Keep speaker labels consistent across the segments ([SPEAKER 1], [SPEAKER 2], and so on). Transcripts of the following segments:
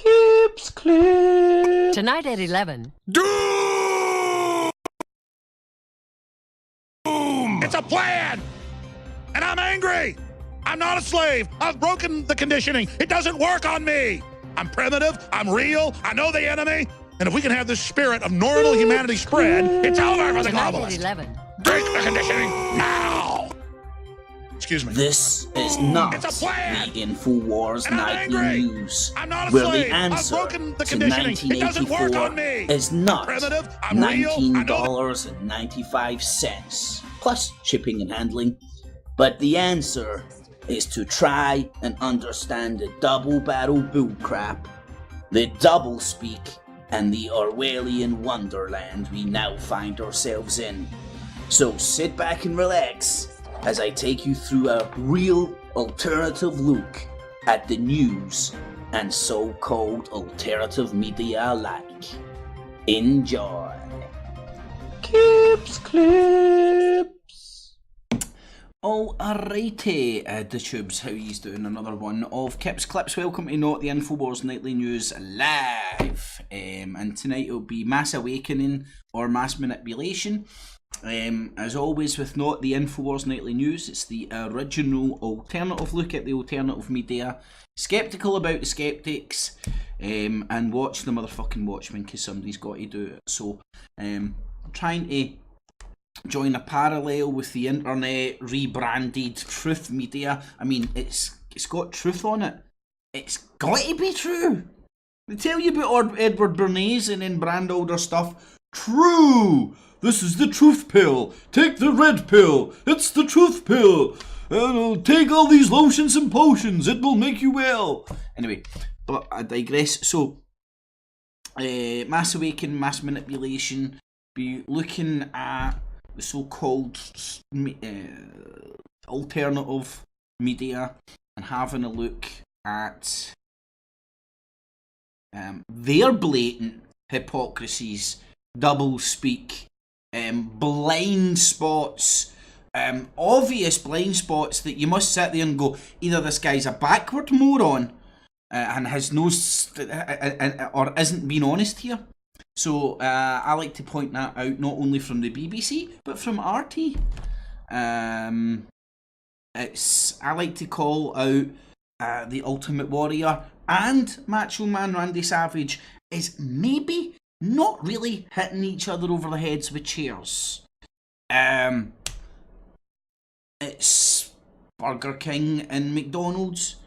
[SPEAKER 1] Kips Clip.
[SPEAKER 2] Tonight at 11.
[SPEAKER 3] Doom! It's a plan! And I'm angry! I'm not a slave! I've broken the conditioning! It doesn't work on me! I'm primitive, I'm real, I know the enemy, and if we can have this spirit of normal humanity spread, it's over for the
[SPEAKER 2] Tonight at
[SPEAKER 3] globalists!
[SPEAKER 2] 11.
[SPEAKER 3] Break the conditioning now! Excuse me.
[SPEAKER 4] This is not
[SPEAKER 3] It's a plan!
[SPEAKER 4] the Infowars
[SPEAKER 3] And I'm
[SPEAKER 4] Nightly
[SPEAKER 3] angry!
[SPEAKER 4] News,
[SPEAKER 3] I'm not a
[SPEAKER 4] where
[SPEAKER 3] slave!
[SPEAKER 4] the
[SPEAKER 3] I've
[SPEAKER 4] answer
[SPEAKER 3] broken the
[SPEAKER 4] to
[SPEAKER 3] conditioning! It doesn't work on
[SPEAKER 4] 1984
[SPEAKER 3] me!
[SPEAKER 4] is not
[SPEAKER 3] Primitive, I'm real, I know
[SPEAKER 4] $19.95 plus shipping and handling, but the answer is to try and understand the double barrel bullcrap, the double speak, and the Orwellian wonderland we now find ourselves in. So sit back and relax as I take you through a real alternative look at the news and so-called alternative media alike. Enjoy.
[SPEAKER 1] Kips Clips.
[SPEAKER 4] Alrighty, the tubes, how yous doing? Another one of Kips Clips. Welcome to Not the Infowars Nightly News Live. And tonight it'll be Mass Awakening or Mass Manipulation. As always with Not the Infowars Nightly News, it's the original alternative look at the alternative media. Skeptical about the skeptics, and watch the motherfucking Watchmen because somebody's got to do it. So, trying to join a parallel with the internet rebranded truth media. I mean, it's got truth on it. It's got to be true. They tell you about Edward Bernays and then brand all their stuff. True! This is the truth pill. Take the red pill. It's the truth pill. Take all these lotions and potions. It will make you well. Anyway, but I digress. So, Mass Awakening, Mass Manipulation, be looking at the so-called alternative media and having a look at their blatant hypocrisies, double speak, blind spots, obvious blind spots that you must sit there and go, either this guy's a backward moron and has no or isn't being honest here. So I like to point that out not only from the BBC but from RT. I like to call out the Ultimate Warrior and Macho Man Randy Savage is maybe not really hitting each other over the heads with chairs. It's Burger King and McDonald's.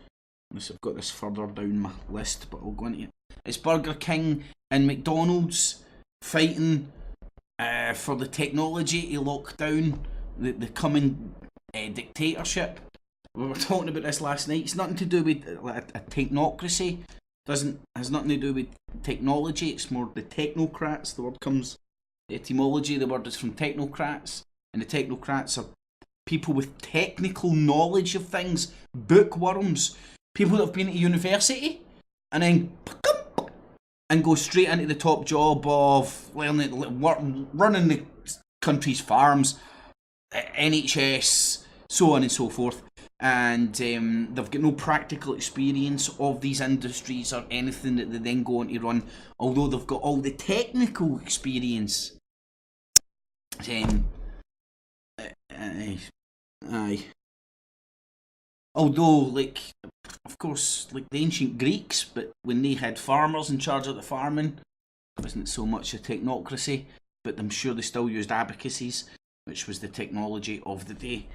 [SPEAKER 4] Unless I've got this further down my list, but I'll go into it. It's Burger King and McDonald's fighting for the technology to lock down the coming dictatorship. We were talking about this last night. It's nothing to do with a technocracy. Has nothing to do with technology. It's more the technocrats. The word comes, the etymology of the word is from technocrats, and the technocrats are people with technical knowledge of things, bookworms, people that have been to university and then go straight into the top job of running the country's farms, NHS, so on and so forth. And they've got no practical experience of these industries or anything that they then go on to run, although they've got all the technical experience. Although, like, of course, like the ancient Greeks, but when they had farmers in charge of the farming, it wasn't so much a technocracy, but I'm sure they still used abacuses, which was the technology of the day.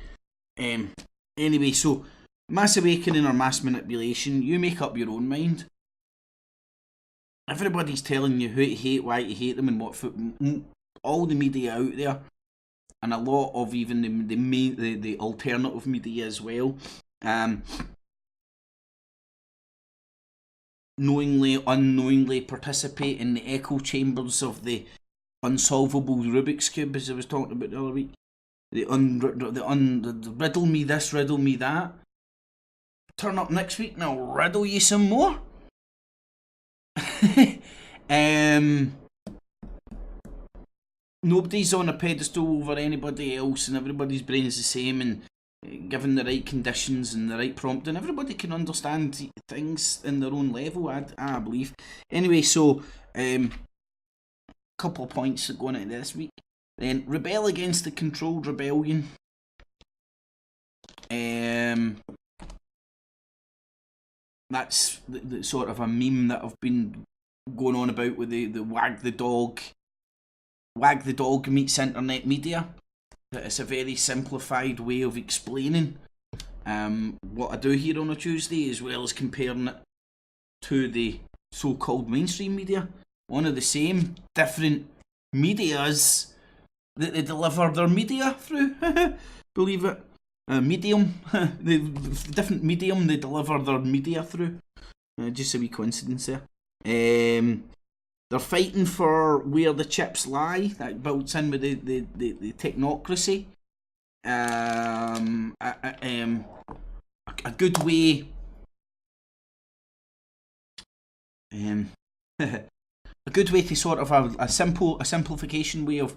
[SPEAKER 4] Anyway, so, Mass Awakening or Mass Manipulation, you make up your own mind. Everybody's telling you who to hate, why to hate them, and what all the media out there, and a lot of even the alternative media as well, knowingly, unknowingly participate in the echo chambers of the unsolvable Rubik's Cube, as I was talking about the other week. The riddle me this, riddle me that. Turn up next week and I'll riddle you some more. Nobody's on a pedestal over anybody else, and everybody's brain's the same, and given the right conditions and the right prompting, everybody can understand things in their own level, I believe. Anyway, so couple of points going into this week. Then rebel against the controlled rebellion. That's the sort of a meme that I've been going on about with the wag the dog meets internet media. It's a very simplified way of explaining what I do here on a Tuesday, as well as comparing it to the so-called mainstream media. One of the same, different medias that they deliver their media through. Believe it. Medium. The different medium they deliver their media through. Just a wee coincidence there. They're fighting for where the chips lie. That builds in with the technocracy. A good way. A good way to sort of a simplification way of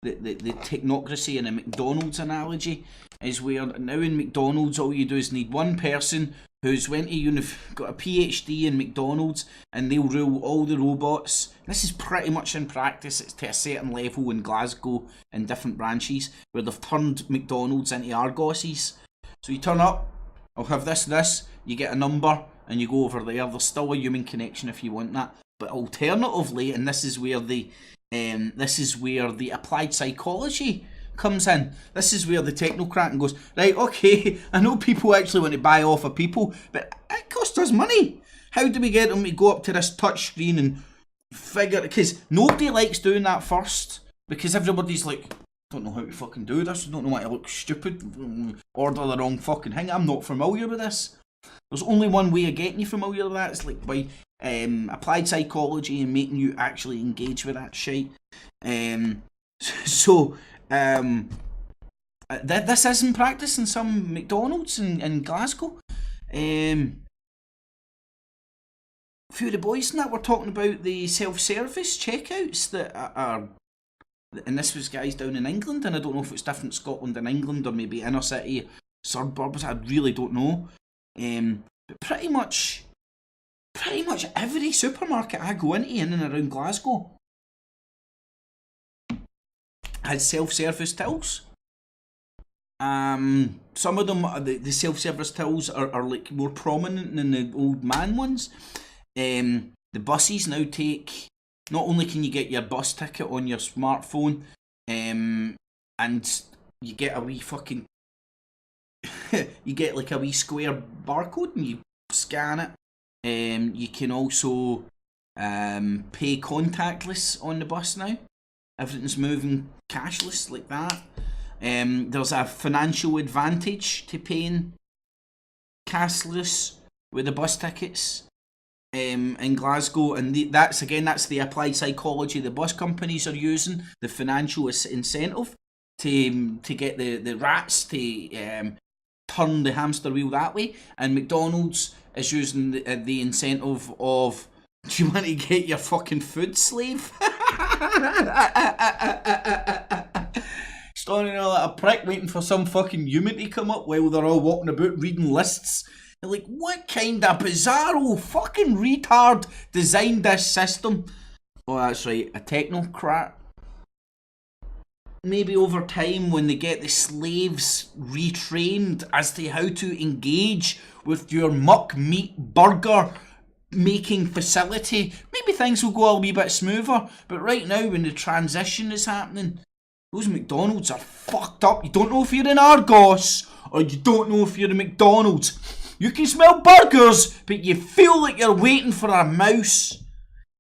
[SPEAKER 4] the technocracy in a McDonald's analogy is where now in McDonald's all you do is need one person who's got a PhD in McDonald's, and they'll rule all the robots. This is pretty much in practice. It's to a certain level in Glasgow and different branches where they've turned McDonald's into Argoses. So you turn up, I'll have this, you get a number and you go over there. There's still a human connection if you want that. But alternatively, and this is where the applied psychology comes in. This is where the technocrat goes, right, okay, I know people actually want to buy off of people, but it costs us money. How do we get them to go up to this touch screen and figure, because nobody likes doing that first, because everybody's like, don't know how to fucking do this, don't know why I look stupid, order the wrong fucking thing, I'm not familiar with this. There's only one way of getting you familiar with that, it's like by applied psychology and making you actually engage with that shit. This is in practice in some McDonald's in Glasgow. A few of the boys and that were talking about the self-service checkouts that are, and this was guys down in England, and I don't know if it's different Scotland and England or maybe inner city suburbs, I really don't know. But pretty much every supermarket I go into in and around Glasgow has self-service tills. Some of them, the self-service tills are like more prominent than the old man ones. The buses now take, not only can you get your bus ticket on your smartphone, and you get a wee fucking you get like a wee square barcode and you scan it. You can also pay contactless on the bus now. Everything's moving cashless like that. There's a financial advantage to paying cashless with the bus tickets in Glasgow, and that's the applied psychology the bus companies are using, the financial incentive to get the rats to turn the hamster wheel that way, and McDonald's is using the incentive of, do you want to get your fucking food, slave? Standing there like a prick waiting for some fucking human to come up while they're all walking about reading lists. They're like, what kind of bizarro fucking retard designed this system? Oh, that's right, a technocrat. Maybe over time, when they get the slaves retrained as to how to engage with your muck meat burger making facility, maybe things will go a wee bit smoother. But right now, when the transition is happening, those McDonald's are fucked up. You don't know if you're in Argos or you don't know if you're in McDonald's. You can smell burgers, but you feel like you're waiting for a mouse.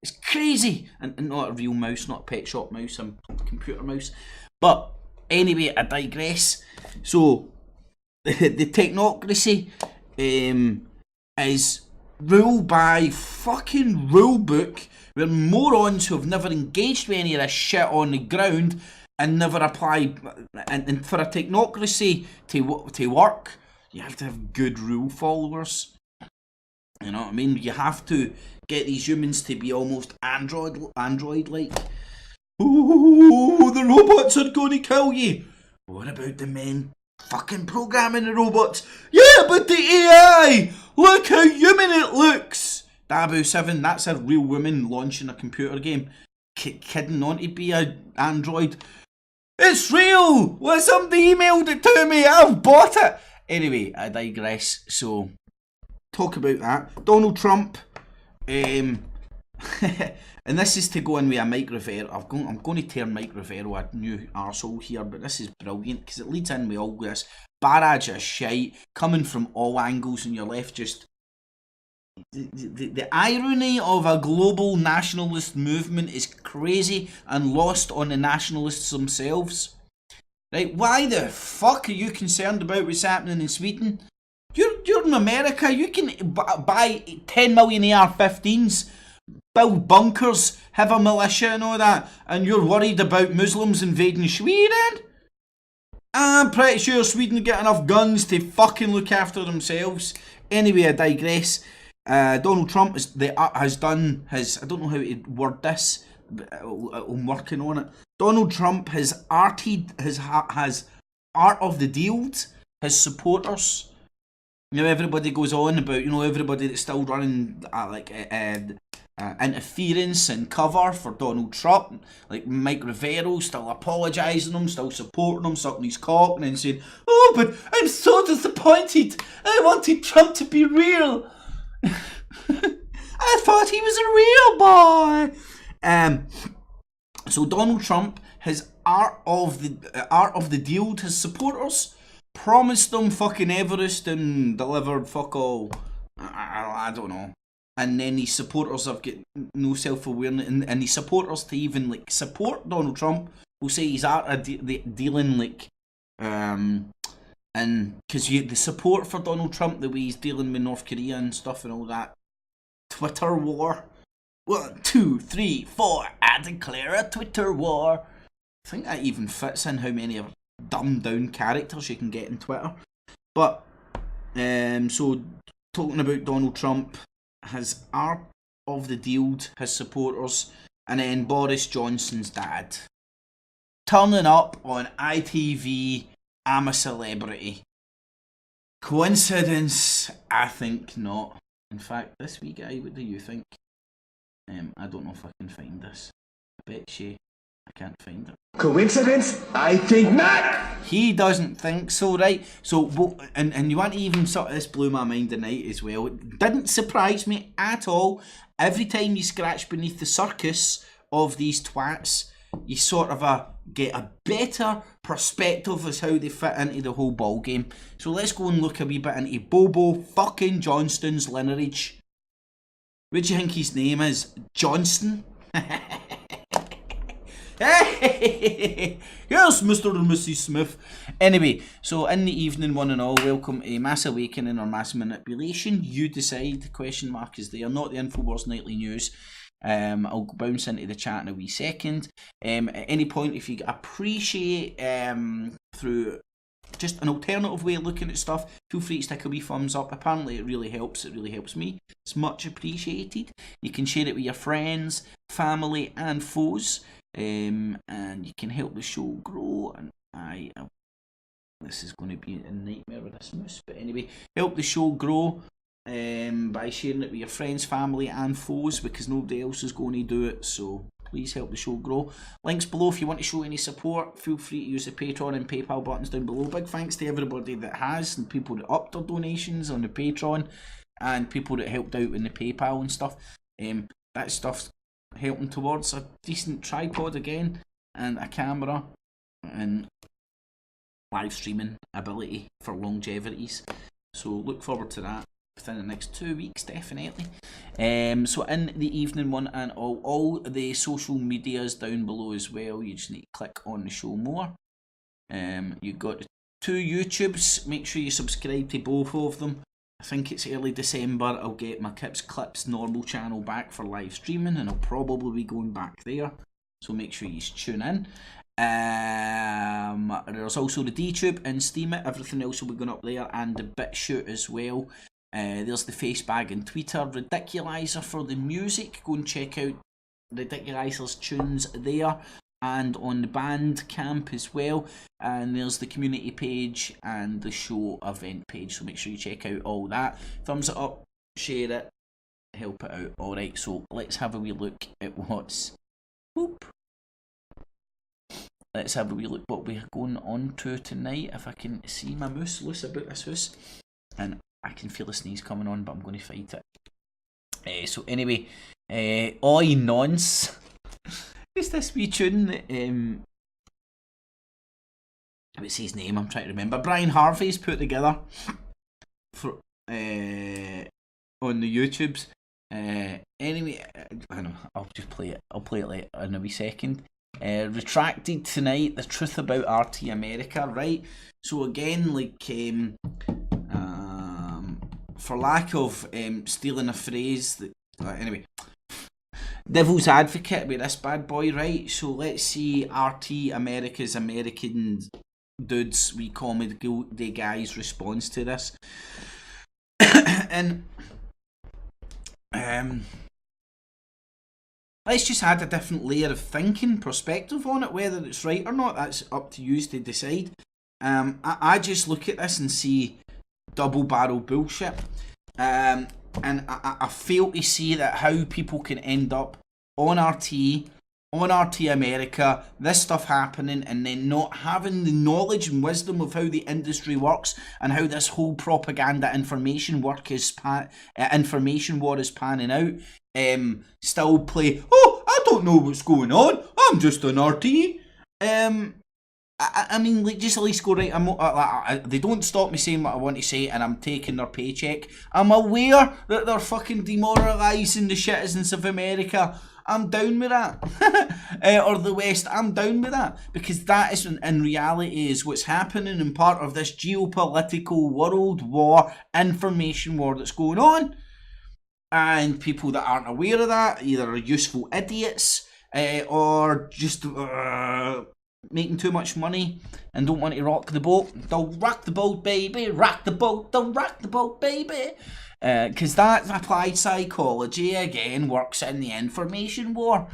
[SPEAKER 4] It's crazy. And not a real mouse, not a pet shop mouse, a computer mouse. But anyway, I digress. So, the technocracy is ruled by fucking rulebook, where morons who have never engaged with any of this shit on the ground and never apply. And for a technocracy to work, you have to have good rule followers. You know what I mean? You have to get these humans to be almost android-like. Oh, the robots are going to kill you. What about the men fucking programming the robots. Yeah, but the AI! Look how human it looks! Dabu 7, that's a real woman launching a computer game. Kidding on to be an android. It's real! Well, somebody emailed it to me, I've bought it! Anyway, I digress. So, talk about that. Donald Trump, and this is to go in with a Mike Rivera. I'm going to turn Mike Rivera a new arsehole here, but this is brilliant because it leads in with all this barrage of shite coming from all angles, and you're left just. The irony of a global nationalist movement is crazy and lost on the nationalists themselves. Right? Why the fuck are you concerned about what's happening in Sweden? You're in America. You can buy 10 million AR-15s, build bunkers, have a militia and all that, and you're worried about Muslims invading Sweden? I'm pretty sure Sweden get enough guns to fucking look after themselves. Anyway, I digress. Donald Trump has done his, I don't know how to word this, but I'm working on it. Donald Trump has art of the deal, his supporters. You know, everybody goes on about, you know, everybody that's still running interference and cover for Donald Trump, like Mike Rivera, still apologising him, still supporting him, sucking his cock, and then saying, "Oh, but I'm so disappointed. I wanted Trump to be real. I thought he was a real boy." So Donald Trump, his art of the deal, his supporters promised them fucking Everest and delivered fuck all. I don't know. And then his supporters have got no self-awareness, and his supporters to even like support Donald Trump will say he's art of dealing like and because the support for Donald Trump, the way he's dealing with North Korea and stuff and all that Twitter war. 1, 2, 3, 4. I declare a Twitter war. I think that even fits in how many dumbed down characters you can get in Twitter. But so talking about Donald Trump, his art of the deal, his supporters, and then Boris Johnson's dad turning up on ITV. I'm a celebrity. Coincidence? I think not. In fact, this wee guy, what do you think? I don't know if I can find this. I bet you I can't find it.
[SPEAKER 2] Coincidence? I think not!
[SPEAKER 4] He doesn't think so, right? So, and you want to even sort of, this blew my mind tonight as well. It didn't surprise me at all. Every time you scratch beneath the surface of these twats, you sort of get a better perspective as how they fit into the whole ball game. So let's go and look a wee bit into Bobo fucking Johnston's lineage. What do you think his name is? Johnston? Hey, here's Mr. and Mrs. Smith. Anyway, so in the evening, one and all, welcome to Mass Awakening or Mass Manipulation. You decide. The question mark is there, not the Infowars Nightly News. I'll bounce into the chat in a wee second. At any point, if you appreciate through just an alternative way of looking at stuff, feel free to stick a wee thumbs up. Apparently it really helps. It really helps me. It's much appreciated. You can share it with your friends, family and foes, and you can help the show grow. And this is going to be a nightmare with this moose, but anyway, help the show grow by sharing it with your friends, family and foes, because nobody else is going to do it. So please help the show grow. Links below if you want to show any support. Feel free to use the Patreon and PayPal buttons down below. Big thanks to everybody that has, and people that upped their donations on the Patreon, and people that helped out in the PayPal and stuff. That stuff's helping towards a decent tripod again, and a camera, and live streaming ability for longevities. So look forward to that within the next 2 weeks, definitely. So in the evening one and all the social medias down below as well. You just need to click on the show more. You've got 2 YouTubes. Make sure you subscribe to both of them. I think it's early December. I'll get my Kips Clips normal channel back for live streaming, and I'll probably be going back there. So make sure you tune in. There's also the DTube and Steam It. Everything else will be going up there, and the BitShoot as well. There's the Facebag and Twitter. Ridiculizer for the music. Go and check out Ridiculizer's tunes there. and on the Bandcamp as well. And there's the community page and the show event page, so make sure you check out all that. Thumbs it up, share it, help it out. Alright, so let's have a wee look at what's... Whoop. Let's have a wee look what we're going on to tonight. If I can see my moose loose about this house. And I can feel a sneeze coming on, but I'm going to fight it. So anyway, Oi Nonce. Who's this wee tune that, what's his name? I'm trying to remember. Brian Harvey's put together for on the YouTubes. Anyway, I don't know. I'll just play it. I'll play it later in a wee second. Retracted tonight. The truth about RT America. Right. So again, like for lack of stealing a phrase that anyway. Devil's advocate with this bad boy, right? So let's see RT America's American dudes, we comedy guys' response to this. And let's just add a different layer of thinking, perspective on it. Whether it's right or not, that's up to you to decide. I just look at this and see double barrel bullshit. And I fail to see that how people can end up on RT America, this stuff happening, and then not having the knowledge and wisdom of how the industry works and how this whole propaganda information war is panning out. Still play, oh, I don't know what's going on, I'm just on RT. I mean, like, just at least go right. They don't stop me saying what I want to say, and I'm taking their paycheck. I'm aware that they're fucking demoralising the citizens of America. I'm down with that. Or the West, I'm down with that. Because that is, in reality, is what's happening in part of this geopolitical world war, information war that's going on. And people that aren't aware of that either are useful idiots, or just... making too much money and don't want to rock the boat. Don't rock the boat, baby. Rock the boat. Don't rock the boat, baby. Because that applied psychology again works in the information war.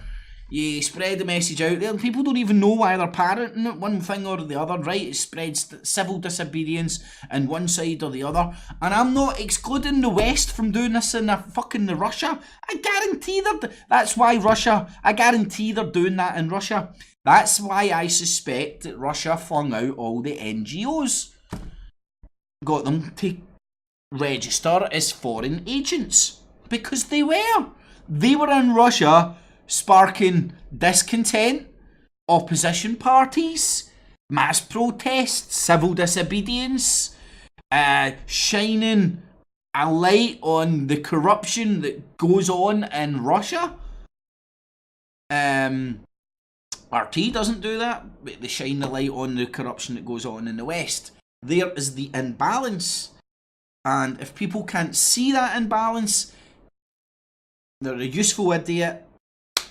[SPEAKER 4] You spread the message out there and people don't even know why they're parroting it, one thing or the other, right? It spreads civil disobedience on one side or the other. And I'm not excluding the West from doing this in the Russia. I guarantee that's why Russia, I guarantee they're doing that in Russia. That's why I suspect that Russia flung out all the NGOs. Got them to register as foreign agents. Because they were. They were in Russia sparking discontent, opposition parties, mass protests, civil disobedience, shining a light on the corruption that goes on in Russia. RT doesn't do that, but they shine the light on the corruption that goes on in the West. There is the imbalance. And if people can't see that imbalance, they're a useful idiot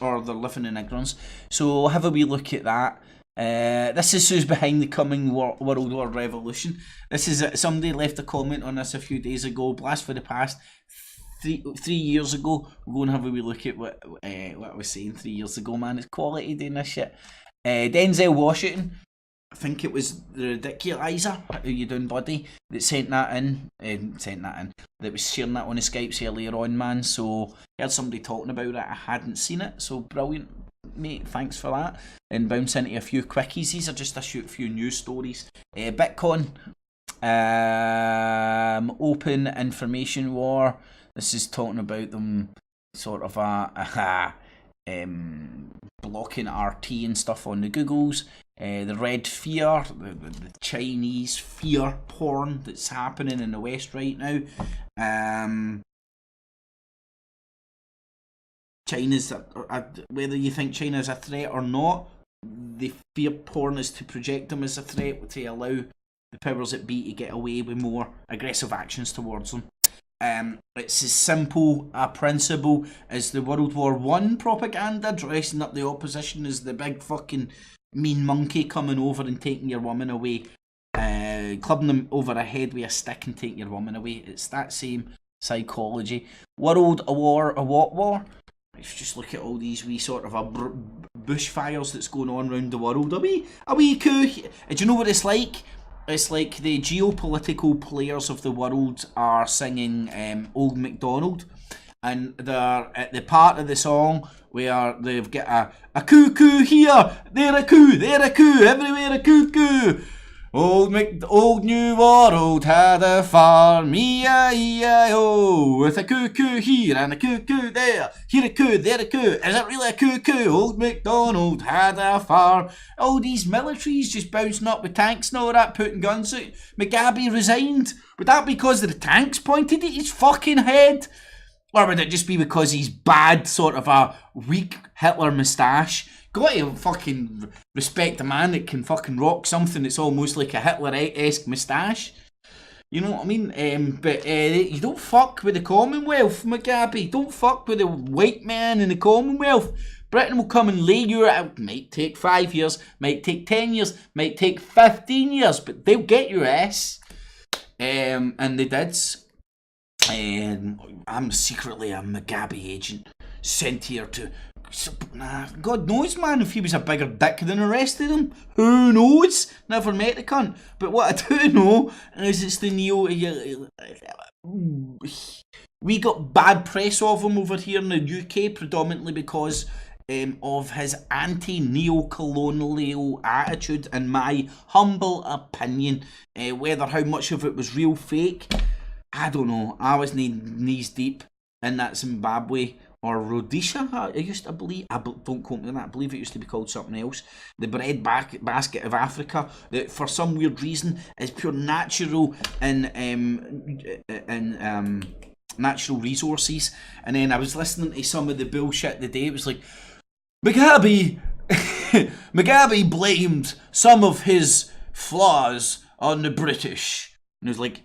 [SPEAKER 4] or they're living in ignorance. So have a wee look at that. This is who's behind the coming World War Revolution. This is somebody left a comment on this a few days ago. Blast for the past. 3 years ago, we're going to have a wee look at what I was saying 3 years ago, man. It's quality doing this shit. Denzel Washington, I think it was the Ridiculizer, how you doing, buddy, that sent that in, that was sharing that on the Skypes earlier on, man. So I heard somebody talking about it, I hadn't seen it, so brilliant, mate, thanks for that. And bounce into a few quickies. These are just a few news stories. Bitcoin, open information war. This is talking about them sort of blocking RT and stuff on the Googles. The red F.E.A.R, the Chinese F.E.A.R porn that's happening in the West right now. China's, whether you think China's a threat or not, the F.E.A.R porn is to project them as a threat to allow the powers that be to get away with more aggressive actions towards them. It's as simple a principle as the World War I propaganda, dressing up the opposition as the big fucking mean monkey coming over and taking your woman away, clubbing them over a head with a stick and taking your woman away. It's that same psychology. World war, a what war? Let's just look at all these wee sort of bushfires that's going on around the world. A wee coup. Do you know what it's like? It's like the geopolitical players of the world are singing Old MacDonald, and they're at the part of the song where they've got a cuckoo here, there a coo, everywhere a cuckoo. Old New World had a farm, E-I-E-I-O, with a cuckoo here and a cuckoo there, here a coo, there a coo, is it really a cuckoo? Old MacDonald had a farm. All these militaries just bouncing up with tanks and all that, putting guns out. Mugabe resigned. Would that be because the tanks pointed at his fucking head? Or would it just be because he's bad, sort of a weak Hitler moustache? Got to fucking respect a man that can fucking rock something that's almost like a Hitler-esque moustache. You know what I mean? But you don't fuck with the Commonwealth, Mugabe. Don't fuck with the white man in the Commonwealth. Britain will come and lay you out. Might take 5 years, might take 10 years, might take 15 years, but they'll get your ass. And they did. I'm secretly a Mugabe agent sent here to... God knows, man, if he was a bigger dick than the rest of them. Who knows? Never met the cunt. But what I do know is it's the neo... We got bad press of him over here in the UK, predominantly because of his anti-neo-colonial attitude, in my humble opinion. Whether how much of it was real fake, I don't know. I was knees deep in that Zimbabwe or Rhodesia, I used to believe. Don't quote me on that. I believe it used to be called something else. The bread basket of Africa, that for some weird reason is pure natural and natural resources. And then I was listening to some of the bullshit today. It was like Mugabe blamed some of his flaws on the British, and it was like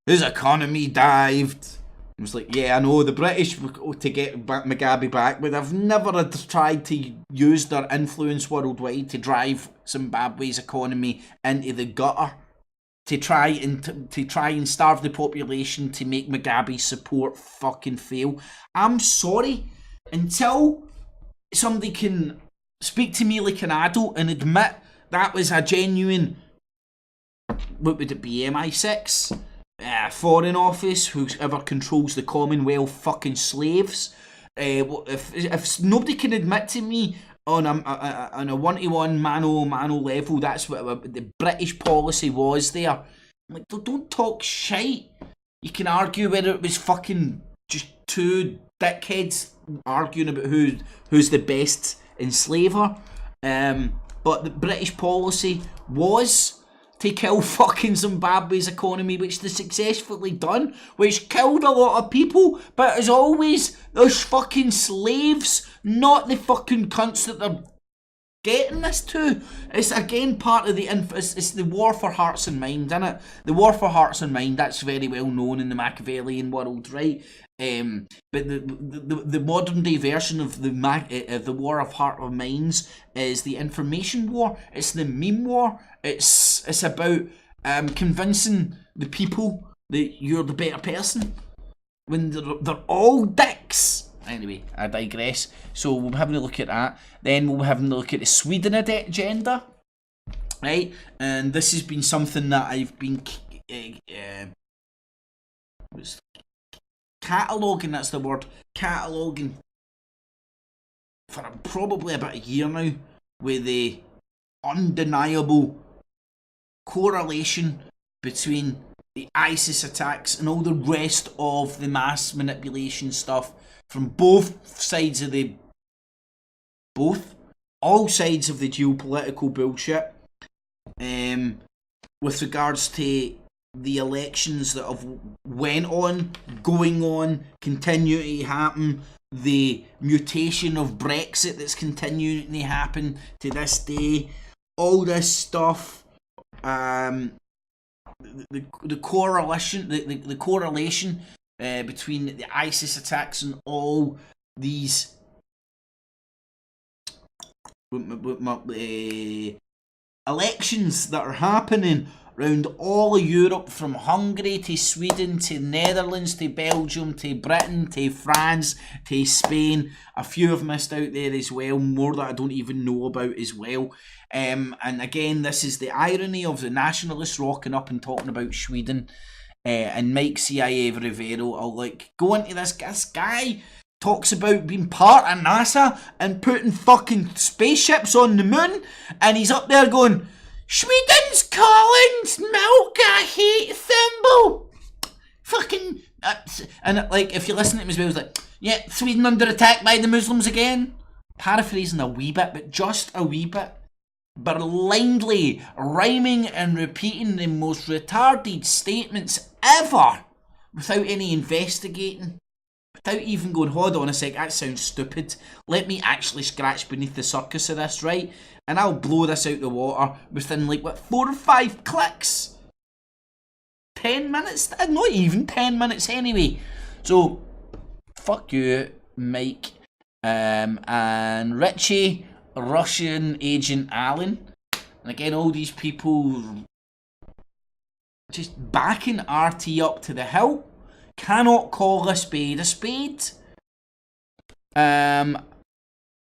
[SPEAKER 4] his economy dived. I was like, yeah, I know the British to get Mugabe back, but they've never tried to use their influence worldwide to drive Zimbabwe's economy into the gutter, to try and starve the population to make Mugabe's support fucking fail. I'm sorry, until somebody can speak to me like an adult and admit that was a genuine, what would it be, MI6? Foreign Office, whoever controls the Commonwealth fucking slaves. If nobody can admit to me on a one-to-one mano level that's what the British policy was there, I'm like, don't talk shite. You can argue whether it was fucking just two dickheads arguing about who's the best enslaver, but the British policy was to kill fucking Zimbabwe's economy, which they successfully done, which killed a lot of people, but as always, those fucking slaves, not the fucking cunts that they're getting this to. It's again part of the it's the war for hearts and mind, isn't it? The war for hearts and mind, that's very well known in the Machiavellian world, right? But the modern day version of the war of heart and minds is the information war. It's the meme war. It's about convincing the people that you're the better person when they're all dicks. Anyway, I digress. So we'll be having a look at that. Then we'll be having a look at the Sweden agenda, right? And this has been something that I've been cataloguing. That's the word, cataloguing, for probably about a year now, with the undeniable correlation between the ISIS attacks and all the rest of the mass manipulation stuff from all sides of the geopolitical bullshit, with regards to the elections that have went on, going on, continue to happen, the mutation of Brexit that's continuing to happen to this day, all this stuff, the correlation, the correlation between the ISIS attacks and all these elections that are happening round all of Europe, from Hungary to Sweden to Netherlands to Belgium to Britain to France to Spain. A few have missed out there as well, more that I don't even know about as well. And again, this is the irony of the nationalists rocking up and talking about Sweden. And Mike CIA Rivero will like go into this guy talks about being part of NASA and putting fucking spaceships on the moon, and he's up there going, Sweden's calling milk a hate symbol. Fucking and like if you listen to him as well, it's like, yeah, Sweden under attack by the Muslims again. Paraphrasing a wee bit, but just a wee bit. Blindly rhyming and repeating the most retarded statements ever without any investigating. Without even going, hold on a sec, that sounds stupid. Let me actually scratch beneath the surface of this, right? And I'll blow this out the water within like, what, 4 or 5 clicks? 10 minutes? Not even 10 minutes anyway. So, fuck you, Mike. And Richie, Russian Agent Allen. And again, all these people just backing RT up to the hilt. Cannot call a spade a spade. Iran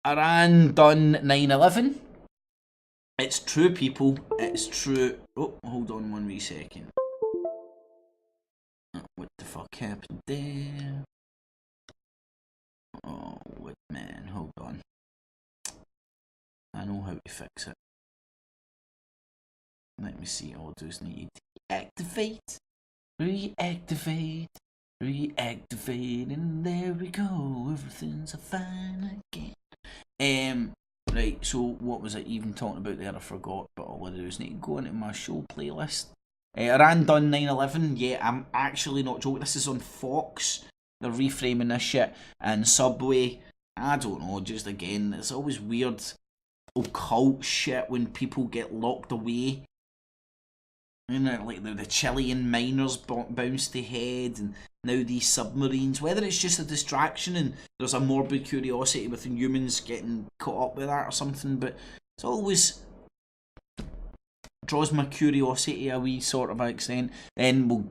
[SPEAKER 4] done 9/11. It's true, people. It's true. Oh, hold on 1 wee second. What the fuck happened there? Oh, what, man, hold on. I know how to fix it. Let me see. Autos need to activate. Reactivate. Reactivate, and there we go, everything's fine again. Right, so what was I even talking about there? I forgot, but all I do is need to go into my show playlist. Iran done 9/11, yeah, I'm actually not joking, this is on Fox, they're reframing this shit, and Subway, I don't know, just again, it's always weird occult shit when people get locked away. You know, like the Chilean miners bounced ahead, and now these submarines, whether it's just a distraction and there's a morbid curiosity within humans getting caught up with that or something, but it's always draws my curiosity a wee sort of extent. Then we'll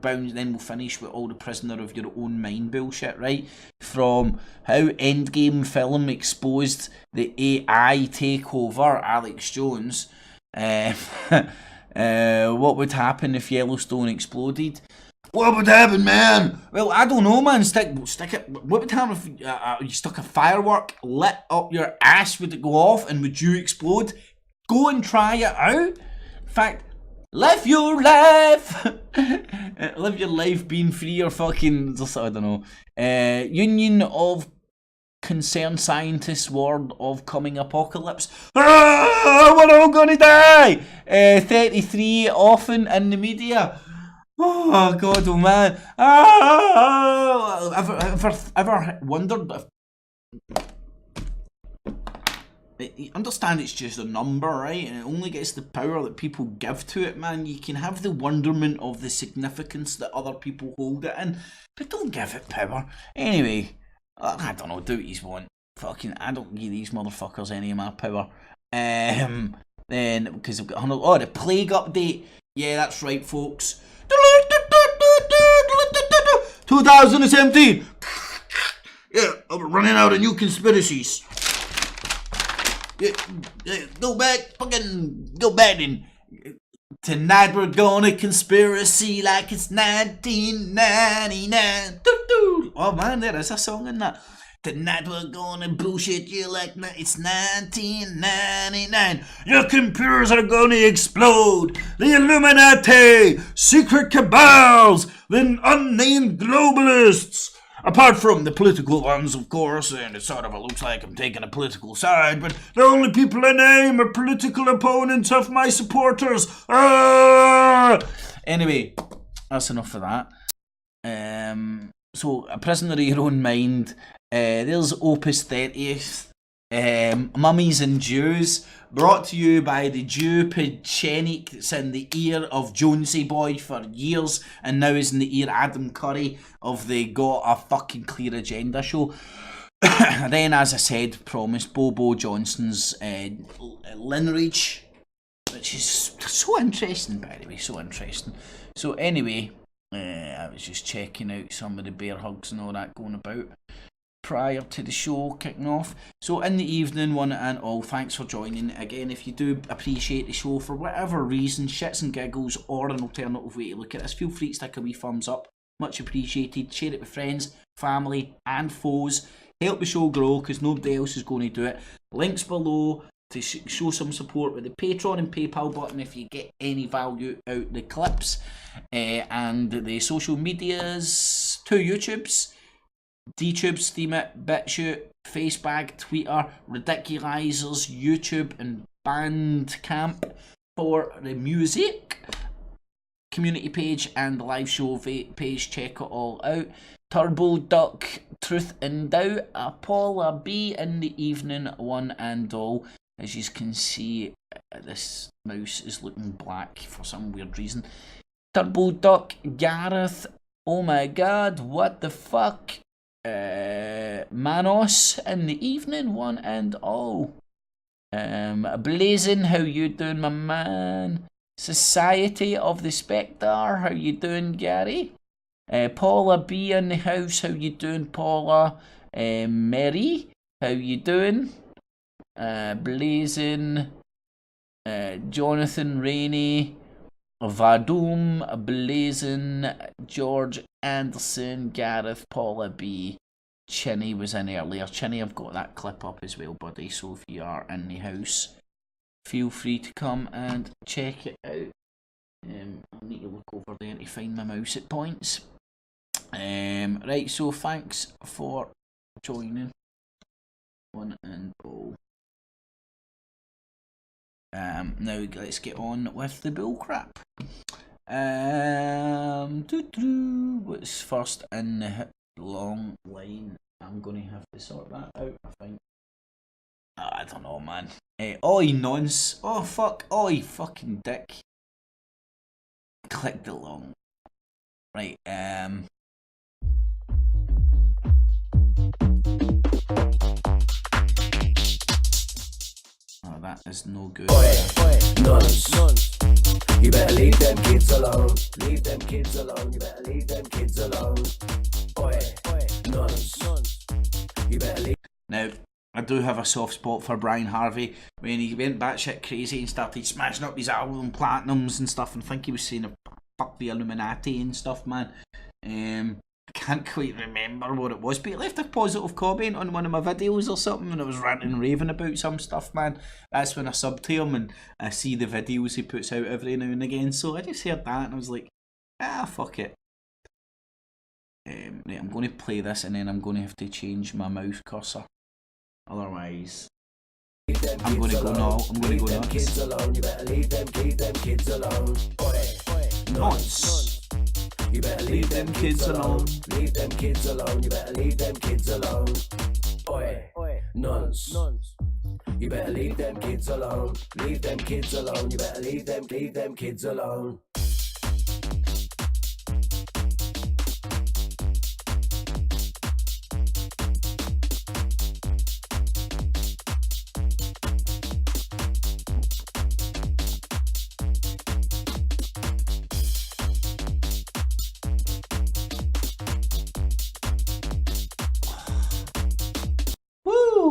[SPEAKER 4] finish with all the prisoner of your own mind bullshit, right? From how Endgame film exposed the AI takeover, Alex Jones. What would happen if Yellowstone exploded? What would happen, man? Well, I don't know, man. Stick it. What would happen if you stuck a firework lit up your ass? Would it go off and would you explode? Go and try it out. In fact, live your life. Live your life being free or fucking, I don't know. Union of Concerned Scientists warned of coming apocalypse. Ah, we're all gonna die! 33 often in the media. Oh god, oh man. Ever wondered if... You understand it's just a number, right? And it only gets the power that people give to it, man. You can have the wonderment of the significance that other people hold it in, but don't give it power. Anyway, I don't know, do what you want. Fucking, I don't give these motherfuckers any of my power. Then, because I've got 100... Oh, the plague update. Yeah, that's right, folks. 2017. Yeah, I'm running out of new conspiracies. Yeah, go back, fucking, go back in. Tonight we're gonna conspiracy like it's 1999. Oh man, there is a song in that. Tonight we're gonna bullshit you like it's 1999. Your computers are gonna explode. The Illuminati, secret cabals, the unnamed globalists. Apart from the political ones, of course, and it sort of looks like I'm taking a political side, but the only people I name are political opponents of my supporters. Anyway, that's enough of that. So, a prisoner of your own mind. There's Opus 30th. Mummies and Jews, brought to you by the Jew Pidchenik that's in the ear of Jonesy Boy for years and now is in the ear Adam Curry of the Got a Fucking Clear Agenda show. Then, as I said, promised Bobo Johnson's lineage. which is so interesting, by the way, so interesting. So anyway, I was just checking out some of the bear hugs and all that going about prior to the show kicking off. So in the evening, one and all, thanks for joining. Again, if you do appreciate the show for whatever reason, shits and giggles, or an alternative way to look at this, feel free to stick a wee thumbs up. Much appreciated. Share it with friends, family and foes. Help the show grow because nobody else is going to do it. Links below to show some support with the Patreon and PayPal button if you get any value out the clips. And the social medias, 2 YouTubes. DTube, Steemit, BitChute, Facebag, Twitter, Ridiculizers, YouTube and Bandcamp for the music. Community page and live show page, check it all out. Turbo Duck, Truth and Doubt, Apollo B in the evening, one and all. As you can see, this mouse is looking black for some weird reason. Turbo Duck, Gareth, oh my god, what the fuck? Manos in the evening, one and all. Blazing, how you doing, my man? Society of the Spectre, how you doing, Gary? Paula B in the house, how you doing, Paula? Mary, how you doing? Blazing, Jonathan Rainey, Vadum, Blazing, George Anderson, Gareth, Paula B. Chinny was in earlier. Chinny, I've got that clip up as well, buddy, so if you are in the house, feel free to come and check it out. I need to look over there to find my mouse at points. Right, so thanks for joining, one and all. Now let's get on with the bullcrap. What's first in the long line? I'm gonna have to sort that out, I think. I don't know, man. Oi, nonce. Oh, fuck. Oi, fucking dick. Clicked it long. Right, oh, that is no good.
[SPEAKER 2] Nonce. You better leave them kids alone. Leave them kids alone. You better leave them kids alone. Nonce. You better leave.
[SPEAKER 4] Now, I do have a soft spot for Brian Harvey when he went batshit crazy and started smashing up his album platinums and stuff, and I think he was saying fuck the Illuminati and stuff, man. I can't quite remember what it was, but he left a positive comment on one of my videos or something, and I was ranting and raving about some stuff, man. That's when I sub to him and I see the videos he puts out every now and again, so I just heard that and I was like, fuck it. Right, I'm going to play this and then I'm going to have to change my mouse cursor. Otherwise, I'm going to go now. I'm going to go nuts.
[SPEAKER 2] Kids alone. You better leave them kids alone.
[SPEAKER 4] Nonce.
[SPEAKER 2] You better leave them kids alone. Leave them kids alone. You better leave them kids alone. Nonce. You better leave them kids alone. Leave them kids alone. You better leave them kids alone.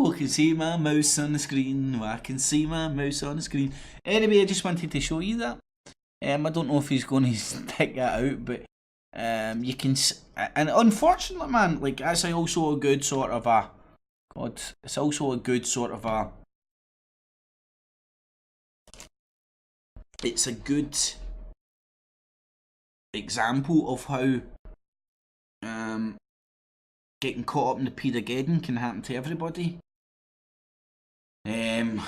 [SPEAKER 4] I can see my mouse on the screen. I can see my mouse on the screen. Anyway, I just wanted to show you that. I don't know if he's going to stick that out, but you can. And unfortunately, man, like that's also a good sort of a. God, it's also a good sort of a. It's a good example of how getting caught up in the Petergeddon can happen to everybody. I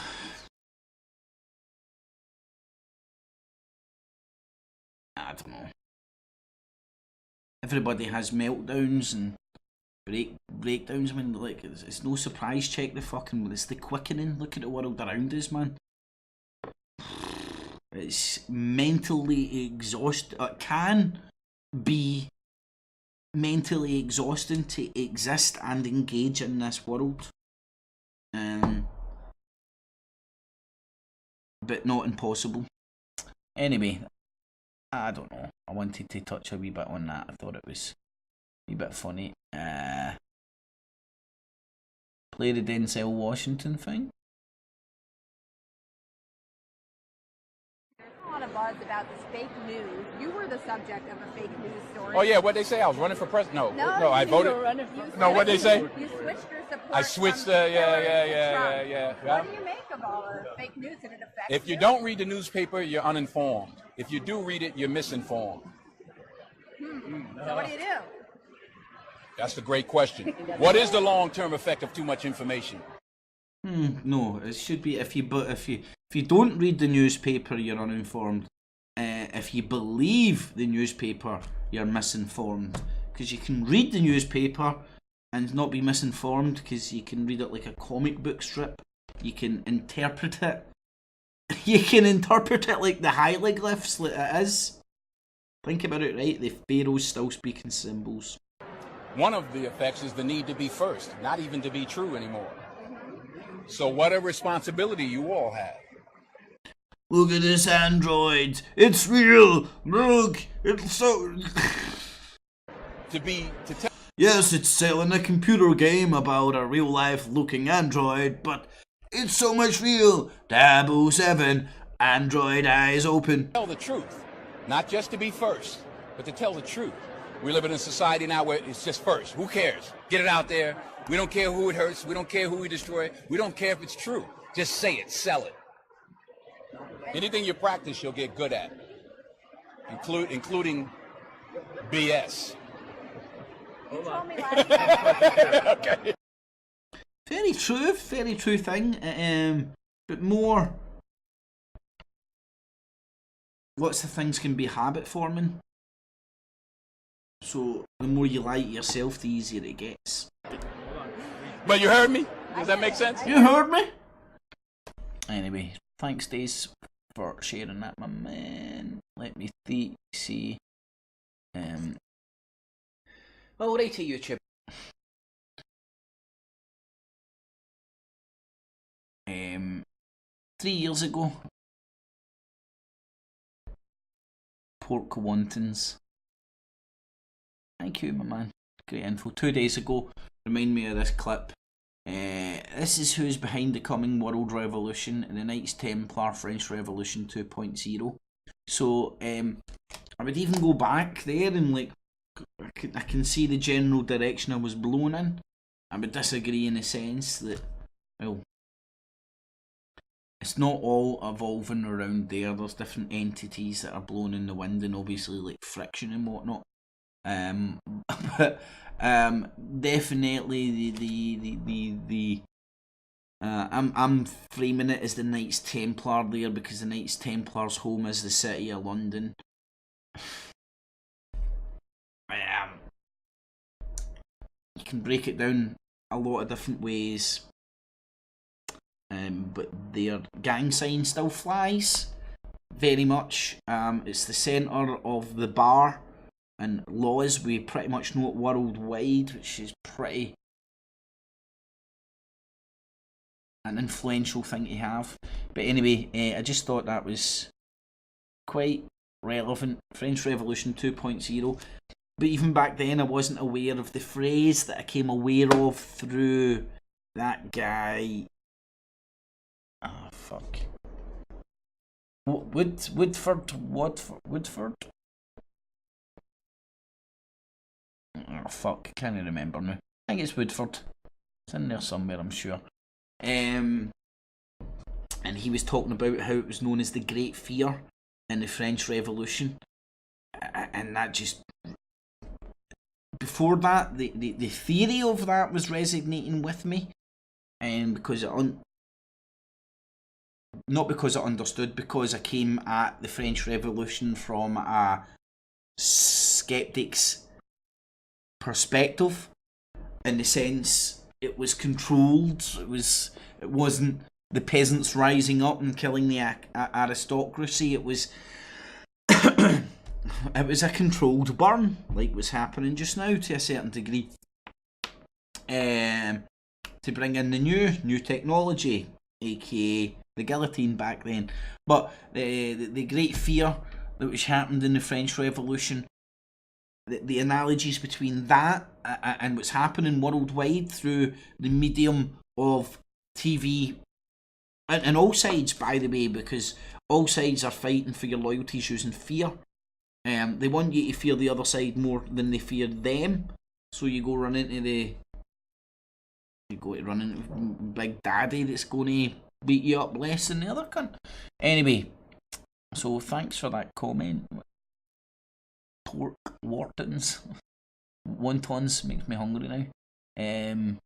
[SPEAKER 4] don't know. Everybody has meltdowns and breakdowns. I mean, like, it's no surprise. Check the fucking. It's the quickening. Look at the world around us, man. It's mentally exhausting. It can be mentally exhausting to exist and engage in this world. But not impossible. Anyway, I don't know. I wanted to touch a wee bit on that. I thought it was a wee bit funny. Play the Denzel Washington thing.
[SPEAKER 5] There's a lot of buzz about this fake news. You were the subject of a fake news story.
[SPEAKER 6] Oh yeah, what they say? I was running for president. No, I voted. No, what they say?
[SPEAKER 5] You switched your support.
[SPEAKER 6] I switched.
[SPEAKER 5] From
[SPEAKER 6] Yeah.
[SPEAKER 5] What do you make of all the fake news? Did it affect
[SPEAKER 6] If you don't read the newspaper, you're uninformed. If you do read it, you're misinformed.
[SPEAKER 5] So what do you do?
[SPEAKER 6] That's a great question. What is the long-term effect of too much information?
[SPEAKER 4] No, it should be if you don't read the newspaper, you're uninformed. If you believe the newspaper, you're misinformed. Because you can read the newspaper and not be misinformed, because you can read it like a comic book strip. You can interpret it. You can interpret it like the hieroglyphs that it is. Think about it, right? The pharaohs still speak in symbols.
[SPEAKER 6] One of the effects is the need to be first, not even to be true anymore. So what a responsibility you all have.
[SPEAKER 4] Look at this android. It's real. Look, it's so...
[SPEAKER 6] To tell.
[SPEAKER 4] Yes, it's selling a computer game about a real-life looking android, but it's so much real. 007, android eyes open.
[SPEAKER 6] Tell the truth, not just to be first, but to tell the truth. We live in a society now where it's just first. Who cares? Get it out there. We don't care who it hurts. We don't care who we destroy. We don't care if it's true. Just say it. Sell it. Anything you practice, you'll get good at, including BS.
[SPEAKER 5] You told me last night.
[SPEAKER 6] Okay.
[SPEAKER 4] Very true thing. But more, lots of things can be habit forming. So the more you lie to yourself, the easier it gets.
[SPEAKER 6] But you heard me? Does that make sense?
[SPEAKER 4] You heard me? Anyway, thanks, Dace, for sharing that, my man. Let me see. Alright to YouTube. 3 years ago, pork wontons. Thank you, my man. Great info. 2 days ago, remind me of this clip. This is who's behind the coming world revolution in the Knights Templar French Revolution 2.0. So, I would even go back there and like, I can see the general direction I was blown in. I would disagree in the sense that, well, it's not all evolving around there. There's different entities that are blown in the wind, and obviously like friction and whatnot. But definitely I'm framing it as the Knights Templar there, because the Knights Templar's home is the city of London. You can break it down a lot of different ways, but their gang sign still flies very much. It's the centre of the bar and laws we pretty much know it worldwide, which is pretty an influential thing to have. But anyway, I just thought that was quite relevant. French Revolution 2.0. But even back then I wasn't aware of the phrase that I came aware of through that guy. Ah, fuck. Woodford? Oh fuck, I can't remember now. I think it's Woodford. It's in there somewhere, I'm sure. And he was talking about how it was known as the Great Fear in the French Revolution. And that just... Before that, the theory of that was resonating with me. And because not because I understood, because I came at the French Revolution from a skeptic's perspective, in the sense it was controlled. It wasn't the peasants rising up and killing the aristocracy. It was it was a controlled burn, like was happening just now to a certain degree, to bring in the new technology, aka the guillotine back then. But the great fear that which happened in the French Revolution, the analogies between that and what's happening worldwide through the medium of TV, and all sides, by the way, because all sides are fighting for your loyalties using fear. They want you to fear the other side more than they fear them. So you go run into Big Daddy that's going to beat you up less than the other cunt. Anyway, so thanks for that comment. Pork Whartons. Wontons makes me hungry now. And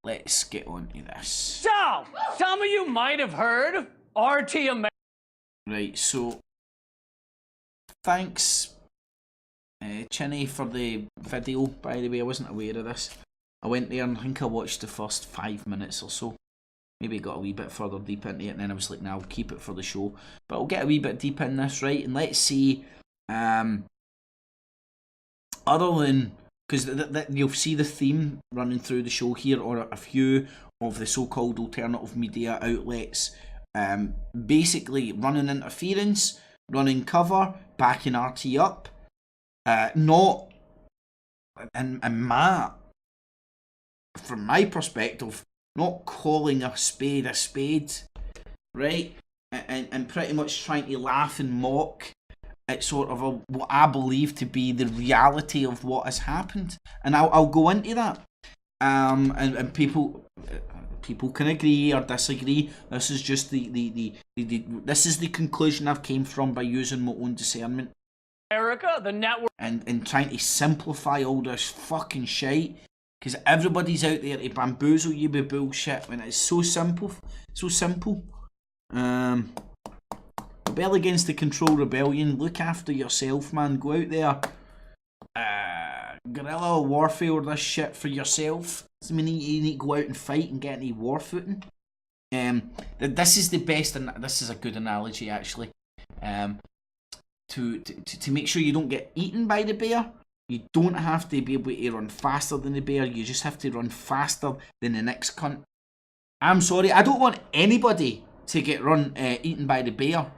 [SPEAKER 4] let's get on to this.
[SPEAKER 7] So, some of you might have heard RT America.
[SPEAKER 4] Right, so thanks Chinny for the video, by the way. I wasn't aware of this. I went there and I think I watched the first 5 minutes or so. Maybe got a wee bit further deep into it, and then I was like, nah, I'll keep it for the show. But I'll get a wee bit deep in this, right? And let's see, other than, because you'll see the theme running through the show here, or a few of the so-called alternative media outlets basically running interference, running cover, backing RT up, not, and from my perspective, not calling a spade, right? And pretty much trying to laugh and mock at sort of what I believe to be the reality of what has happened. And I'll go into that. And people can agree or disagree. This is just this is the conclusion I've came from by using my own discernment.
[SPEAKER 7] The network.
[SPEAKER 4] And trying to simplify all this fucking shite. Because everybody's out there to bamboozle you with bullshit when it's so simple. So simple. Rebel against the control rebellion. Look after yourself, man. Go out there. Guerrilla warfare this shit for yourself. I mean, you need to go out and fight and get into war footing. This is the best, and this is a good analogy actually. To make sure you don't get eaten by the bear. You don't have to be able to run faster than the bear. You just have to run faster than the next cunt. I'm sorry, I don't want anybody to get eaten by the bear.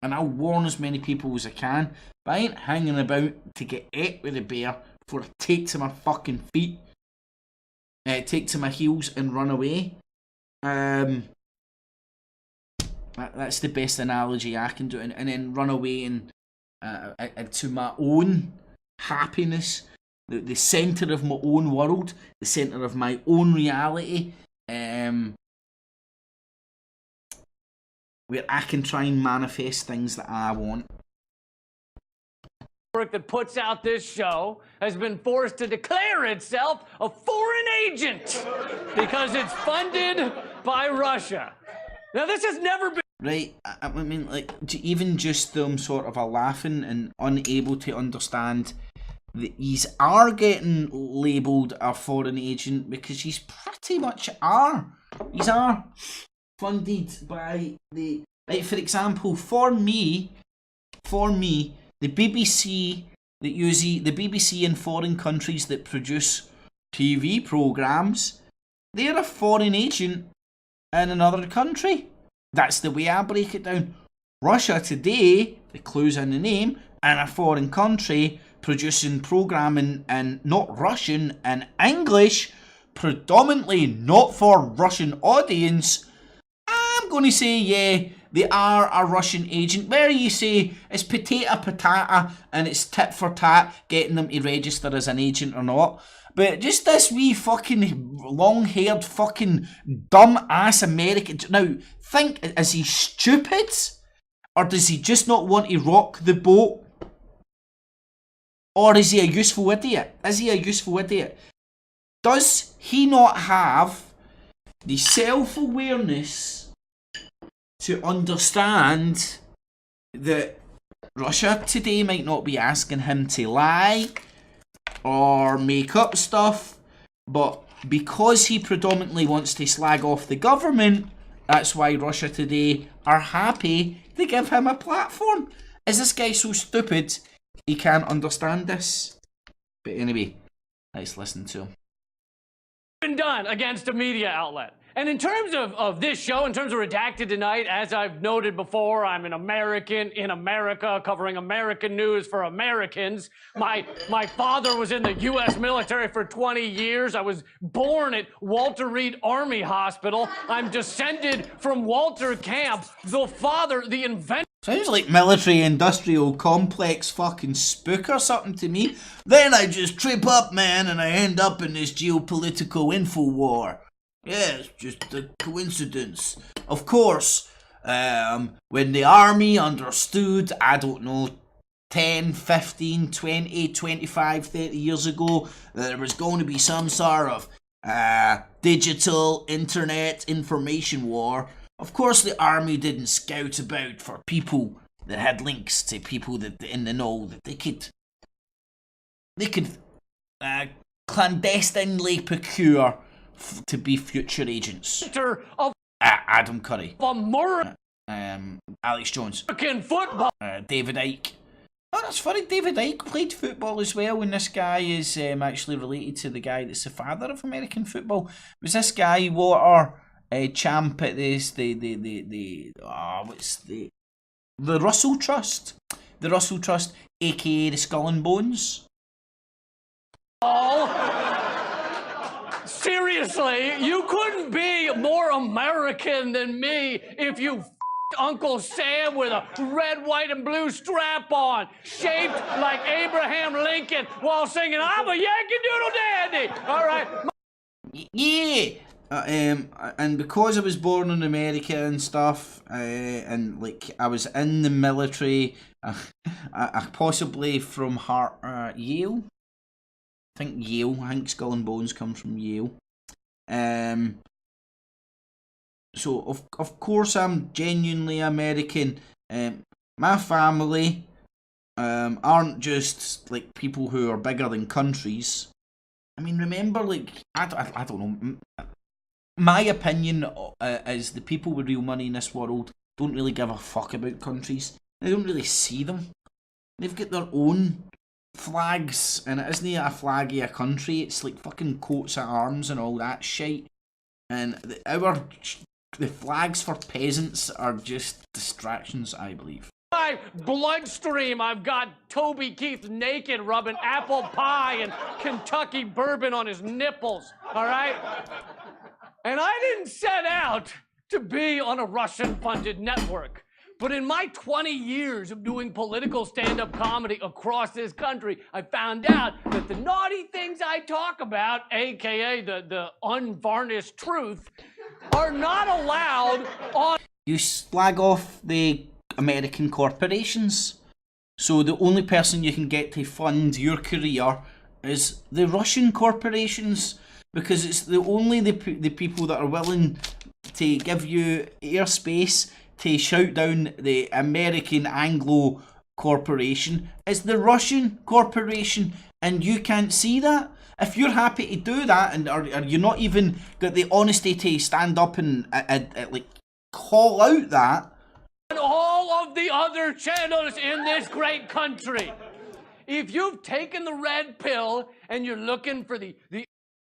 [SPEAKER 4] And I'll warn as many people as I can. But I ain't hanging about to get ate with the bear before I take to my fucking feet. Take to my heels and run away. That's the best analogy I can do. And then run away and to my own happiness, the centre of my own world, the centre of my own reality, where I can try and manifest things that I want.
[SPEAKER 7] That puts out this show has been forced to declare itself a foreign agent because it's funded by Russia. Now this has never been
[SPEAKER 4] right. I mean, like, even just them sort of laughing and unable to understand that he's are getting labelled a foreign agent, because he's pretty much are. He's are funded by the, like, for example, for me, the BBC the BBC in foreign countries that produce TV programmes, they're a foreign agent in another country. That's the way I break it down. Russia Today, the clue's in the name, and a foreign country producing programming in not Russian and English, predominantly not for Russian audience. I'm going to say, yeah, they are a Russian agent. Where you say it's patata and it's tit for tat getting them to register as an agent or not. But just this wee fucking long-haired fucking dumb-ass American. Now, think, is he stupid? Or does he just not want to rock the boat? Or is he a useful idiot? Is he a useful idiot? Does he not have the self-awareness to understand that Russia Today might not be asking him to lie or make up stuff, but because he predominantly wants to slag off the government, that's why Russia Today are happy to give him a platform? Is this guy so stupid he can't understand this? But anyway, let's listen to him.
[SPEAKER 7] been done against a media outlet. And in terms of this show, in terms of Redacted Tonight, as I've noted before, I'm an American in America covering American news for Americans. My father was in the U.S. military for 20 years. I was born at Walter Reed Army Hospital. I'm descended from Walter Camp, the inventor.
[SPEAKER 4] Sounds like military industrial complex fucking spook or something to me. Then I just trip up, man, and I end up in this geopolitical info war. Yeah, it's just a coincidence. Of course, when the army understood, I don't know, 10, 15, 20, 25, 30 years ago, that there was going to be some sort of digital internet information war, of course the army didn't scout about for people that had links to people that in the know that they could clandestinely procure to be future agents.
[SPEAKER 7] Of
[SPEAKER 4] Adam Curry.
[SPEAKER 7] American
[SPEAKER 4] Alex Jones.
[SPEAKER 7] football.
[SPEAKER 4] David Icke. Oh, that's funny. David Icke played football as well, and this guy is actually related to the guy that's the father of American football. Was this guy water champ at this the Russell Trust? The Russell Trust, aka the Skull and Bones.
[SPEAKER 7] Seriously, you couldn't be more American than me if you Uncle Sam with a red, white, and blue strap on, shaped like Abraham Lincoln, while singing, I'm a Yankee Doodle Dandy. All right.
[SPEAKER 4] Yeah. And because I was born in America and stuff, and like I was in the military, I possibly from Yale. I think Yale. I think Skull and Bones comes from Yale. So of course I'm genuinely American. My family aren't just like people who are bigger than countries. I mean, remember, like I don't know. My opinion is the people with real money in this world don't really give a fuck about countries. They don't really see them. They've got their own flags, and it isn't a flag of a country. It's like fucking coats of arms and all that shit. And the flags for peasants are just distractions, I believe.
[SPEAKER 7] My bloodstream, I've got Toby Keith naked rubbing apple pie and Kentucky bourbon on his nipples, all right? And I didn't set out to be on a Russian-funded network. But in my 20 years of doing political stand-up comedy across this country, I found out that the naughty things I talk about, aka the unvarnished truth, are not allowed on...
[SPEAKER 4] You slag off the American corporations. So the only person you can get to fund your career is the Russian corporations, because it's the people that are willing to give you airspace to shout down the American Anglo corporation is the Russian corporation, and you can't see that. If you're happy to do that, and are you not even got the honesty to stand up and like call out that,
[SPEAKER 7] and all of the other channels in this great country, if you've taken the red pill and you're looking for the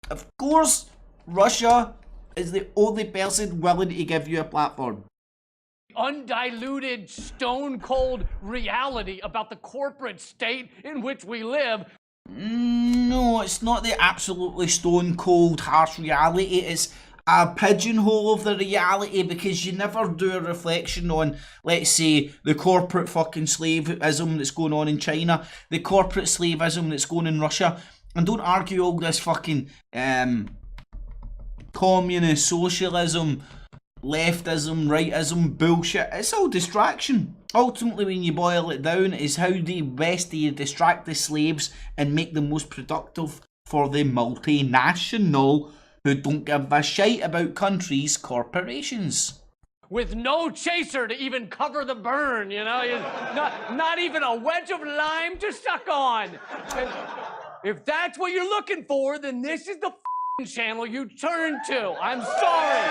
[SPEAKER 4] of course Russia is the only person willing to give you a platform.
[SPEAKER 7] Undiluted, stone-cold reality about the corporate state in which we live.
[SPEAKER 4] No, it's not the absolutely stone-cold, harsh reality. It's a pigeonhole of the reality, because you never do a reflection on, let's say, the corporate fucking slaveism that's going on in China, the corporate slaveism that's going on in Russia, and don't argue all this fucking communist, socialism, leftism, rightism bullshit. It's all distraction. Ultimately, when you boil it down, is how best do you distract the slaves and make them most productive for the multinational who don't give a shite about countries' corporations.
[SPEAKER 7] With no chaser to even cover the burn, you know? Not even a wedge of lime to suck on. And if that's what you're looking for, then this is the channel you turn to. I'm sorry.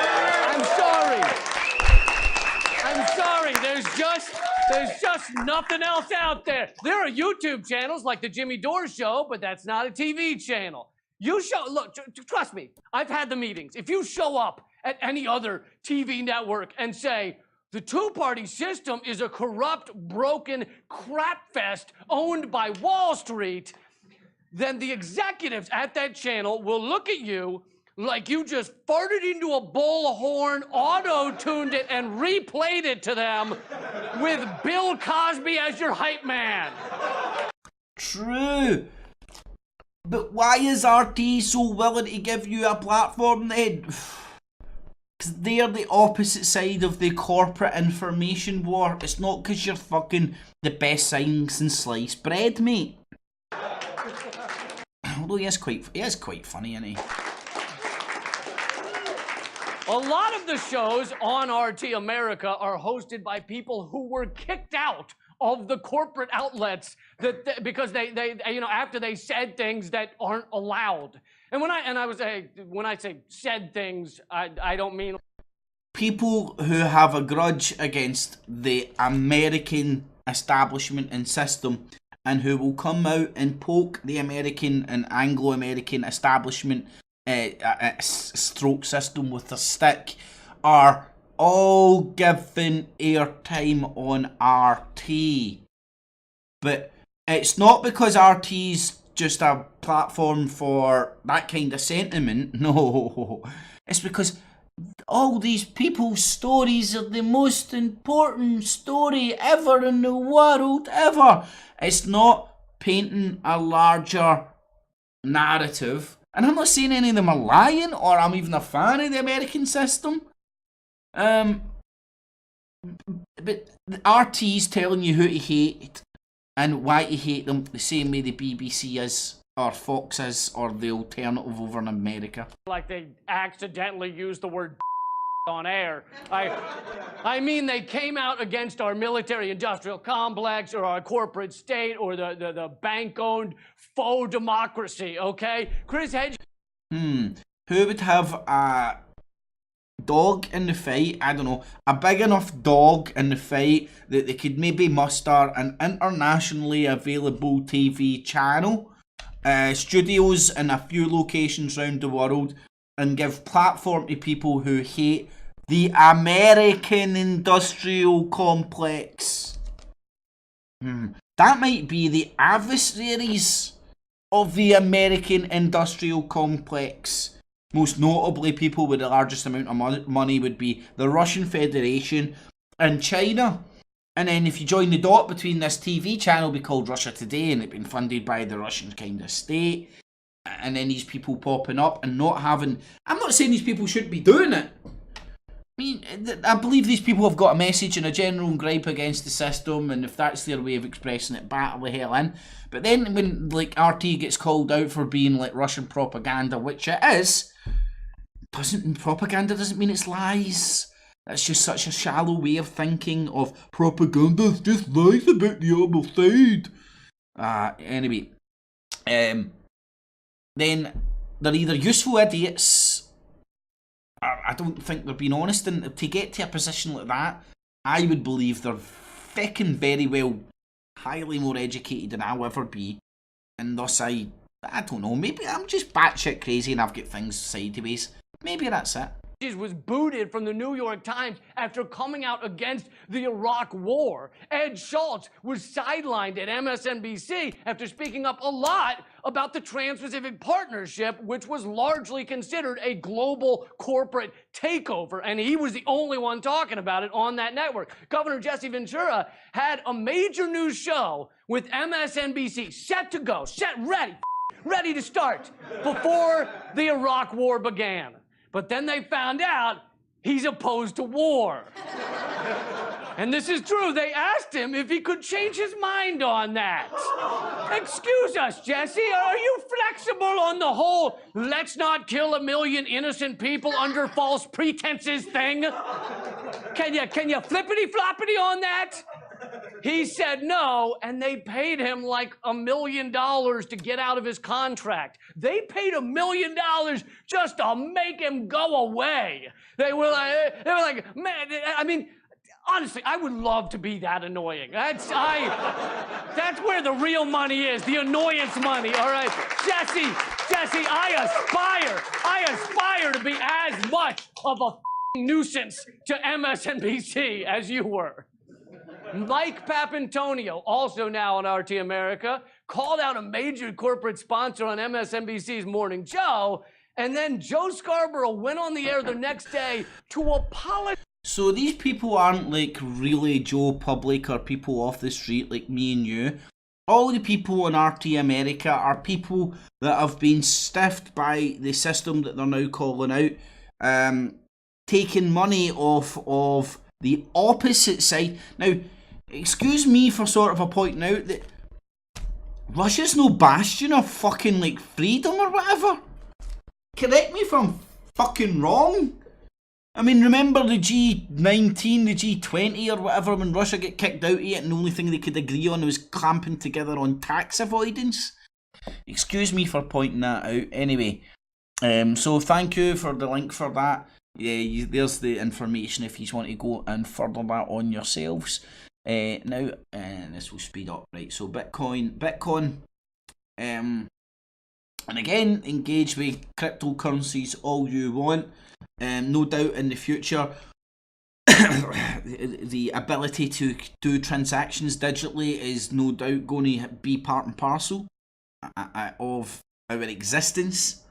[SPEAKER 7] There's just nothing else out there. There are YouTube channels like the Jimmy Dore Show, but that's not a TV channel. Look, trust me, I've had the meetings. If you show up at any other TV network and say, the two-party system is a corrupt, broken crap fest owned by Wall Street, then the executives at that channel will look at you like you just farted into a bullhorn, auto-tuned it, and replayed it to them with Bill Cosby as your hype man.
[SPEAKER 4] True. But why is RT so willing to give you a platform then? Because they're the opposite side of the corporate information war. It's not because you're fucking the best things in sliced bread, mate. Although he is quite funny, isn't he?
[SPEAKER 7] A lot of the shows on RT America are hosted by people who were kicked out of the corporate outlets because they after they said things that aren't allowed. And when I say said things, I don't mean
[SPEAKER 4] people who have a grudge against the American establishment and system, and who will come out and poke the American and Anglo-American establishment stroke system with a stick, are all given airtime on RT. But it's not because RT's just a platform for that kind of sentiment. No, it's because all these people's stories are the most important story ever in the world, ever. It's not painting a larger narrative. And I'm not saying any of them are lying, or I'm even a fan of the American system. But RT's telling you who to hate and why to hate them the same way the BBC is, or Fox is, or the alternative over in America.
[SPEAKER 7] like they accidentally used the word on air. I mean, they came out against our military-industrial complex or our corporate state or the bank-owned faux democracy, okay? Chris Hedges...
[SPEAKER 4] Who would have a dog in the fight? I don't know. A big enough dog in the fight that they could maybe muster an internationally available TV channel, studios in a few locations around the world, and give platform to people who hate the American industrial complex. That might be the adversaries of the American industrial complex. Most notably, people with the largest amount of money would be the Russian Federation and China. And then if you join the dot between this TV channel, be called Russia Today, and it's been funded by the Russian kind of state, and then these people popping up and not having... I'm not saying these people shouldn't be doing it. I mean, I believe these people have got a message and a general gripe against the system, and if that's their way of expressing it, battle the hell in. But then when, like, RT gets called out for being, like, Russian propaganda, which it is, propaganda doesn't mean it's lies. That's just such a shallow way of thinking of propaganda's just lies about the other side. Anyway. Then they're either useful idiots, or I don't think they're being honest, and to get to a position like that, I would believe they're feckin' very well highly more educated than I'll ever be, and thus I don't know, maybe I'm just batshit crazy and I've got things sideways. Maybe that's it.
[SPEAKER 7] Was booted from the New York Times after coming out against the Iraq War. Ed Schultz was sidelined at MSNBC after speaking up a lot about the Trans-Pacific Partnership, which was largely considered a global corporate takeover, and he was the only one talking about it on that network. Governor Jesse Ventura had a major news show with MSNBC set to go, ready to start before the Iraq War began. But then they found out he's opposed to war. And this is true. They asked him if he could change his mind on that. Excuse us, Jesse. Are you flexible on the whole let's not kill 1 million innocent people under false pretenses thing? Can you flippity-floppity on that? He said no, and they paid him like $1 million to get out of his contract. They paid $1 million just to make him go away. They were like, man, I mean, honestly, I would love to be that annoying. That's where the real money is, the annoyance money. All right, Jesse, Jesse, I aspire to be as much of a nuisance to MSNBC as you were. Mike Papantonio, also now on RT America, called out a major corporate sponsor on MSNBC's Morning Joe, and then Joe Scarborough went on the air the next day to apologize.
[SPEAKER 4] So these people aren't like really Joe Public or people off the street like me and you. All the people on RT America are people that have been stiffed by the system that they're now calling out, taking money off of the opposite side. Now, excuse me for sort of pointing out that Russia's no bastion of fucking like freedom or whatever. Correct me if I'm fucking wrong. I mean, remember the G19, the G20 or whatever, when Russia got kicked out of it and the only thing they could agree on was clamping together on tax avoidance? Excuse me for pointing that out. Anyway, so thank you for the link for that. Yeah, there's the information if you want to go and further that on yourselves. Now, and this will speed up, right? So Bitcoin, and again, engage with cryptocurrencies all you want. No doubt in the future, the ability to do transactions digitally is no doubt going to be part and parcel of our existence.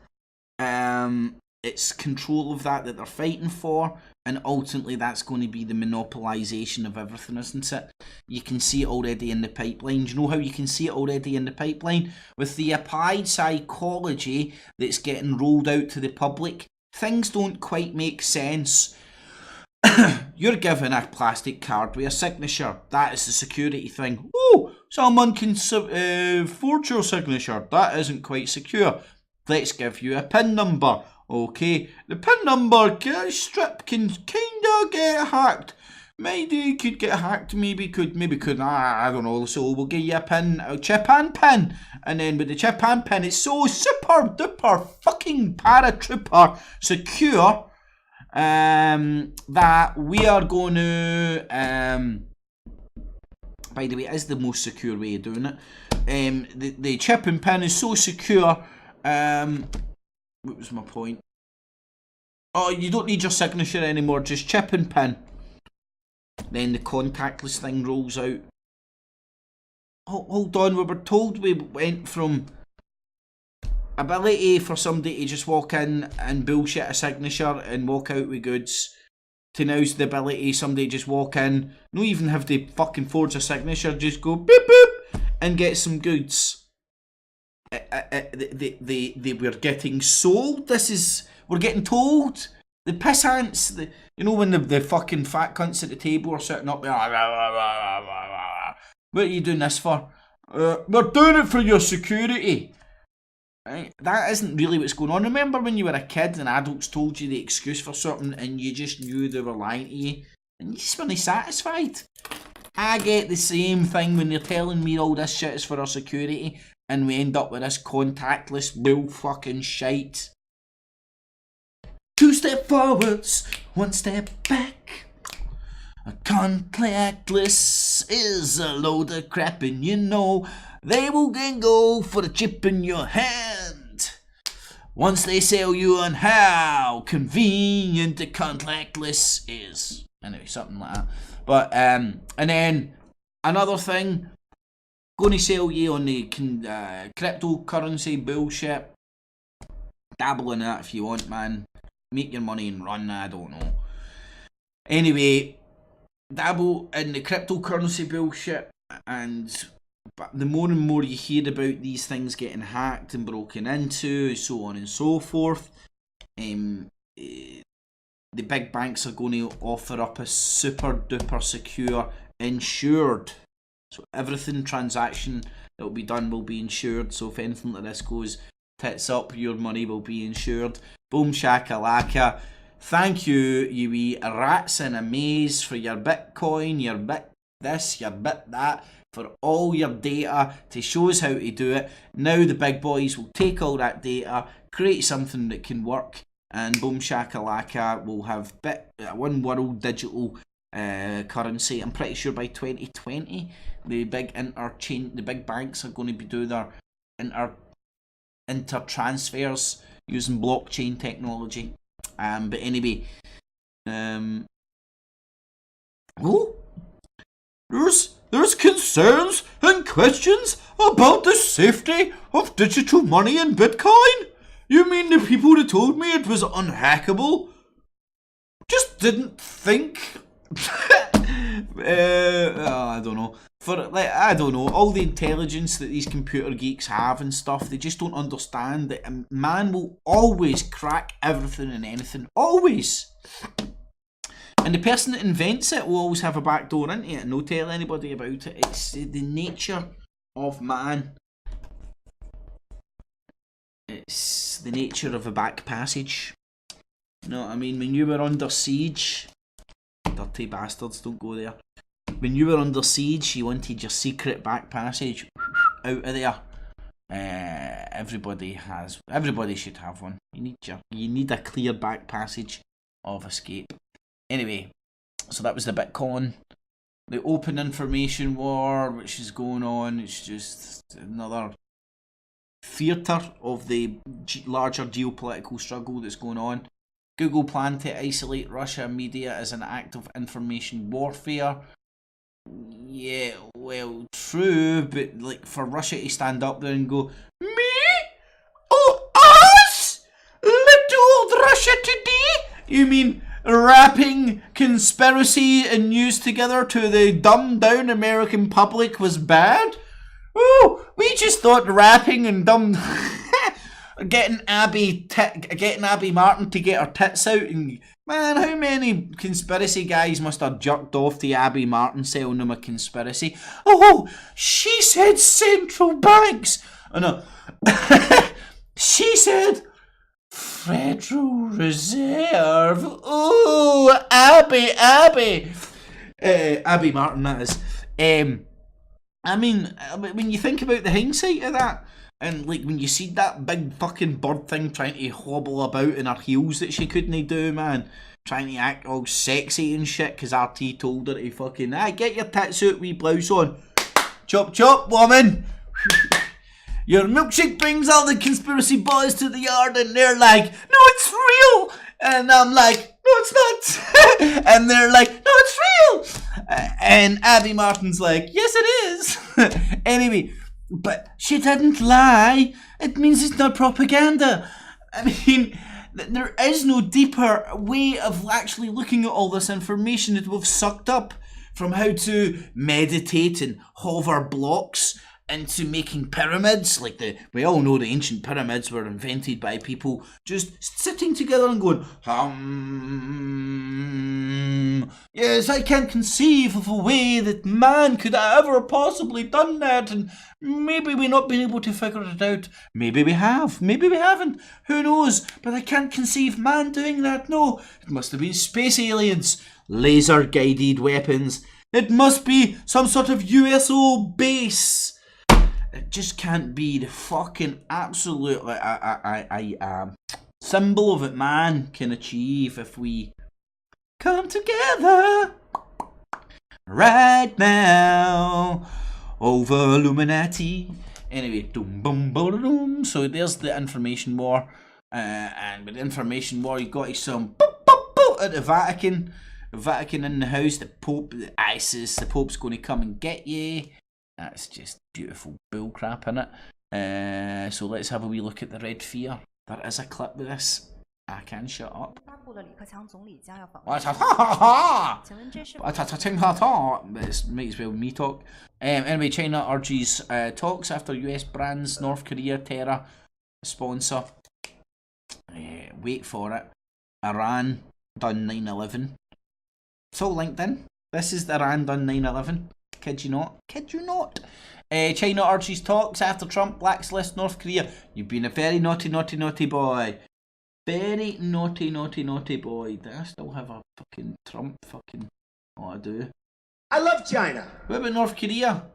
[SPEAKER 4] It's control of that they're fighting for, and ultimately that's going to be the monopolisation of everything, isn't it? You can see it already in the pipeline. Do you know how you can see it already in the pipeline? With the applied psychology that's getting rolled out to the public, things don't quite make sense. You're given a plastic card with a signature. That is the security thing. Oh, someone can forge your signature. That isn't quite secure. Let's give you a PIN number. Okay, the PIN number strip can kinda get hacked. Maybe could get hacked, maybe could, I don't know. So we'll give you a chip and pin. And then with the chip and pin, it's so super duper fucking paratrooper secure that we are going to, by the way, it is the most secure way of doing it. The chip and pin is so secure. What was my point? Oh, you don't need your signature anymore, just chip and pin. Then the contactless thing rolls out. Hold on, we were told we went from ability for somebody to just walk in and bullshit a signature and walk out with goods, to now's the ability somebody just walk in, not even have to fucking forge a signature, just go boop boop and get some goods. They were getting sold. We're getting told. The piss ants, you know when the fucking fat cunts at the table are sitting up there. What are you doing this for? We're doing it for your security. Right? That isn't really what's going on. Remember when you were a kid and adults told you the excuse for something and you just knew they were lying to you and you just weren't satisfied? I get the same thing when they're telling me all this shit is for our security and we end up with this contactless bull fucking shite. 2 steps forwards, 1 step back. Contactless is a load of crap, and you know they will then go for the chip in your hand. Once they sell you on how convenient the contactless is. Anyway, something like that. But and then another thing, going to sell you on the cryptocurrency bullshit. Dabble in that if you want, man. Make your money and run, I don't know. Anyway, dabble in the cryptocurrency bullshit, and the more and more you hear about these things getting hacked and broken into, so on and so forth, the big banks are going to offer up a super duper secure insured. So everything transaction that will be done will be insured. So if anything like this goes tits up, your money will be insured. Boom shakalaka. Thank you, you wee rats in a maze, for your Bitcoin, your bit this, your bit that, for all your data to show us how to do it. Now the big boys will take all that data, create something that can work, and boom shakalaka, we'll have one world digital currency. I'm pretty sure by 2020 the big banks are going to be doing their inter-transfers using blockchain technology. But anyway, oh, there's concerns and questions about the safety of digital money and Bitcoin. You mean the people that told me it was unhackable just didn't think? I don't know. I don't know, all the intelligence that these computer geeks have and stuff, they just don't understand that a man will always crack everything and anything. Always. And the person that invents it will always have a back door into it and no tell anybody about it. It's the nature of man. It's the nature of a back passage. You know what I mean? When you were under siege, dirty bastards, don't go there. When you were under siege, you wanted your secret back passage out of there. Everybody should have one. You need a clear back passage of escape. Anyway, so that was the Bitcoin. The open information war, which is going on, it's just another theatre of the larger geopolitical struggle that's going on. Google planned to isolate Russia media as an act of information warfare. Yeah, well, true, but like for Russia to stand up there and go, me? Oh, us? Little old Russia today? You mean wrapping conspiracy and news together to the dumbed down American public was bad? Oh, we just thought rapping and getting Abby Martin to get her tits out, and man, how many conspiracy guys must have jerked off to Abby Martin selling them a conspiracy? Oh, she said central banks. Oh no, she said Federal Reserve. Oh, Abby Martin, that is. I mean, when you think about the hindsight of that, and like when you see that big fucking bird thing trying to hobble about in her heels that she couldn't do, man, trying to act all sexy and shit because RT told her to fucking, get your tits out, wee blouse on. Chop chop, woman. Your milkshake brings all the conspiracy boys to the yard and they're like, no, it's real. And I'm like, no, it's not. And they're like, no, it's real. And Abby Martin's like, yes, it is. Anyway, but she didn't lie. It means it's not propaganda. I mean, there is no deeper way of actually looking at all this information that we've sucked up, from how to meditate and hover blocks into making pyramids. Like we all know the ancient pyramids were invented by people just sitting together and going, yes, I can't conceive of a way that man could have ever possibly done that, and maybe we've not been able to figure it out. Maybe we have, maybe we haven't, who knows, but I can't conceive man doing that. No, it must have been space aliens, laser guided weapons. It must be some sort of USO base. It just can't be the fucking absolute symbol of what man can achieve if we come together right now over Illuminati. Anyway, doom boom boom boom. So there's the information war, and with the information war, you got some boop, boop, boop, at the Vatican. The Vatican in the house. The Pope, the ISIS. The Pope's going to come and get you. That's just beautiful bullcrap, innit? So let's have a wee look at the Red F.E.A.R. There is a clip with this. I can shut up. This might as well me talk. Anyway, China urges talks after US brands North Korea terror sponsor. Wait for it. Iran done 9/11. It's all linked in. This is the Iran done 9/11. Kid you not. Kid you not. China urges talks after Trump blacklist North Korea. You've been a very naughty, naughty, naughty boy. Very naughty, naughty, naughty boy. Do I still have a fucking Trump fucking... Oh, I do.
[SPEAKER 8] I love China.
[SPEAKER 4] What about North Korea?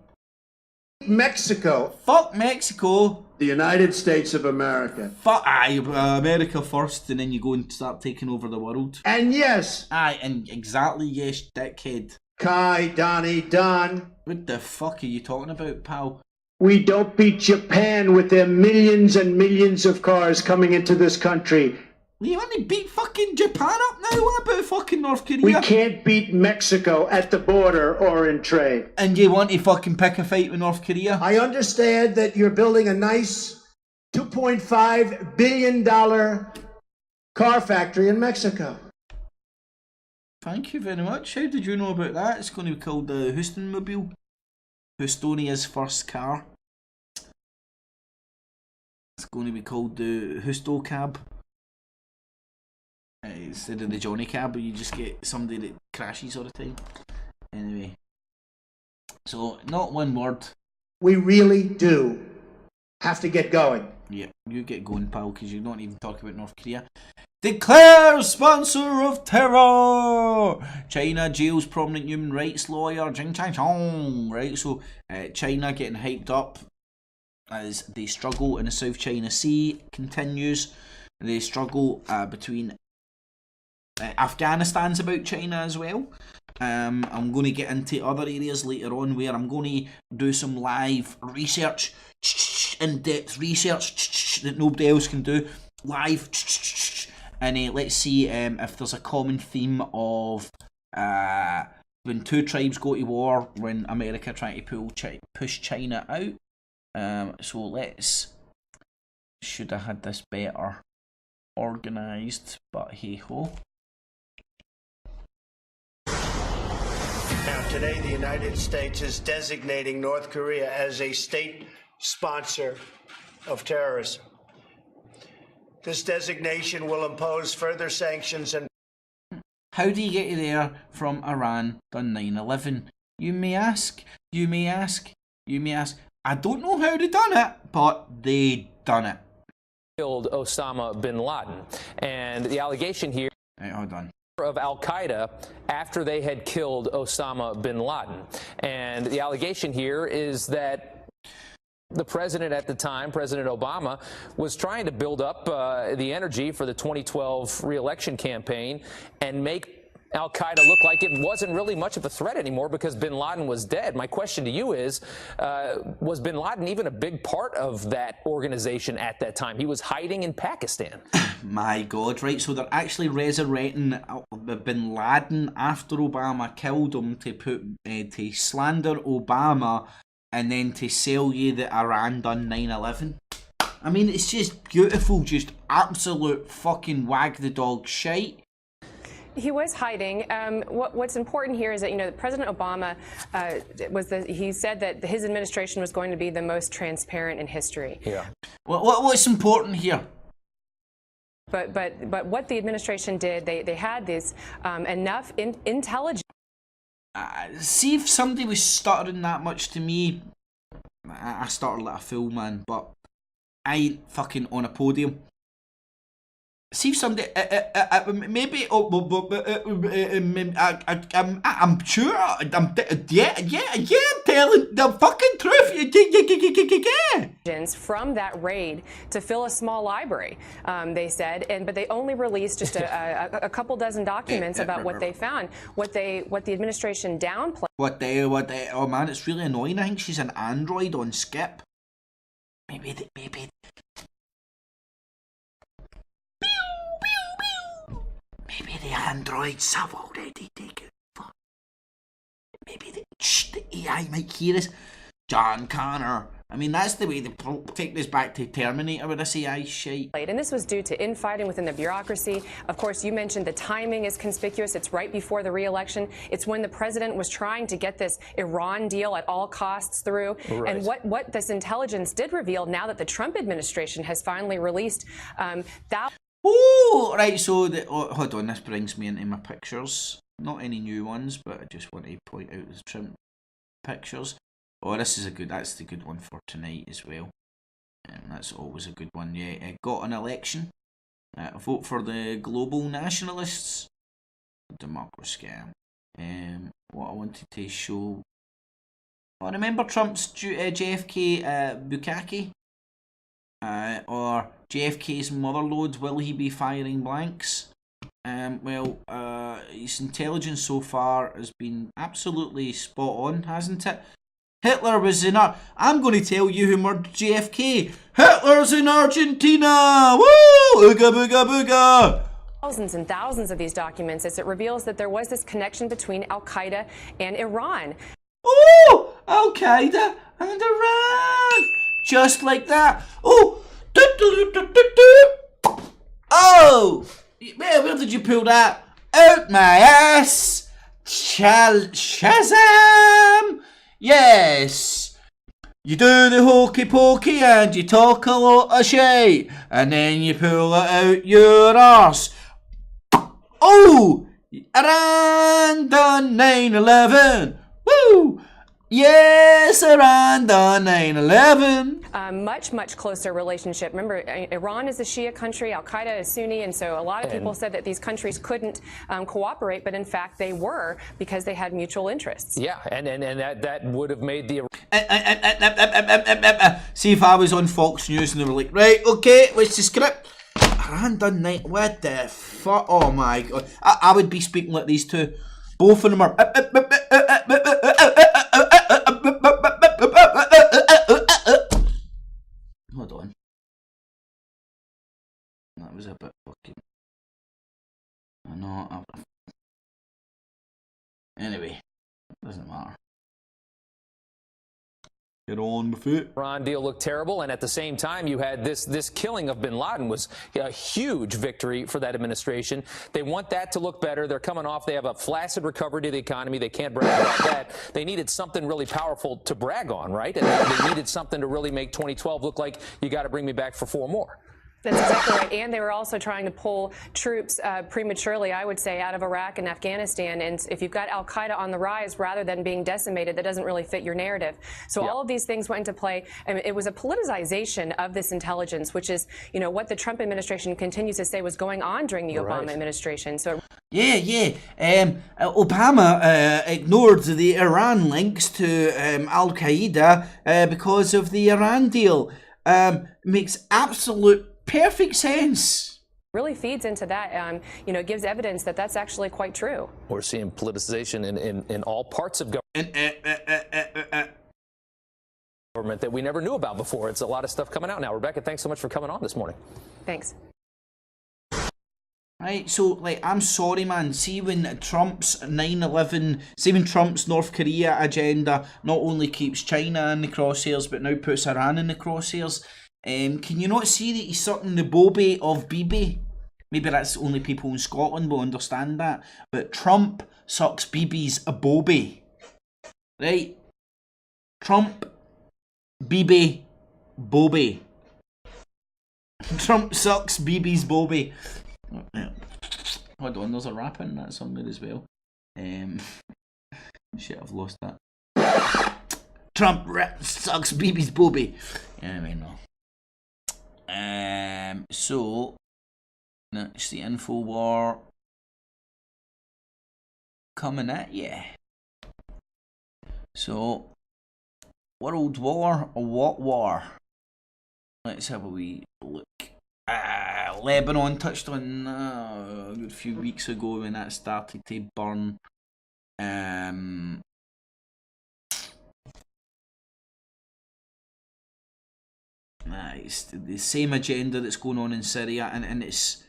[SPEAKER 8] Mexico.
[SPEAKER 4] Fuck Mexico.
[SPEAKER 8] The United States of America.
[SPEAKER 4] Fuck America first, and then you go and start taking over the world.
[SPEAKER 8] And yes.
[SPEAKER 4] Aye, and exactly yes, dickhead.
[SPEAKER 8] Kai, Donnie, Don.
[SPEAKER 4] What the fuck are you talking about, pal?
[SPEAKER 8] We don't beat Japan with their millions and millions of cars coming into this country.
[SPEAKER 4] You want to beat fucking Japan up now? What about fucking North Korea?
[SPEAKER 8] We can't beat Mexico at the border or in trade.
[SPEAKER 4] And you want to fucking pick a fight with North Korea?
[SPEAKER 8] I understand that you're building a nice $2.5 billion car factory in Mexico.
[SPEAKER 4] Thank you very much. How did you know about that? It's going to be called the Houston Mobile. Houstonia's first car. It's going to be called the Husto Cab. Instead of the Johnny Cab, where you just get somebody that crashes all the time. Anyway. So, not one word.
[SPEAKER 8] We really do have to get going.
[SPEAKER 4] Yeah, you get going, pal, because you're not even talking about North Korea. Declare sponsor of terror! China jails prominent human rights lawyer Jing Chang. Right, so China getting hyped up as they struggle in the South China Sea continues. The struggle between Afghanistan's about China as well. I'm going to get into other areas later on where I'm going to do some live research, in-depth research that nobody else can do. Live, and let's see if there's a common theme of when two tribes go to war, when America trying to push China out. So let's, should have had this better organised, but hey ho.
[SPEAKER 8] Now, today, the United States is designating North Korea as a state sponsor of terrorism. This designation will impose further sanctions and...
[SPEAKER 4] How do you get there from Iran done 9/11? You may ask, you may ask, you may ask. I don't know how they done it, but they done it.
[SPEAKER 9] Killed Osama bin Laden, and the allegation here...
[SPEAKER 4] Right, hold on.
[SPEAKER 9] ...of Al-Qaeda after they had killed Osama bin Laden. And the allegation here is that the president at the time, President Obama, was trying to build up the energy for the 2012 re-election campaign and make Al-Qaeda look like it wasn't really much of a threat anymore because bin Laden was dead. My question to you is, was bin Laden even a big part of that organization at that time? He was hiding in Pakistan.
[SPEAKER 4] My God, right, so they're actually resurrecting bin Laden after Obama killed him to put to slander Obama and then to sell you that Iran done 9/11. I mean, it's just beautiful, just absolute fucking wag the dog shite.
[SPEAKER 10] He was hiding. What's important here is that, you know, President Obama he said that his administration was going to be the most transparent in history.
[SPEAKER 9] Yeah.
[SPEAKER 4] What's important here?
[SPEAKER 10] But what the administration did, they had this enough intelligence.
[SPEAKER 4] See, if somebody was stuttering that much to me, I stutter like a fool, man, but I ain't fucking on a podium. See if somebody, maybe, I'm sure, I'm telling the fucking truth.
[SPEAKER 10] From that raid to fill a small library, they said, but they only released just a couple dozen documents about what they found. What the administration downplayed.
[SPEAKER 4] Oh man, it's really annoying. I think she's an android on Skip. Maybe. Maybe the androids have already taken. Maybe the AI might hear us. John Connor. I mean, that's the way they take this back to Terminator with this AI shit.
[SPEAKER 10] And this was due to infighting within the bureaucracy. Of course, you mentioned the timing is conspicuous. It's right before the re-election. It's when the president was trying to get this Iran deal at all costs through. Right. And what this intelligence did reveal, now that the Trump administration has finally released that.
[SPEAKER 4] Oh, right, so, hold on, this brings me into my pictures. Not any new ones, but I just want to point out the Trump pictures. Oh, this is that's the good one for tonight as well. That's always a good one, yeah. Got an election. Vote for the global nationalists. Democracy scam. What I wanted to show. Oh, remember Trump's JFK bukkake? Or JFK's motherlode, will he be firing blanks? Well, his intelligence so far has been absolutely spot on, hasn't it? Hitler was in I'm going to tell you who murdered JFK. Hitler's in Argentina. Woo! Ooga booga booga.
[SPEAKER 10] Thousands and thousands of these documents as it reveals that there was this connection between Al-Qaeda and Iran.
[SPEAKER 4] Oh, Al-Qaeda and Iran. Just like that. Oh, oh, where did you pull that? Out my ass. Shazam. Yes. You do the hokey pokey and you talk a lot of shit, and then you pull it out your arse. Oh! Iran done 9/11. Woo! Yes, Iran done 9/11.
[SPEAKER 10] Much closer relationship. Remember, Iran is a Shia country, Al-Qaeda is Sunni, and so a lot of people said that these countries couldn't cooperate, but in fact they were, because they had mutual interests.
[SPEAKER 9] Yeah, and that would have made the...
[SPEAKER 4] See if I was on Fox News and they were like, right, okay, what's the script? Iran done night. What the fuck? Oh my god. I would be speaking like these two. Both of them are. Hold on. That was a bit fucking. I know. Anyway, doesn't matter. Get on with it.
[SPEAKER 9] Iran deal looked terrible, and at the same time, you had this killing of bin Laden was a huge victory for that administration. They want that to look better. They're coming off. They have a flaccid recovery to the economy. They can't brag about that. They needed something really powerful to brag on, right? And they needed something to really make 2012 look like you got to bring me back for 4 more.
[SPEAKER 10] That's exactly right. And they were also trying to pull troops prematurely, I would say, out of Iraq and Afghanistan. And if you've got Al-Qaeda on the rise rather than being decimated, that doesn't really fit your narrative. So all of these things went into play. And it was a politicization of this intelligence, which is, you know, what the Trump administration continues to say was going on during the Obama administration. So
[SPEAKER 4] Obama ignored the Iran links to Al-Qaeda because of the Iran deal. Makes absolute perfect sense.
[SPEAKER 10] Really feeds into that, you know, gives evidence that that's actually quite true.
[SPEAKER 9] We're seeing politicization in all parts of government that we never knew about before. It's a lot of stuff coming out now. Rebecca, thanks so much for coming on this morning.
[SPEAKER 10] Thanks.
[SPEAKER 4] Right, so, like, I'm sorry, man. See when Trump's 9/11, see when Trump's North Korea agenda not only keeps China in the crosshairs, but now puts Iran in the crosshairs. Can you not see that he's sucking the bobby of Bibi? Maybe that's only people in Scotland will understand that. But Trump sucks Bibi's bobby. Right? Trump, Bibi, bobby. Trump sucks Bibi's bobby. Hold on, there's a rap in that song there as well. Shit, I've lost that. Trump sucks Bibi's bobby. Anyway, no. So that's the Infowars coming at you. So, World War or what war? Let's have a wee look. Lebanon touched on a good few weeks ago when that started to burn. It's the same agenda that's going on in Syria, and it's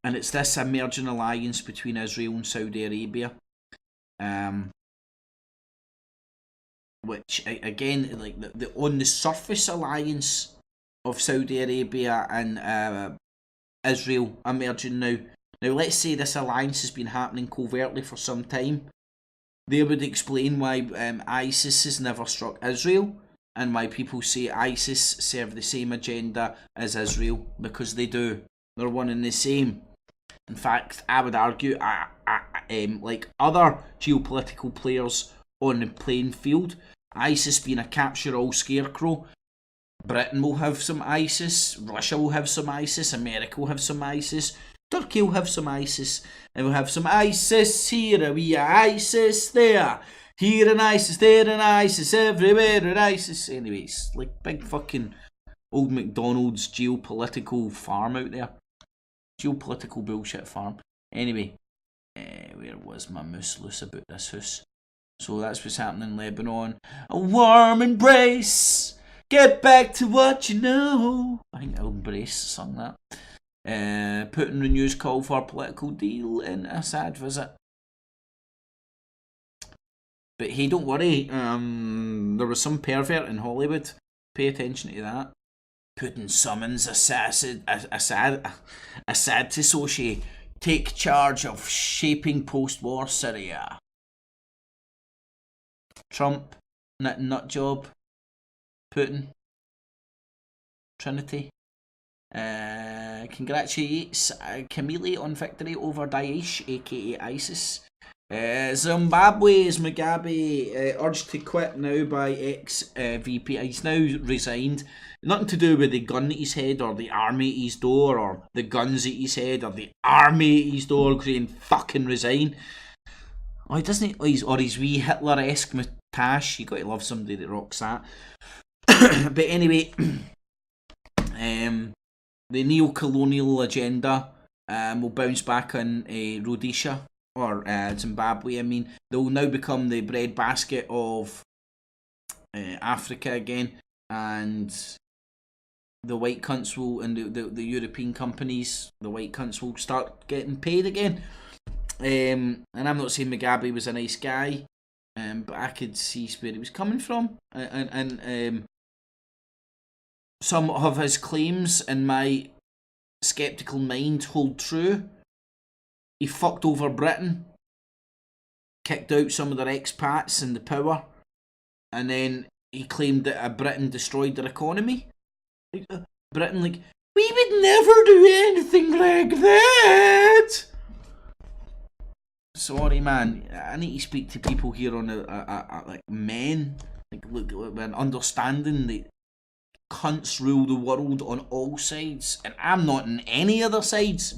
[SPEAKER 4] this emerging alliance between Israel and Saudi Arabia, which again, like the on the surface alliance of Saudi Arabia and Israel emerging now. Now, let's say this alliance has been happening covertly for some time. They would explain why ISIS has never struck Israel, and why people say ISIS serve the same agenda as Israel, because they do. They're one and the same. In fact, I would argue, like other geopolitical players on the playing field, ISIS being a capture-all scarecrow, Britain will have some ISIS, Russia will have some ISIS, America will have some ISIS, Turkey will have some ISIS, and we'll have some ISIS here, we are ISIS there. Here an ISIS, there an ISIS, everywhere an ISIS. Anyways, like big fucking old McDonald's geopolitical farm out there. Geopolitical bullshit farm. Anyway, where was my moose loose about this house? So that's what's happening in Lebanon. A warm embrace. Get back to what you know. I think Embrace sung that. Putin renews call for a political deal in Assad visit. But hey, don't worry. There was some pervert in Hollywood. Pay attention to that. Putin summons Assad to Sochi. Take charge of shaping post-war Syria. Trump, nut job. Putin. Trinity. Congratulates Camille on victory over Daesh, aka ISIS. Zimbabwe's Mugabe urged to quit now by ex-VP. He's now resigned. Nothing to do with the gun at his head or the army at his door or the guns at his head or the army at his door saying fucking resign. Oh, he doesn't. Or his wee Hitler-esque moustache. You got to love somebody that rocks that. But anyway, the neo-colonial agenda will bounce back on Rhodesia. Or Zimbabwe, I mean. They'll now become the breadbasket of Africa again. And the white cunts will, and the European companies, the white cunts will start getting paid again. And I'm not saying Mugabe was a nice guy, but I could see where he was coming from. And some of his claims, in my sceptical mind, hold true. He fucked over Britain, kicked out some of their expats and the power, and then he claimed that Britain destroyed their economy. Britain, like, we would never do anything like that. Sorry, man. I need to speak to people here on like men, like look with an understanding that cunts rule the world on all sides, and I'm not on any other sides.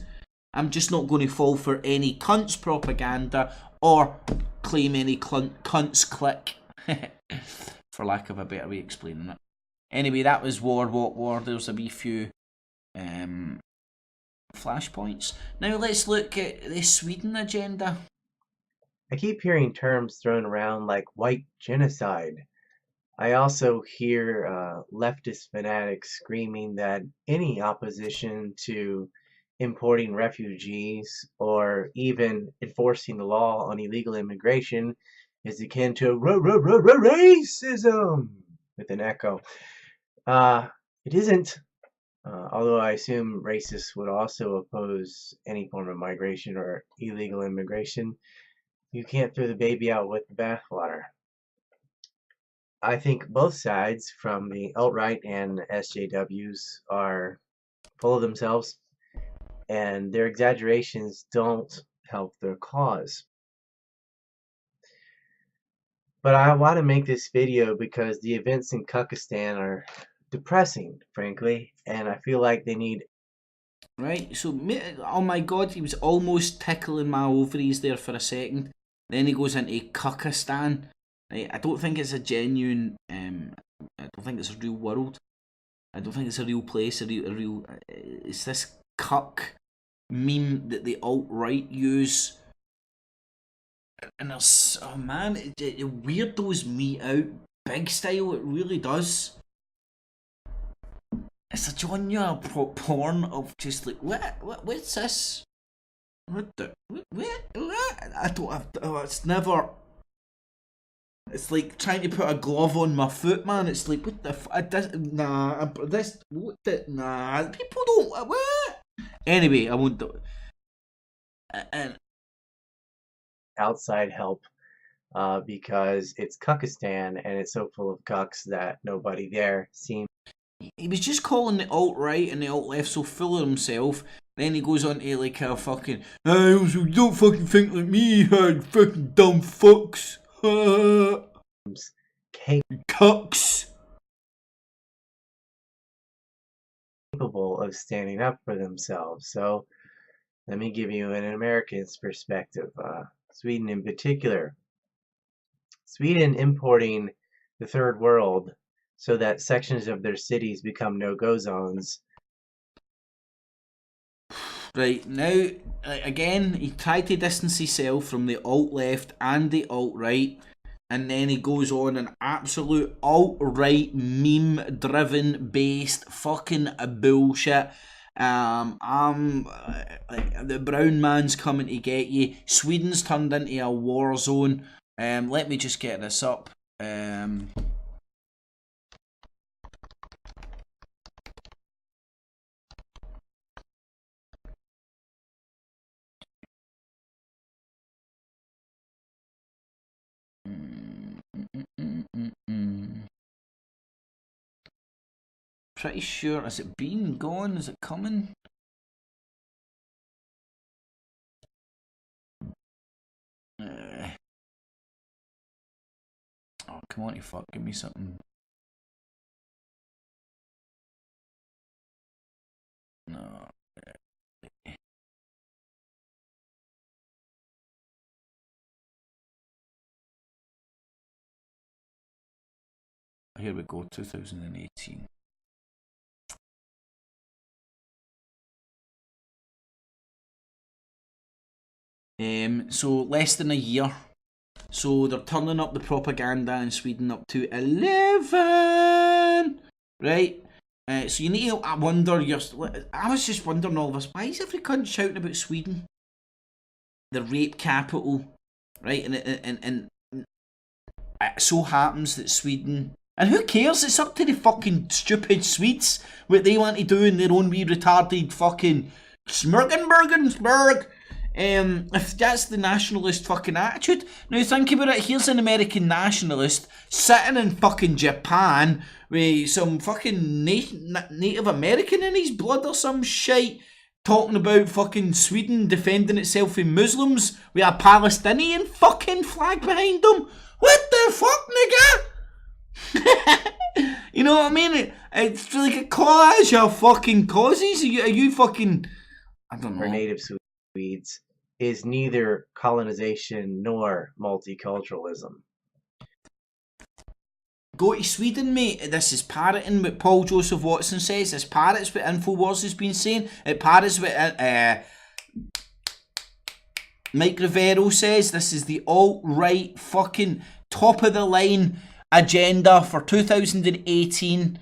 [SPEAKER 4] I'm just not going to fall for any cunts propaganda or claim any cunts click, for lack of a better way of explaining it. Anyway, that was War, What War. There's a wee few flashpoints. Now let's look at the Sweden agenda.
[SPEAKER 11] I keep hearing terms thrown around like white genocide. I also hear leftist fanatics screaming that any opposition to importing refugees or even enforcing the law on illegal immigration is akin to racism with an echo. It isn't, although I assume racists would also oppose any form of migration or illegal immigration. You can't throw the baby out with the bathwater. I think both sides, from the alt-right and SJWs, are full of themselves, and their exaggerations don't help their cause. But I want to make this video because the events in Kyrgyzstan are depressing, frankly, and I feel like they need...
[SPEAKER 4] Right, so, oh my god, he was almost tickling my ovaries there for a second. Then he goes into Kyrgyzstan. Right, I don't think it's a genuine, I don't think it's a real world. I don't think it's a real place, it's this cuck meme that the alt-right use. And there's, oh man, it weirdos me out big style, it really does. It's a genre porn of just like, what's this? What the, what? I don't have, it's never... It's like trying to put a glove on my foot, man. It's like, what the nah, people don't, what? Anyway, I won't do it. And
[SPEAKER 11] outside help because it's Kyrgyzstan and it's so full of cucks that nobody there seems...
[SPEAKER 4] He was just calling the alt-right and the alt-left so full of himself. Then he goes on to like a fucking, you don't fucking think like me, you fucking dumb fucks. Cucks.
[SPEAKER 11] Capable of standing up for themselves. So let me give you an American's perspective. Sweden in particular. Sweden importing the third world so that sections of their cities become no-go zones.
[SPEAKER 4] Right, now, again, he tried to distance himself from the alt-left and the alt-right. and then he goes on an absolute alt-right, meme-driven based fucking bullshit. The brown man's coming to get you. Sweden's turned into a war zone. Let me just get this up. Pretty sure, has it been gone? Is it coming? Oh, come on, you fuck, give me something. No. Here we go, 2018. So less than a year. So they're turning up the propaganda in Sweden up to 11, right? So you need to wonder. I was just wondering all this. Why is every cunt shouting about Sweden, the rape capital, right? And it so happens that Sweden. And who cares? It's up to the fucking stupid Swedes what they want to do in their own wee retarded fucking Smurgenbergensberg. If that's the nationalist fucking attitude. Now think about it, here's an American nationalist sitting in fucking Japan with some fucking Native American in his blood or some shite, talking about fucking Sweden defending itself from Muslims with a Palestinian fucking flag behind them. What the fuck, nigga? You know what I mean? It's like a collage of fucking causes. Are you fucking... I don't know.
[SPEAKER 11] For native Swedes is neither colonization nor multiculturalism.
[SPEAKER 4] Go to Sweden, mate. This is parroting what Paul Joseph Watson says. This parrots what Infowars has been saying. It parrots what Mike Rivero says. This is the alt-right fucking top of the line agenda for 2018.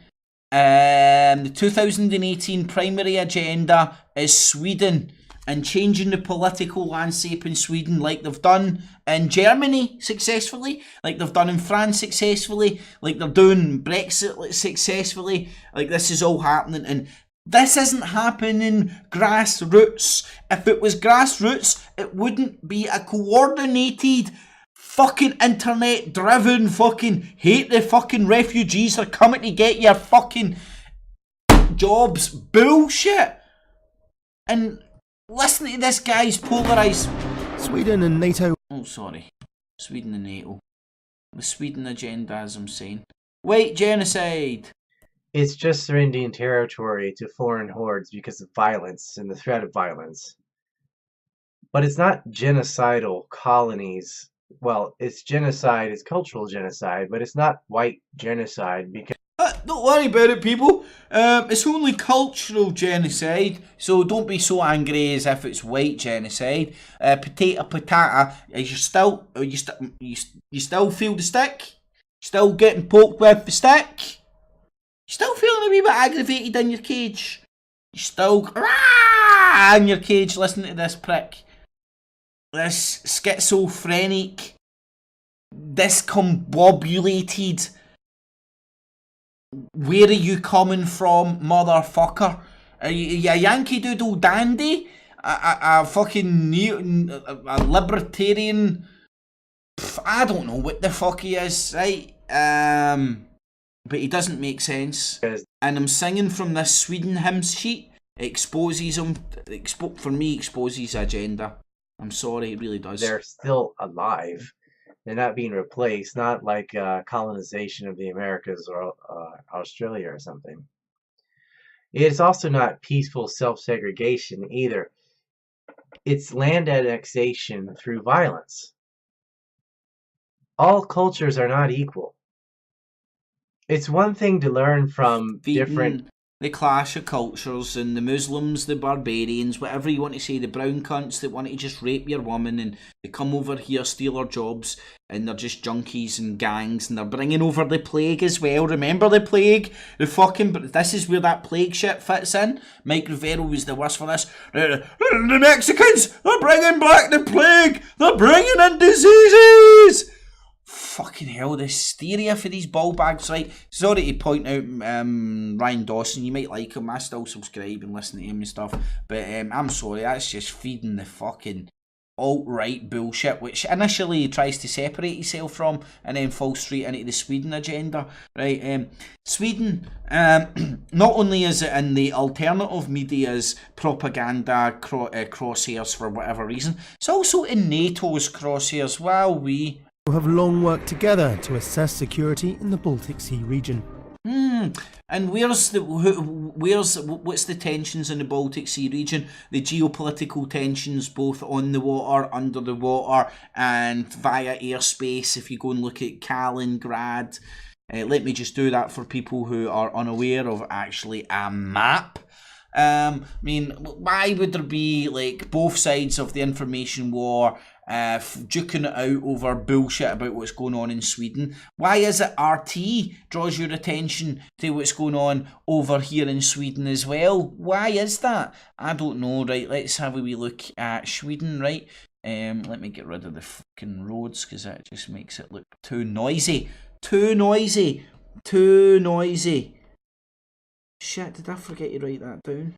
[SPEAKER 4] The 2018 primary agenda is Sweden and changing the political landscape in Sweden like they've done in Germany successfully, like they've done in France successfully, like they're doing Brexit successfully. Like this is all happening, and this isn't happening grassroots. If it was grassroots, it wouldn't be a coordinated fucking internet driven fucking hate the fucking refugees are coming to get your fucking jobs bullshit. And listen to this guy's polarised.
[SPEAKER 12] Sweden and NATO.
[SPEAKER 4] Oh, sorry. Sweden and NATO. The Sweden agenda, as I'm saying. Wait, genocide.
[SPEAKER 11] It's just surrendering territory to foreign hordes because of violence and the threat of violence. But it's not genocidal colonies. Well, it's genocide, it's cultural genocide, but it's not white genocide because...
[SPEAKER 4] Don't worry about it, people. It's only cultural genocide, so don't be so angry as if it's white genocide. Potato, patata. You still feel the stick? Still getting poked with the stick? You still feeling a wee bit aggravated in your cage? You still in your cage listening to this prick? This schizophrenic, discombobulated, where are you coming from, motherfucker? Are you a Yankee Doodle dandy? A fucking a libertarian? I don't know what the fuck he is, right? But he doesn't make sense. And I'm singing from this Sweden hymn sheet. Exposes him, for me, exposes his agenda. I'm sorry, it really does.
[SPEAKER 11] They're still alive. They're not being replaced, not like colonization of the Americas or Australia or something. It's also not peaceful self-segregation either. It's land annexation through violence. All cultures are not equal. It's one thing to learn from different
[SPEAKER 4] the clash of cultures, and the Muslims, the barbarians, whatever you want to say, the brown cunts that want to just rape your woman, and they come over here, steal our jobs, and they're just junkies and gangs, and they're bringing over the plague as well. Remember the plague? The fucking... This is where that plague shit fits in. Mike Rivero was the worst for this. The Mexicans, they're bringing back the plague! They're bringing in diseases! Fucking hell, the hysteria for these ball bags, right? Sorry to point out Ryan Dawson, you might like him, I still subscribe and listen to him and stuff, but I'm sorry, that's just feeding the fucking alt-right bullshit, which initially he tries to separate himself from, and then falls straight into the Sweden agenda, right? Sweden, not only is it in the alternative media's propaganda crosshairs for whatever reason, it's also in NATO's crosshairs. While we
[SPEAKER 12] have long worked together to assess security in the Baltic Sea region.
[SPEAKER 4] And what's the tensions in the Baltic Sea region? The geopolitical tensions both on the water, under the water, and via airspace. If you go and look at Kaliningrad, let me just do that for people who are unaware of actually a map. I mean, why would there be like both sides of the information war duking it out over bullshit about what's going on in Sweden? Why is it RT draws your attention to what's going on over here in Sweden as well? Why is that? I don't know. Right, let's have a wee look at Sweden, right? Let me get rid of the fucking roads because that just makes it look too noisy. Too noisy. Too noisy. Shit, did I forget to write that down?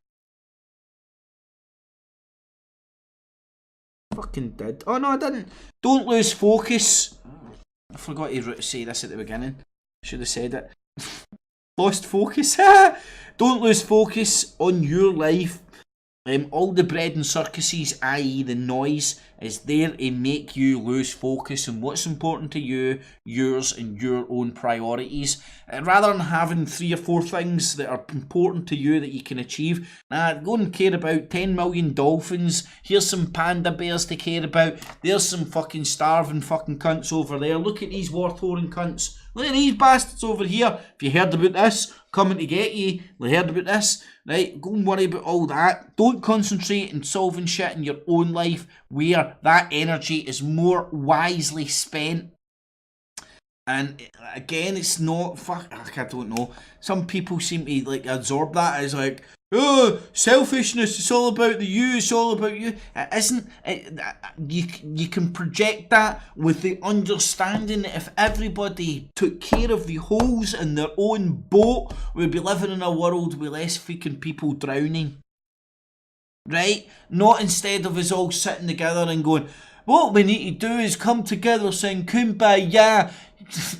[SPEAKER 4] Fucking did. Oh no, I didn't. Don't lose focus. I forgot to say this at the beginning. Should have said it. Lost focus. Don't lose focus on your life. All the bread and circuses, i.e. the noise, is there to make you lose focus on what's important to you, yours and your own priorities. Rather than having 3 or 4 things that are important to you that you can achieve, go and care about 10 million dolphins. Here's some panda bears to care about. There's some fucking starving fucking cunts over there. Look at these war-touring cunts. Look at these bastards over here. If you heard about this, coming to get you. We heard about this. Right, go and worry about all that. Don't concentrate on solving shit in your own life where that energy is more wisely spent. And again, it's not I don't know. Some people seem to like absorb that as like, oh, selfishness, it's all about the you, it's all about you. It isn't. You can project that with the understanding that if everybody took care of the holes in their own boat, we'd be living in a world with less freaking people drowning. Right? Not instead of us all sitting together and going, what we need to do is come together saying kumbaya,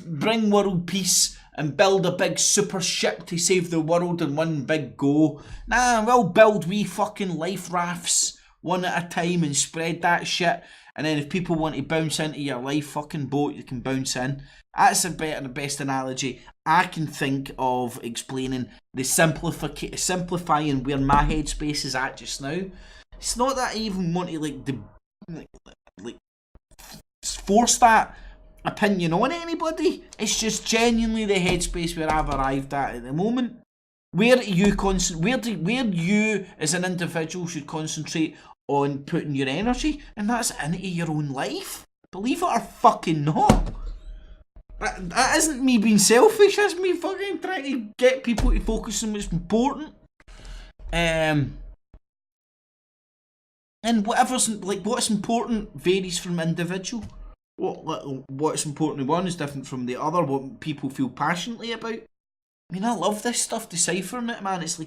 [SPEAKER 4] bring world peace, and build a big super ship to save the world in one big go. Nah, we'll build wee fucking life rafts one at a time and spread that shit. And then if people want to bounce into your life fucking boat, you can bounce in. That's the best analogy I can think of explaining the simplifying where my headspace is at just now. It's not that I even want to like force that opinion on anybody. It's just genuinely the headspace where I've arrived at the moment. Where you as an individual should concentrate on putting your energy, and that's into your own life. Believe it or fucking not. That isn't me being selfish, that's me fucking trying to get people to focus on what's important. And what's important varies from individual. What's important to one is different from the other. What people feel passionately about. I mean, I love this stuff, deciphering it, man. It's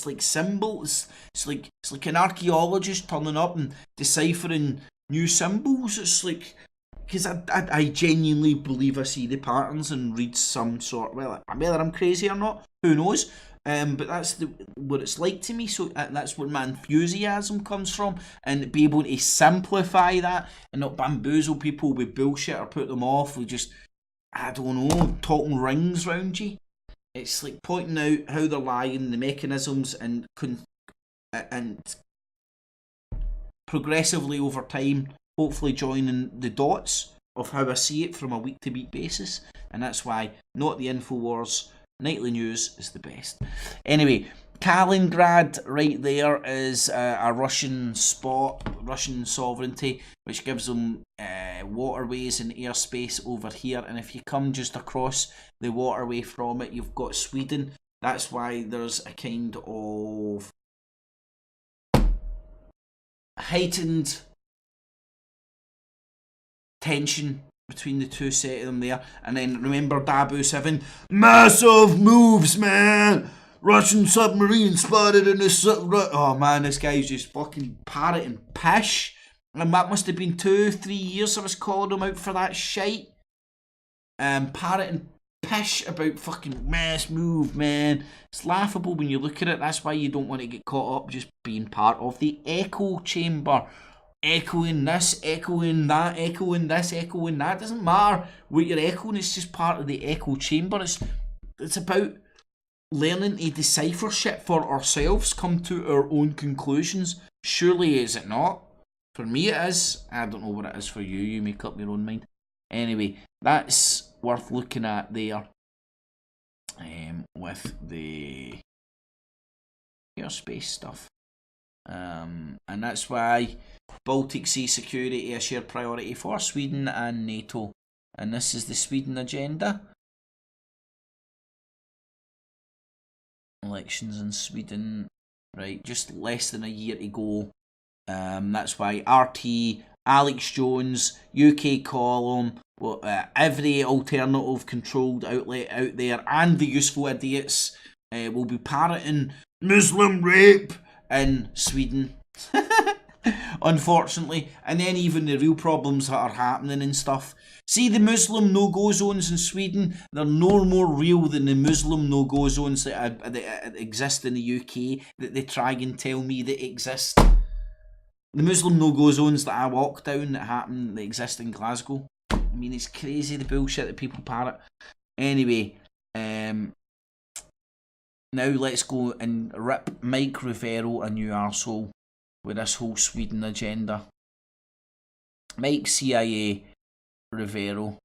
[SPEAKER 4] like symbols. It's like an archaeologist turning up and deciphering new symbols. It's like, because I genuinely believe I see the patterns and read some sort. Well, whether I'm crazy or not, who knows? But that's what it's like to me. So that's where my enthusiasm comes from, and be able to simplify that and not bamboozle people with bullshit or put them off with just, I don't know, talking rings round you. It's like pointing out how they're lying, the mechanisms, and progressively over time, hopefully joining the dots of how I see it from a week-to-week basis. And that's why Not the Infowars Nightly News is the best. Anyway, Kaliningrad right there is a Russian spot, Russian sovereignty, which gives them waterways and airspace over here. And if you come just across the waterway from it, you've got Sweden. That's why there's a kind of heightened tension between the two set of them there. And then remember Dabu 7, massive moves, man. Russian submarine spotted in this. Oh man, this guy's just fucking parroting pish. And that must have been 2-3 years I was calling him out for that shite. Parroting pish about fucking mass move, man. It's laughable when you look at it. That's why you don't want to get caught up just being part of the echo chamber. Echoing this, echoing that, echoing this, echoing that. Doesn't matter what you're echoing, it's just part of the echo chamber. It's about learning to decipher shit for ourselves, come to our own conclusions. Surely is it not? For me it is. I don't know what it is for you. You make up your own mind. Anyway, that's worth looking at there. With the airspace stuff. And that's why Baltic Sea security is a shared priority for Sweden and NATO. And this is the Sweden agenda. Elections in Sweden, right, just less than a year to go. That's why RT, Alex Jones, UK column, every alternative controlled outlet out there, and the useful idiots will be parroting Muslim rape in Sweden. Unfortunately. And then even the real problems that are happening and stuff. See the Muslim no-go zones in Sweden? They're no more real than the Muslim no-go zones that exist in the UK, that they try and tell me that exist. The Muslim no-go zones that I walk down that exist in Glasgow. I mean, it's crazy the bullshit that people parrot. Anyway, now let's go and rip Mike Rivero a new arsehole with this whole Sweden agenda. Mike CIA Rivero.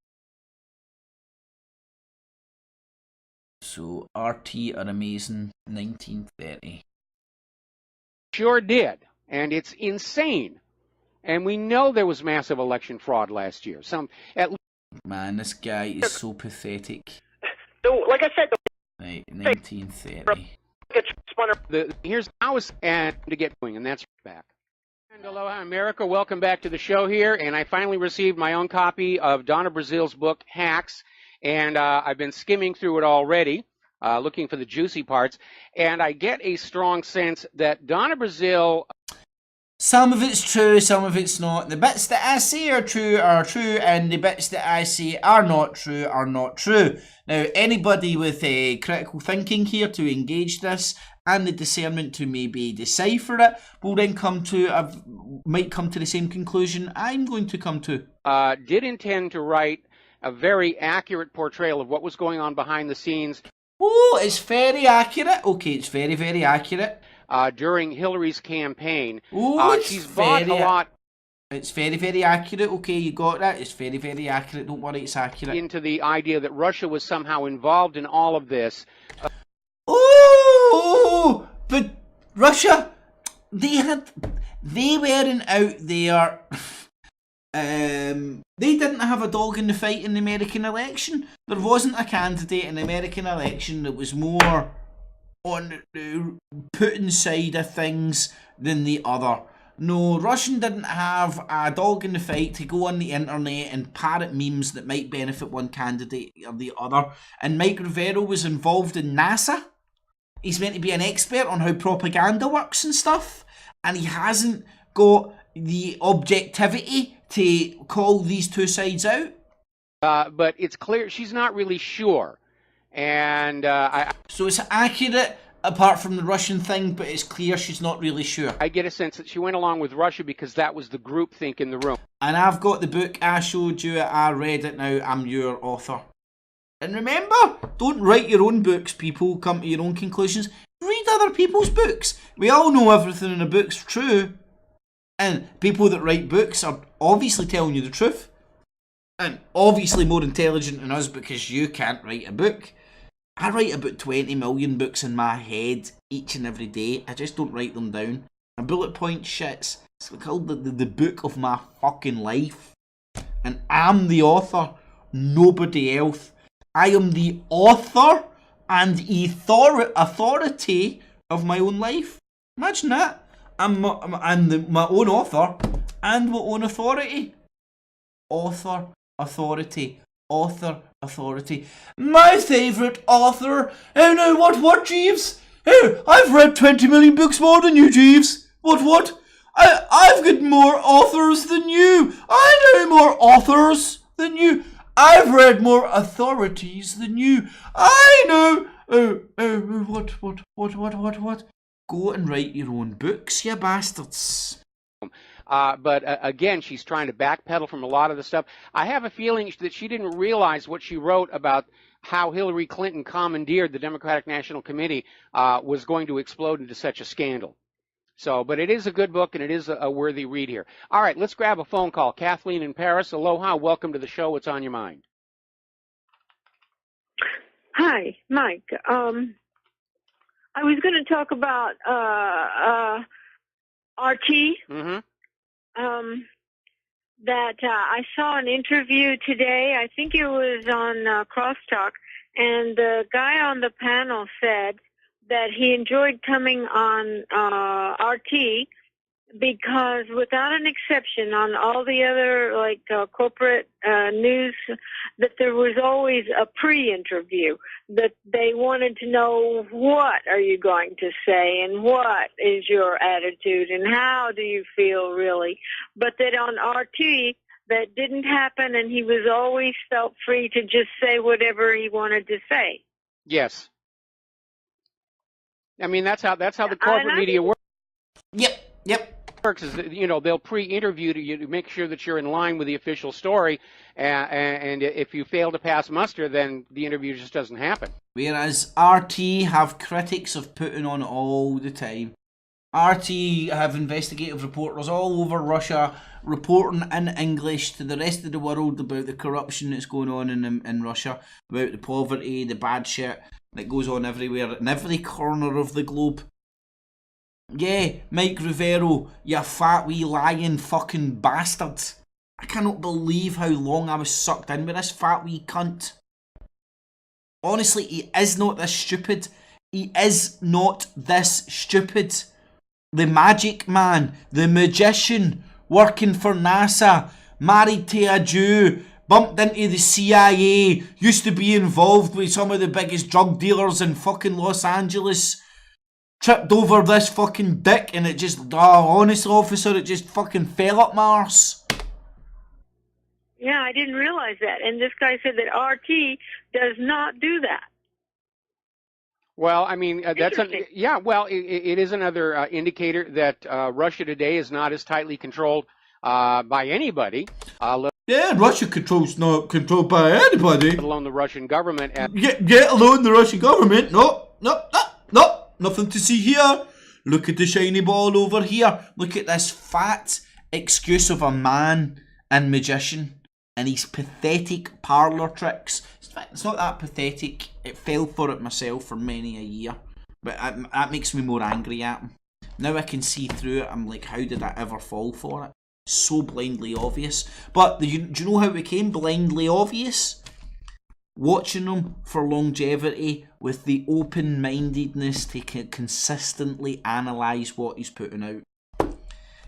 [SPEAKER 4] So RT are amazing. 1930.
[SPEAKER 13] Sure did, and it's insane. And we know there was massive election fraud last year.
[SPEAKER 4] Man, this guy is so pathetic.
[SPEAKER 13] So, like I said,
[SPEAKER 4] right, 1930.
[SPEAKER 13] Here's how it's to get going, and that's back. And aloha, America. Welcome back to the show here. And I finally received my own copy of Donna Brazil's book, Hacks. And I've been skimming through it already, looking for the juicy parts. And I get a strong sense that Donna Brazil...
[SPEAKER 4] Some of it's true, some of it's not. The bits that I say are true, and the bits that I say are not true, are not true. Now, anybody with critical thinking here to engage this and the discernment to maybe decipher it will then might come to the same conclusion I'm going to come to.
[SPEAKER 13] Did intend to write a very accurate portrayal of what was going on behind the scenes.
[SPEAKER 4] Oh, it's very accurate. Okay, it's very, very accurate.
[SPEAKER 13] During Hillary's campaign.
[SPEAKER 4] Ooh,
[SPEAKER 13] she's bought a lot.
[SPEAKER 4] It's very, very accurate. Okay, you got that. It's very, very accurate. Don't worry, it's accurate.
[SPEAKER 13] Into the idea that Russia was somehow involved in all of this.
[SPEAKER 4] Oh, but Russia, they weren't out there. They didn't have a dog in the fight in the American election. There wasn't a candidate in the American election that was more on the Putin side of things than the other. No, Russian didn't have a dog in the fight to go on the internet and parrot memes that might benefit one candidate or the other. And Mike Rivero was involved in NASA. He's meant to be an expert on how propaganda works and stuff. And he hasn't got the objectivity to call these two sides out.
[SPEAKER 13] But it's clear she's not really sure. And
[SPEAKER 4] so it's accurate apart from the Russian thing, but it's clear she's not really sure.
[SPEAKER 13] I get a sense that she went along with Russia because that was the groupthink in the room.
[SPEAKER 4] And I've got the book. I showed you it. I read it now. I'm your author. And remember, don't write your own books, people. Come to your own conclusions. Read other people's books. We all know everything in a book's true. And people that write books are obviously telling you the truth. And obviously more intelligent than us because you can't write a book. I write about 20 million books in my head each and every day. I just don't write them down. A bullet point shits. It's called the book of my fucking life. And I'm the author, nobody else. I am the author and authority of my own life. Imagine that. I'm my own author and my own authority. Author, authority, author, authority. My favourite author. Oh no, what, Jeeves? Oh, I've read 20 million books more than you, Jeeves. What? I've got more authors than you. I know more authors than you. I've read more authorities than you. I know. What? Go and write your own books, you bastards.
[SPEAKER 13] But again, she's trying to backpedal from a lot of the stuff. I have a feeling that she didn't realize what she wrote about how Hillary Clinton commandeered the Democratic National Committee was going to explode into such a scandal. So, but it is a good book, and it is a worthy read here. All right, let's grab a phone call. Kathleen in Paris, aloha, welcome to the show. What's on your mind?
[SPEAKER 14] Hi, Mike. I was going to talk about RT.
[SPEAKER 13] Mm-hmm.
[SPEAKER 14] That I saw an interview today. I think it was on Crosstalk, and the guy on the panel said that he enjoyed coming on RT because without an exception on all the other corporate news, that there was always a pre-interview, that they wanted to know what are you going to say and what is your attitude and how do you feel really, but that on RT that didn't happen and he was always felt free to just say whatever he wanted to say.
[SPEAKER 13] Yes. I mean, that's how the corporate media works.
[SPEAKER 4] Yep.
[SPEAKER 13] Works is that, they'll pre-interview you to make sure that you're in line with the official story, and if you fail to pass muster, then the interview just doesn't happen.
[SPEAKER 4] Whereas RT have critics of putting on all the time. RT have investigative reporters all over Russia reporting in English to the rest of the world about the corruption that's going on in Russia, about the poverty, the bad shit that goes on everywhere, in every corner of the globe. Yeah, Mike Rivero, you fat wee lying fucking bastard. I cannot believe how long I was sucked in with this fat wee cunt. Honestly, he is not this stupid. He is not this stupid. The magic man, the magician, working for NASA, married to a Jew, bumped into the CIA, used to be involved with some of the biggest drug dealers in fucking Los Angeles. Tripped over this fucking dick and it just, honest officer, it just fucking fell up my arse.
[SPEAKER 14] Yeah, I didn't realize that. And this guy said that RT does not do that.
[SPEAKER 13] Well, I mean, it is another indicator that Russia today is not as tightly controlled by anybody.
[SPEAKER 4] Yeah, Russia controls not controlled by anybody.
[SPEAKER 13] Let alone the Russian government.
[SPEAKER 4] Get alone the Russian government. No. Nothing to see here. Look at the shiny ball over here. Look at this fat excuse of a man and magician and his pathetic parlour tricks. It's not that pathetic. It fell for it myself for many a year. But that makes me more angry at him. Now I can see through it. I'm like, how did I ever fall for it? So blindly obvious. But do you know how it became blindly obvious? Watching him for longevity with the open-mindedness to consistently analyse what he's putting out.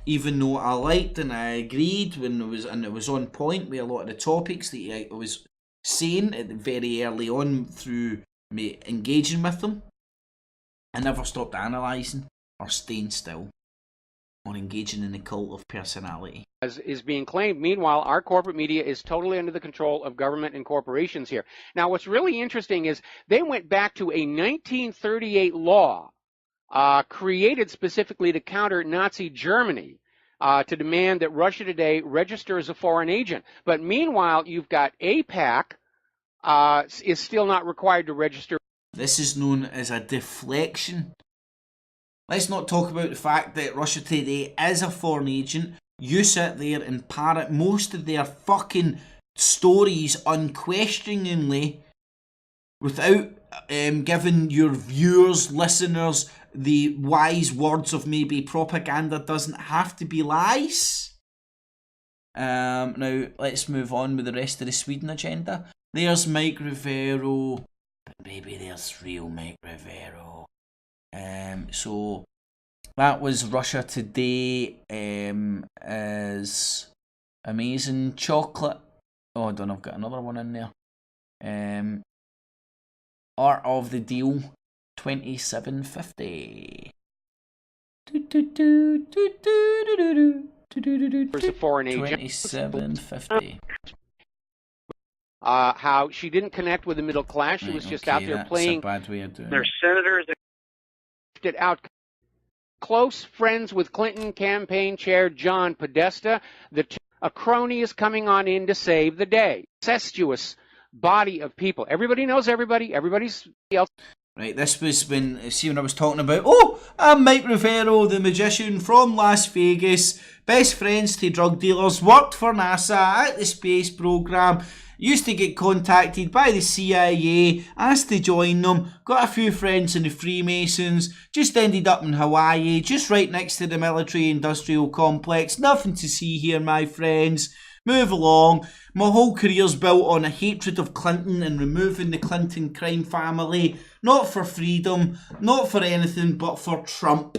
[SPEAKER 4] Even though I liked and I agreed when it was on point with a lot of the topics that he was saying very early on through me engaging with them, I never stopped analysing or staying still or engaging in the cult of personality.
[SPEAKER 13] As is being claimed. Meanwhile, our corporate media is totally under the control of government and corporations here. Now, what's really interesting is they went back to a 1938 law created specifically to counter Nazi Germany to demand that Russia today register as a foreign agent. But meanwhile, you've got AIPAC is still not required to register.
[SPEAKER 4] This is known as a deflection. Let's not talk about the fact that Russia today is a foreign agent. You sit there and parrot most of their fucking stories unquestioningly without giving your viewers, listeners, the wise words of maybe propaganda doesn't have to be lies. Now, let's move on with the rest of the Sweden agenda. There's Mike Rivero, but maybe there's real Mike Rivero. So that was Russia Today. Is amazing chocolate. Oh, I don't know, I've got another one in there. Art of the Deal, 2750.
[SPEAKER 13] There's a foreign agent.
[SPEAKER 4] 2750.
[SPEAKER 13] How she didn't connect with the middle class. She was just out there playing.
[SPEAKER 4] That's a bad way of doing
[SPEAKER 13] their
[SPEAKER 4] it.
[SPEAKER 13] senators out. Close friends with Clinton campaign chair John Podesta. A crony is coming on in to save the day. Incestuous body of people. Everybody knows everybody. Everybody's else.
[SPEAKER 4] Right, this was when I was talking about, oh, I'm Mike Rivero, the magician from Las Vegas, best friends to drug dealers, worked for NASA at the space program, used to get contacted by the CIA, asked to join them, got a few friends in the Freemasons, just ended up in Hawaii, just right next to the military industrial complex, nothing to see here, my friends. Move along. My whole career's built on a hatred of Clinton and removing the Clinton crime family. Not for freedom, not for anything, but for Trump.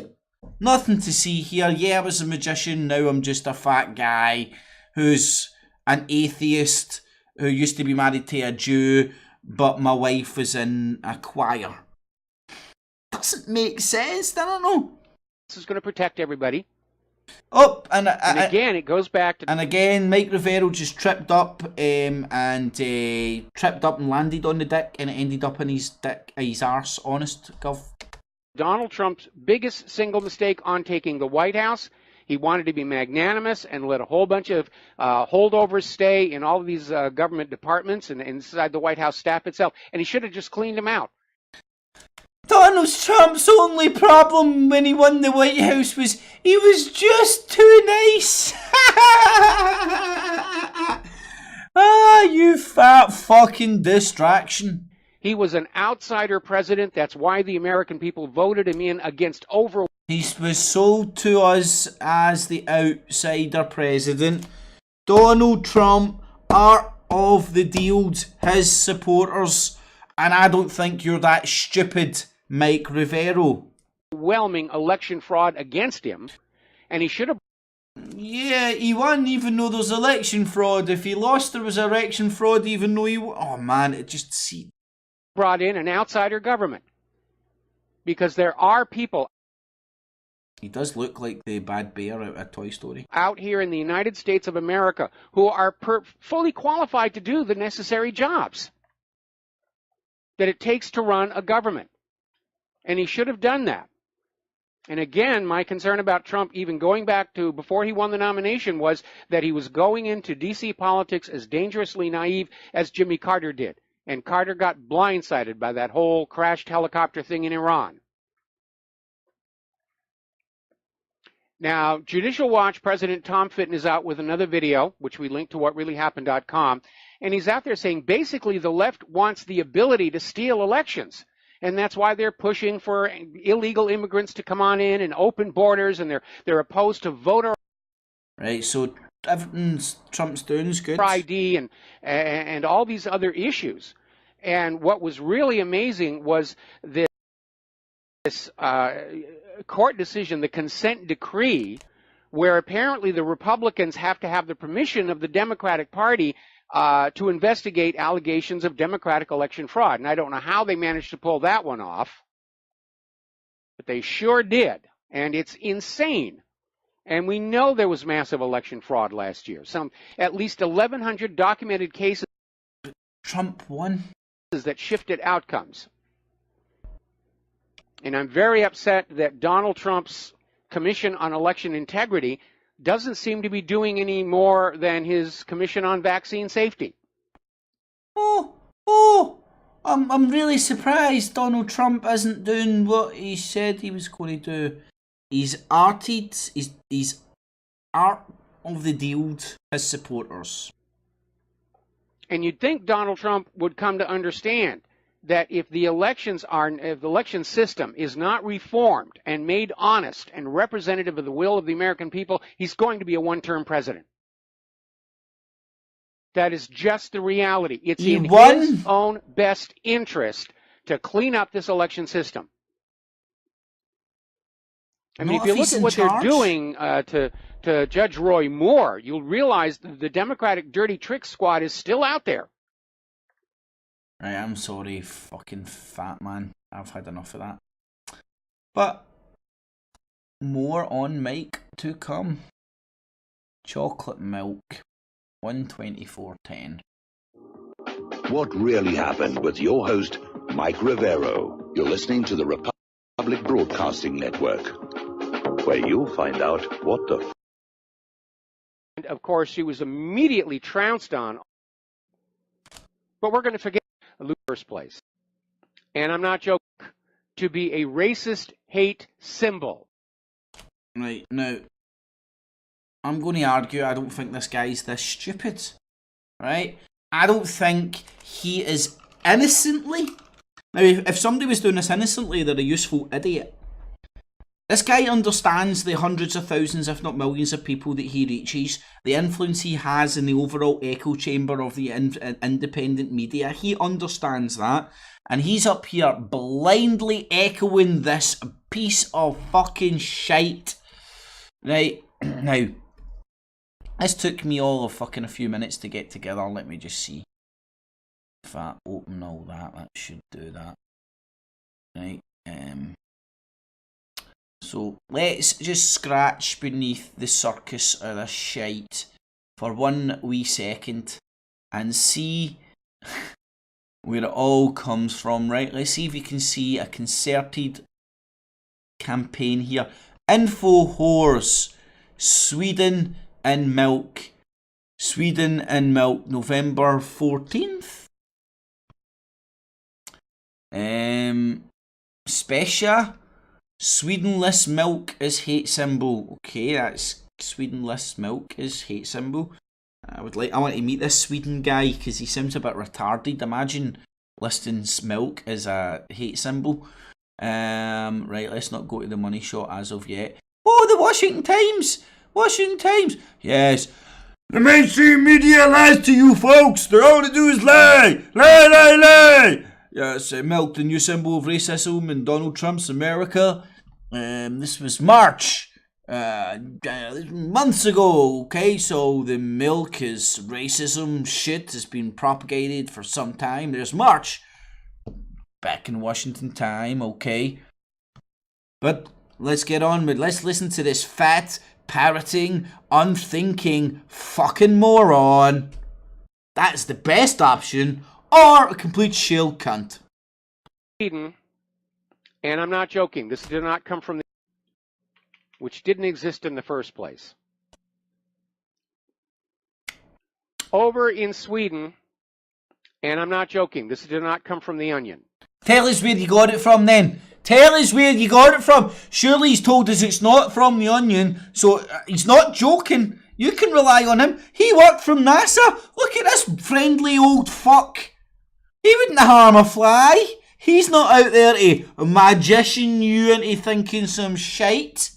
[SPEAKER 4] Nothing to see here. Yeah, I was a magician, now I'm just a fat guy who's an atheist, who used to be married to a Jew, but my wife was in a choir. Doesn't make sense, I don't know.
[SPEAKER 13] This is going to protect everybody.
[SPEAKER 4] Oh, and
[SPEAKER 13] again, it goes back to...
[SPEAKER 4] And again, Mike Rivero just tripped up and landed on the dick, and it ended up in his arse, honest, gov.
[SPEAKER 13] Donald Trump's biggest single mistake on taking the White House. He wanted to be magnanimous and let a whole bunch of holdovers stay in all of these government departments and inside the White House staff itself, and he should have just cleaned them out.
[SPEAKER 4] Donald Trump's only problem when he won the White House was he was just too nice. Ah, you fat fucking distraction.
[SPEAKER 13] He was an outsider president. That's why the American people voted him in against over.
[SPEAKER 4] He was sold to us as the outsider president. Donald Trump, art of the deals, his supporters. And I don't think you're that stupid, Mike Rivero.
[SPEAKER 13] Overwhelming election fraud against him, and he should have.
[SPEAKER 4] Yeah, he won even though there's election fraud. If he lost, there was election fraud even though he... Oh man, it just...
[SPEAKER 13] brought in an outsider government. Because there are people...
[SPEAKER 4] He does look like the bad bear out of Toy Story.
[SPEAKER 13] ...out here in the United States of America who are fully qualified to do the necessary jobs that it takes to run a government. And he should have done that. And again, my concern about Trump, even going back to before he won the nomination, was that he was going into D.C. politics as dangerously naive as Jimmy Carter did. And Carter got blindsided by that whole crashed helicopter thing in Iran. Now, Judicial Watch President Tom Fitton is out with another video, which we linked to whatreallyhappened.com, and he's out there saying basically the left wants the ability to steal elections. And that's why they're pushing for illegal immigrants to come on in and open borders, and they're opposed to voter
[SPEAKER 4] right. So everything's Trump's doing is good.
[SPEAKER 13] ID and all these other issues. And what was really amazing was this court decision, the consent decree, where apparently the Republicans have to have the permission of the Democratic Party to investigate allegations of Democratic election fraud. And I don't know how they managed to pull that one off, but they sure did. And it's insane. And we know there was massive election fraud last year. At least 1,100 documented cases.
[SPEAKER 4] Trump won.
[SPEAKER 13] That shifted outcomes. And I'm very upset that Donald Trump's Commission on Election Integrity doesn't seem to be doing any more than his Commission on Vaccine Safety.
[SPEAKER 4] I'm really surprised Donald Trump isn't doing what he said he was going to do. He's art of the deal, his supporters.
[SPEAKER 13] And you'd think Donald Trump would come to understand that if the election system is not reformed and made honest and representative of the will of the American people, he's going to be a one-term president. That is just the reality. It's in his own best interest to clean up this election system. I mean, if you look at what they're doing to Judge Roy Moore, you'll realize the Democratic dirty trick squad is still out there.
[SPEAKER 4] Right, I'm sorry, fucking fat man. I've had enough of that. But more on mic to come. Chocolate milk, 124.10.
[SPEAKER 15] What really happened with your host, Mike Rivero? You're listening to the Republic Broadcasting Network, where you'll find out what the...
[SPEAKER 13] And of course, she was immediately trounced on. But we're going to forget in the first place. And I'm not joking. To be a racist hate symbol.
[SPEAKER 4] Right, now, I'm going to argue I don't think this guy's this stupid. Right? I don't think he is innocently... Now, if somebody was doing this innocently, they're a useful idiot. This guy understands the hundreds of thousands, if not millions of people that he reaches, the influence he has in the overall echo chamber of the independent media. He understands that, and he's up here blindly echoing this piece of fucking shite. Right, now, this took me all of fucking a few minutes to get together. Let me just see. If I open all that, that should do that. Right, so let's just scratch beneath the circus of this shite for 1 wee second and see where it all comes from. Right, let's see if you can see a concerted campaign here. Infowars, Sweden and milk. Sweden and milk, November 14th. Specia. Swedenless milk is hate symbol. Okay, that's Swedenless milk is hate symbol. I want to meet this Sweden guy because he seems a bit retarded. Imagine listing milk as a hate symbol. Right, let's not go to the money shot as of yet. Oh, the Washington Times! Washington Times! Yes. The mainstream media lies to you folks. They're all they do is lie. Lie, lie, lie. Yes, milk, the new symbol of racism in Donald Trump's America. This was March, months ago, okay? So the milk is racism shit has been propagated for some time. There's March, back in Washington time, okay? But let's get on with, let's listen to this fat, parroting, unthinking fucking moron. That's the best option. Or a complete shill cunt.
[SPEAKER 13] Sweden, and I'm not joking, this did not come from the... which didn't exist in the first place. Over in Sweden, and I'm not joking, this did not come from the Onion.
[SPEAKER 4] Tell us where you got it from then. Tell us where you got it from. Surely he's told us it's not from the Onion, so he's not joking. You can rely on him. He worked from NASA. Look at this friendly old fuck. He wouldn't harm a fly. He's not out there to magician you into thinking some shite.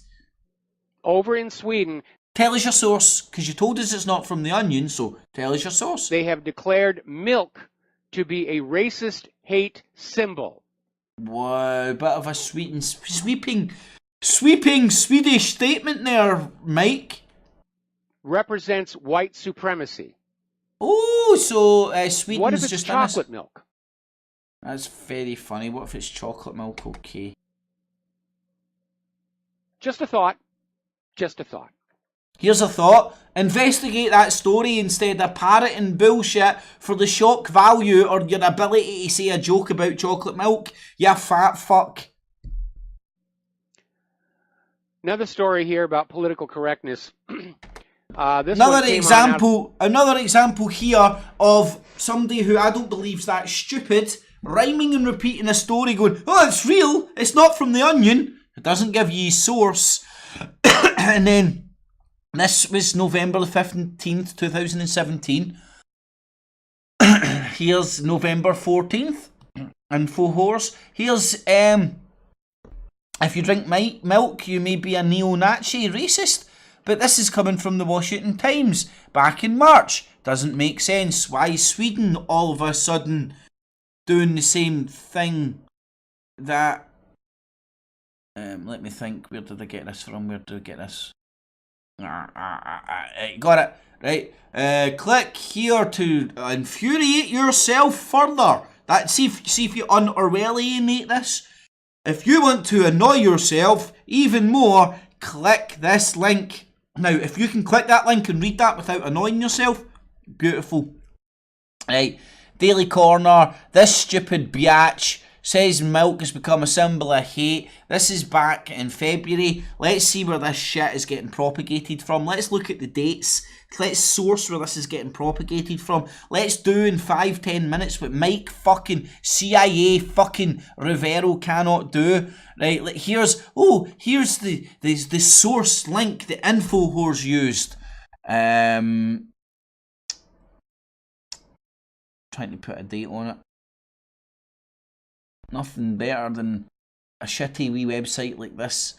[SPEAKER 13] Over in Sweden...
[SPEAKER 4] Tell us your source, because you told us it's not from the Onion, so tell us your source.
[SPEAKER 13] They have declared milk to be a racist hate symbol.
[SPEAKER 4] Wow, bit of a sweeping Swedish statement there, Mike.
[SPEAKER 13] Represents white supremacy.
[SPEAKER 4] Oh, so Sweden's
[SPEAKER 13] what if it's
[SPEAKER 4] just
[SPEAKER 13] chocolate milk?
[SPEAKER 4] That's very funny. What if it's chocolate milk? Okay.
[SPEAKER 13] Just a thought. Just a thought.
[SPEAKER 4] Here's a thought. Investigate that story instead of parroting bullshit for the shock value or your ability to say a joke about chocolate milk, you fat fuck.
[SPEAKER 13] Another story here about political correctness.
[SPEAKER 4] Another example here of somebody who I don't believe's that stupid, rhyming and repeating a story going, oh, it's real, it's not from the Onion. It doesn't give you source. And then, this was November the 15th, 2017. Here's November 14th. Infowars. Here's, if you drink milk, you may be a neo-Nazi racist. But this is coming from the Washington Times back in March. Doesn't make sense. Why is Sweden all of a sudden doing the same thing that... let me think. Where did I get this from? Where did I get this? Got it. Right. Click here to infuriate yourself further. See if you un-Orwellianate this. If you want to annoy yourself even more, click this link. Now, if you can click that link and read that without annoying yourself, beautiful. Right. Daily Corner. This stupid biatch says milk has become a symbol of hate. This is back in February. Let's see where this shit is getting propagated from. Let's look at the dates. Let's source where this is getting propagated from. Let's do in 5-10 minutes what Mike fucking CIA fucking Rivero cannot do. Right, here's the source link that Infowars used. Trying to put a date on it. Nothing better than a shitty wee website like this.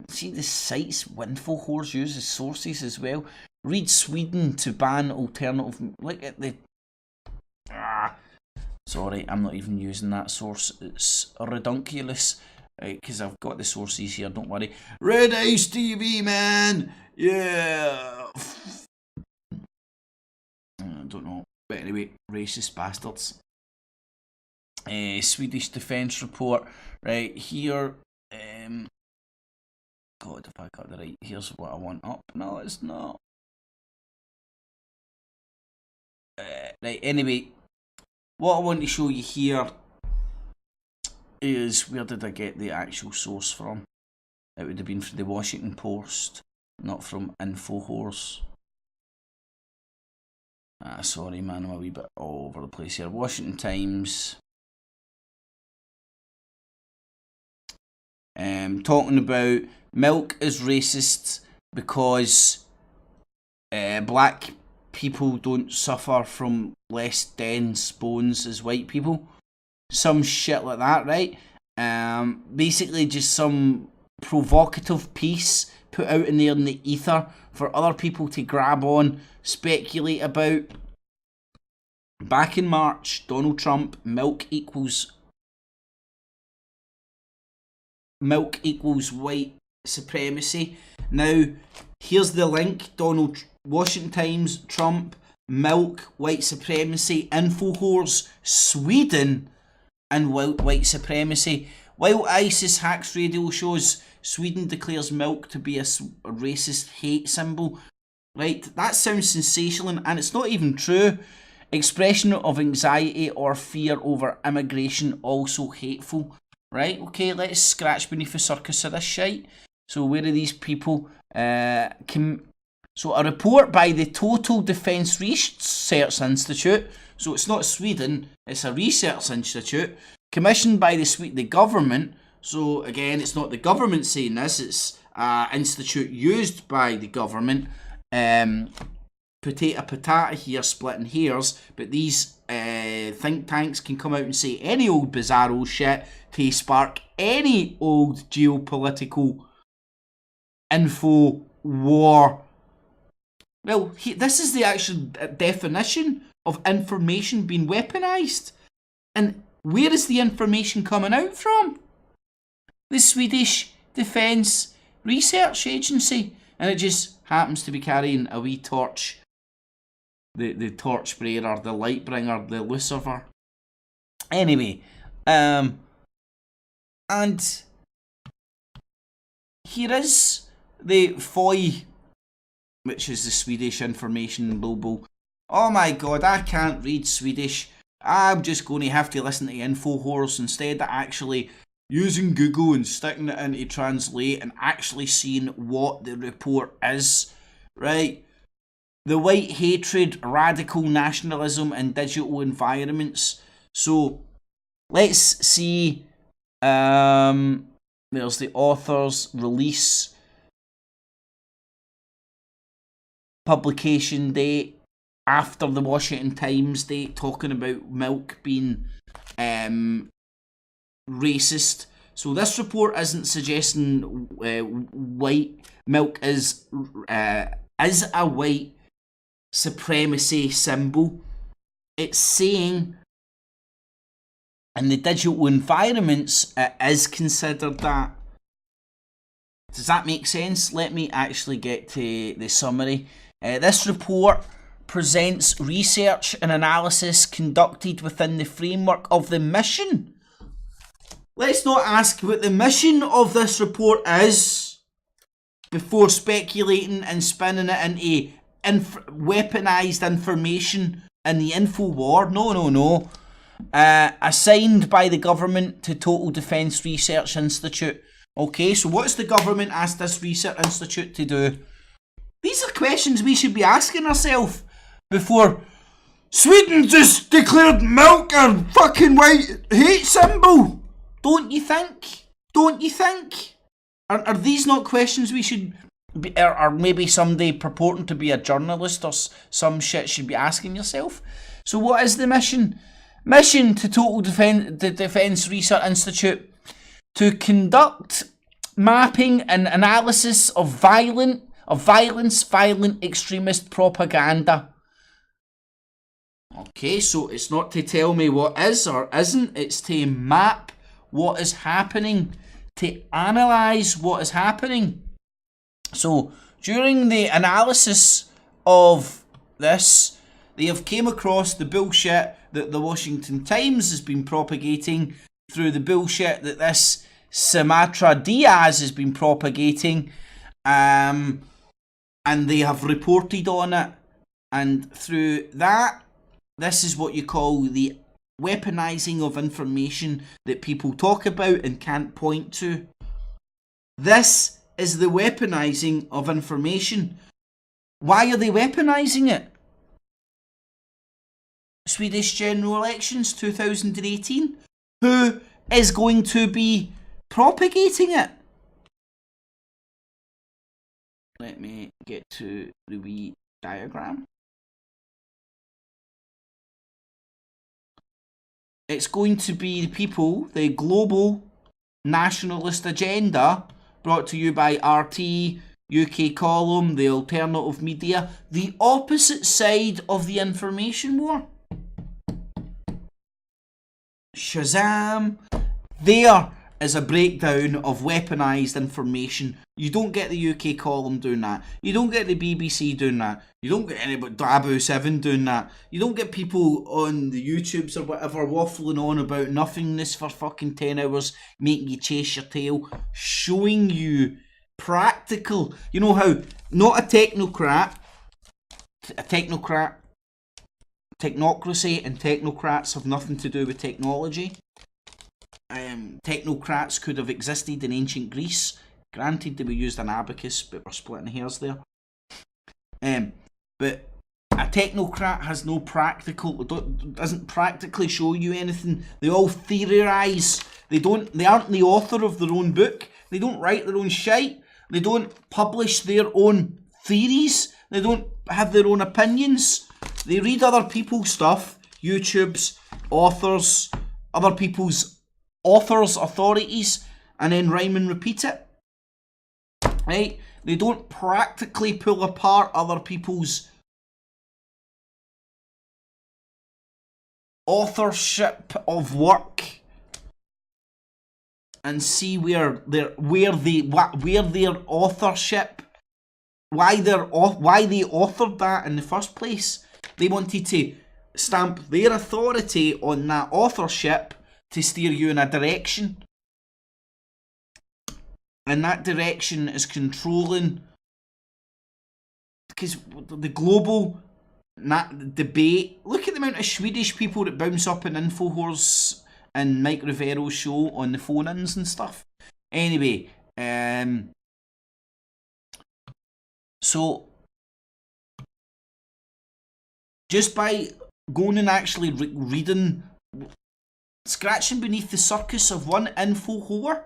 [SPEAKER 4] See the sites Infowars uses sources as well. Read Sweden to ban alternative. Look at the... Sorry, I'm not even using that source. It's redunculous. Right, because I've got the sources here, don't worry. Red Ice TV, man! Yeah! I don't know. But anyway, racist bastards. Swedish Defence Report. Right, here. God, if I got the right. Here's what I want up. No, it's not. Right, anyway. What I want to show you here is, where did I get the actual source from? It would have been from the Washington Post, not from Infowars. Sorry man, I'm a wee bit all over the place here. Washington Times. Talking about milk is racist because black people don't suffer from less dense bones as white people. Some shit like that, right? Basically just some provocative piece put out in there in the ether for other people to grab on, speculate about. Back in March, Donald Trump, milk equals white supremacy. Now, here's the link. Washington Times, Trump, milk, white supremacy, Infowars, Sweden, and white supremacy. While ISIS hacks radio shows Sweden declares milk to be a racist hate symbol. Right, that sounds sensational and it's not even true. Expression of anxiety or fear over immigration also hateful. Right, okay, let's scratch beneath the surface of this shite. So where are these people? So a report by the Total Defence Research Institute, so it's not Sweden, it's a research institute, commissioned by the government. So again, it's not the government saying this, it's an institute used by the government. Patata here, splitting hairs, but these think tanks can come out and say any old bizarro shit to spark any old geopolitical info war. Well, this is the actual definition of information being weaponized. And where is the information coming out from? The Swedish Defence Research Agency. And it just happens to be carrying a wee torch. The torch bearer, the light bringer, the Lucifer. Anyway, and here is the F.E.A.R, which is the Swedish Information Global. Oh my god, I can't read Swedish. I'm just going to have to listen to Infowars instead of actually using Google and sticking it into Translate and actually seeing what the report is. Right? The white hatred, radical nationalism and digital environments. So, let's see. There's the author's release. Publication date after the Washington Times date, talking about milk being racist. So this report isn't suggesting white milk is a white supremacy symbol. It's saying in the digital environments it is considered that. Does that make sense? Let me actually get to the summary. This report presents research and analysis conducted within the framework of the mission. Let's not ask what the mission of this report is before speculating and spinning it into weaponized information in the Infowar. No. Assigned by the government to Total Defence Research Institute. Okay, so what's the government asked this research institute to do? These are questions we should be asking ourselves before Sweden just declared milk a fucking white hate symbol. Don't you think? Don't you think? Are these not questions we should be, or maybe somebody purporting to be a journalist or some shit should be asking yourself? So what is the mission? Mission to Total Defence Research Institute to conduct mapping and analysis of violent extremist propaganda. Okay, so it's not to tell me what is or isn't, it's to map what is happening, to analyse what is happening. So, during the analysis of this, they have came across the bullshit that the Washington Times has been propagating, through the bullshit that this Sumatra Diaz has been propagating, and they have reported on it, and through that, this is what you call the weaponizing of information that people talk about and can't point to. This is the weaponizing of information. Why are they weaponizing it? Swedish general elections 2018. Who is going to be propagating it? Let me get to the wee diagram. It's going to be the people, the global nationalist agenda, brought to you by RT, UK Column, the alternative media, the opposite side of the information war. Shazam! There is a breakdown of weaponised information. You don't get the UK Column doing that. You don't get the BBC doing that. You don't get anybody, Dabu7 doing that. You don't get people on the YouTubes or whatever waffling on about nothingness for fucking 10 hours, making you chase your tail, showing you practical. You know how, not a technocracy and technocrats have nothing to do with technology. Technocrats could have existed in ancient Greece. Granted, they were used an abacus, but we're splitting hairs there. But a technocrat has no practical, doesn't practically show you anything. They all theorise. They aren't the author of their own book. They don't write their own shite. They don't publish their own theories. They don't have their own opinions. They read other people's stuff, YouTube's, authors, other people's authors, authorities, and then rhyme and repeat it. Right? They don't practically pull apart other people's authorship of work and see where their authorship, why they authored that in the first place. They wanted to stamp their authority on that authorship to steer you in a direction. And that direction is controlling, because the global debate. Look at the amount of Swedish people that bounce up in Infowars and Mike Rivero's show on the phone-ins and stuff. Anyway, so just by going and actually reading, scratching beneath the surface of one Infowar.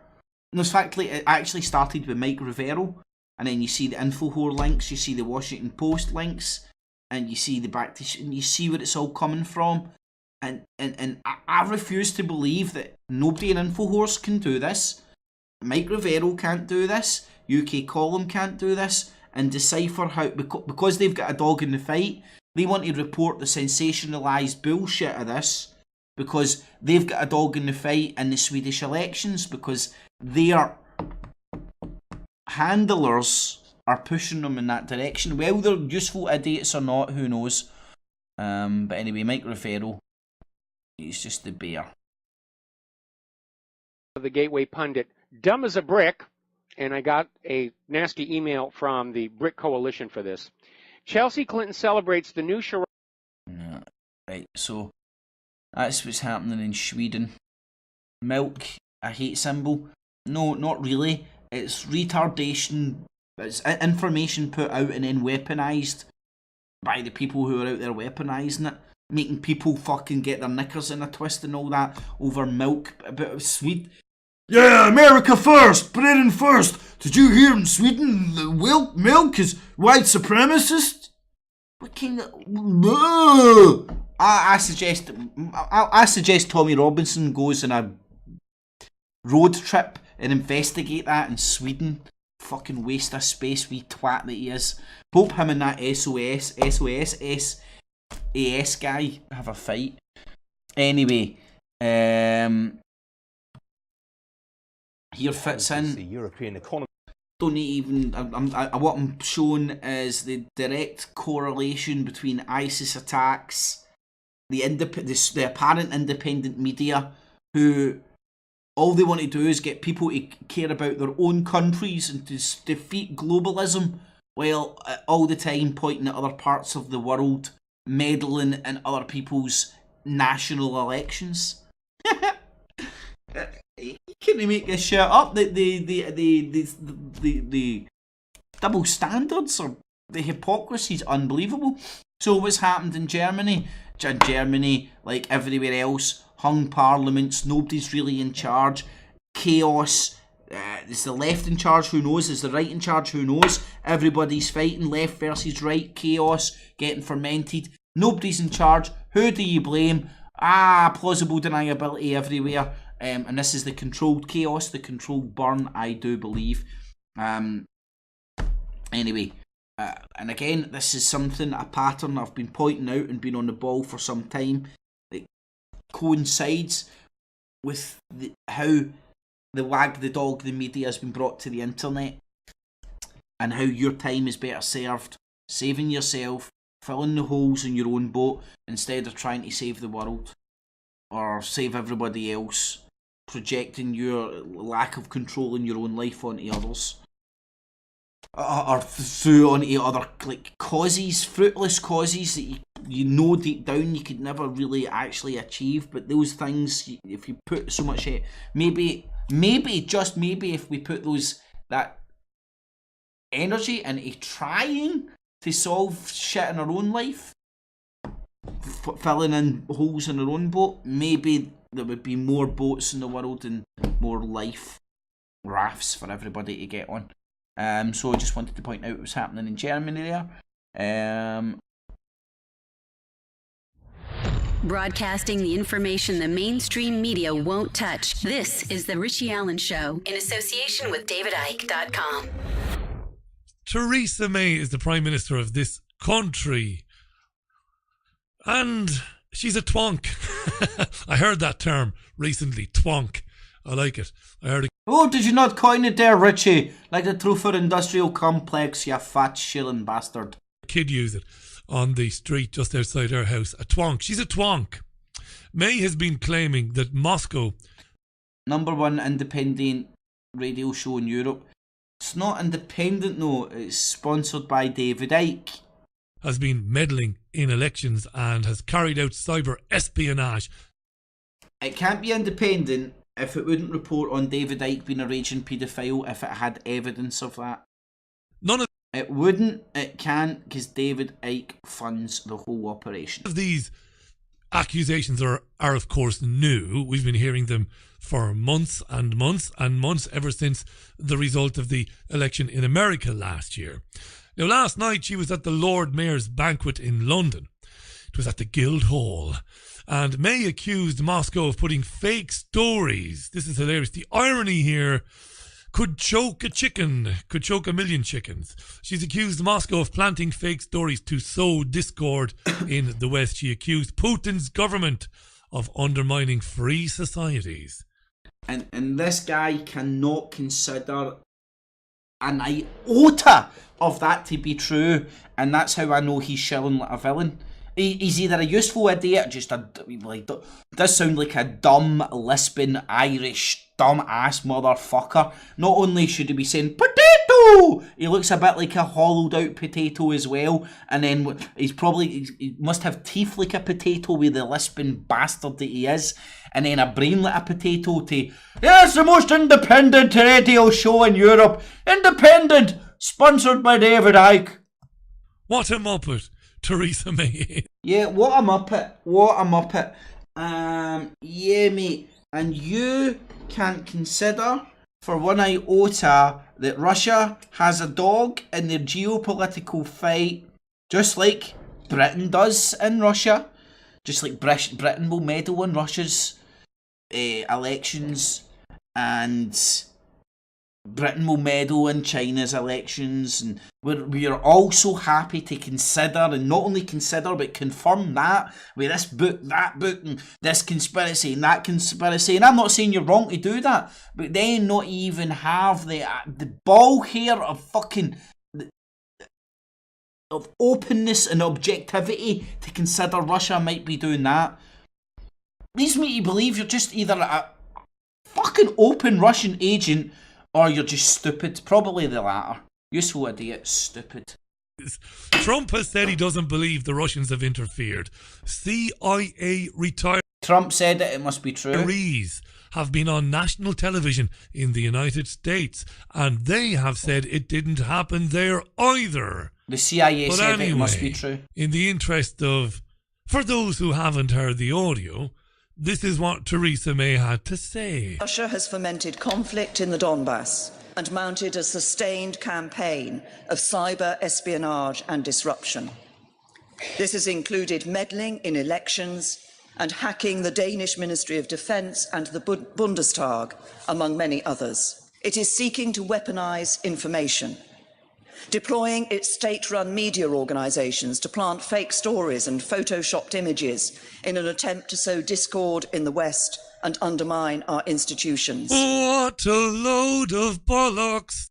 [SPEAKER 4] In fact, it actually started with Mike Rivero, and then you see the Infowar links, you see the Washington Post links, and you see the back to, and you see where it's all coming from. And I refuse to believe that nobody in Infowars can do this. Mike Rivero can't do this. UK Column can't do this. And decipher how, because they've got a dog in the fight, they want to report the sensationalised bullshit of this because they've got a dog in the fight in the Swedish elections because their handlers are pushing them in that direction. Well, they're useful idiots or not, who knows. But anyway, Mike Rivero, he's just the bear.
[SPEAKER 13] The Gateway Pundit, dumb as a brick, and I got a nasty email from the Brick Coalition for this. Chelsea Clinton celebrates the new charade.
[SPEAKER 4] Right, so that's what's happening in Sweden. Milk, a hate symbol? No, not really. It's retardation. It's information put out and then weaponised by the people who are out there weaponising it. Making people fucking get their knickers in a twist and all that over milk. A bit of sweet. Yeah, America first, Britain first. Did you hear in Sweden the milk is white supremacist? What kind of... I suggest Tommy Robinson goes on a road trip and investigate that in Sweden. Fucking waste of space, wee twat that he is. Hope him and that SOS AS guy have a fight. Anyway, here fits in. The European economy. Don't even. What I'm showing is the direct correlation between ISIS attacks, the apparent independent media, who all they want to do is get people to care about their own countries and to defeat globalism, while all the time pointing at other parts of the world, meddling in other people's national elections. You can't make this shit up. The double standards or the hypocrisy is unbelievable. So what's happened in Germany? In Germany, like everywhere else, hung parliaments, nobody's really in charge, chaos. Is the left in charge? Who knows? Is the right in charge? Who knows? Everybody's fighting, left versus right, chaos, getting fermented. Nobody's in charge. Who do you blame? Plausible deniability everywhere. And this is the controlled chaos, the controlled burn, I do believe. Anyway, and again, this is something, a pattern I've been pointing out and been on the ball for some time. It coincides with how the wag the dog, the media has been brought to the internet, and how your time is better served saving yourself, filling the holes in your own boat instead of trying to save the world or save everybody else, projecting your lack of control in your own life onto others, or through onto other causes, fruitless causes that you know deep down you could never really actually achieve. But those things, if you put so much, maybe just maybe if we put that energy into trying to solve shit in our own life, filling in holes in our own boat, maybe there would be more boats in the world and more life rafts for everybody to get on. So I just wanted to point out what was happening in Germany there.
[SPEAKER 16] Broadcasting the information the mainstream media won't touch. This is The Richie Allen Show in association with DavidIke.com.
[SPEAKER 17] Theresa May is the Prime Minister of this country. And she's a twonk. I heard that term recently, twonk. I like it. I heard it.
[SPEAKER 4] Oh, did you not coin it there, Richie? Like the Trufford Industrial Complex, you fat shilling bastard.
[SPEAKER 17] A kid use it on the street just outside her house. A twonk. She's a twonk. May has been claiming that Moscow...
[SPEAKER 4] #1 independent radio show in Europe. It's not independent, no. It's sponsored by David Icke.
[SPEAKER 17] Has been meddling in elections and has carried out cyber espionage.
[SPEAKER 4] It can't be independent if it wouldn't report on David Icke being a raging paedophile if it had evidence of that.
[SPEAKER 17] None of
[SPEAKER 4] it wouldn't, it can't, because David Icke funds the whole operation.
[SPEAKER 17] Of these accusations are of course new. We've been hearing them for months and months and months ever since the result of the election in America last year. Now, last night she was at the Lord Mayor's banquet in London. It was at the Guildhall. And May accused Moscow of putting fake stories. This is hilarious. The irony here could choke a chicken, could choke a million chickens. She's accused Moscow of planting fake stories to sow discord in the West. She accused Putin's government of undermining free societies.
[SPEAKER 4] And this guy cannot consider an iota of that to be true, and that's how I know he's shilling like a villain. He's either a useful idiot, just does sound like a dumb, lisping, Irish, dumb-ass motherfucker. Not only should he be saying, potato! He looks a bit like a hollowed-out potato as well, and then he must have teeth like a potato with the lisping bastard that he is, and then a brain like a potato to, yeah, it's the most independent radio show in Europe. Independent! Sponsored by David Icke.
[SPEAKER 17] What a muppet. Theresa May.
[SPEAKER 4] Yeah, what a muppet. Yeah, mate. And you can't consider for one iota that Russia has a dog in their geopolitical fight, just like Britain does in Russia. Just like Britain will meddle in Russia's elections, and Britain will meddle in China's elections, and we are also happy to consider, and not only consider, but confirm that with this book, that book, and this conspiracy, and that conspiracy. And I'm not saying you're wrong to do that, but then not even have the ball here of fucking of openness and objectivity to consider Russia might be doing that. Leads me to believe you're just either a fucking open Russian agent, or you're just stupid. Probably the latter. Useful idiot, stupid.
[SPEAKER 17] Trump has said he doesn't believe the Russians have interfered. CIA retired.
[SPEAKER 4] Trump said it must be true.
[SPEAKER 17] Retirees have been on national television in the United States, and they have said it didn't happen there either.
[SPEAKER 4] The CIA
[SPEAKER 17] but
[SPEAKER 4] said
[SPEAKER 17] anyway,
[SPEAKER 4] it must be true.
[SPEAKER 17] In the interest of, for those who haven't heard the audio, this is what Theresa May had to say.
[SPEAKER 18] Russia has fomented conflict in the Donbass and mounted a sustained campaign of cyber espionage and disruption. This has included meddling in elections and hacking the Danish Ministry of Defence and the Bundestag, among many others. It is seeking to weaponize information, deploying its state-run media organisations to plant fake stories and photoshopped images in an attempt to sow discord in the West and undermine our institutions.
[SPEAKER 17] What a load of bollocks!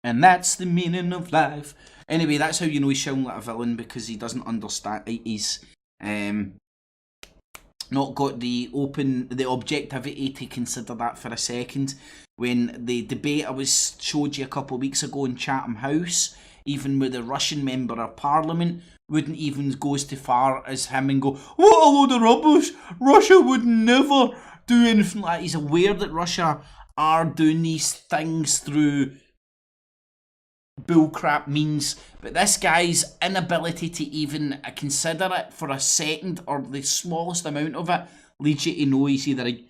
[SPEAKER 4] And that's the meaning of life. Anyway, that's how you know he's shouting like a villain, because he doesn't understand. He's not got the objectivity to consider that for a second. When the debate I showed you a couple of weeks ago in Chatham House, even with the Russian member of Parliament, wouldn't even go as far as him and go, what a load of rubbish! Russia would never do anything like that. He's aware that Russia are doing these things through bullcrap means, but this guy's inability to even consider it for a second, or the smallest amount of it, leads you to know he's either a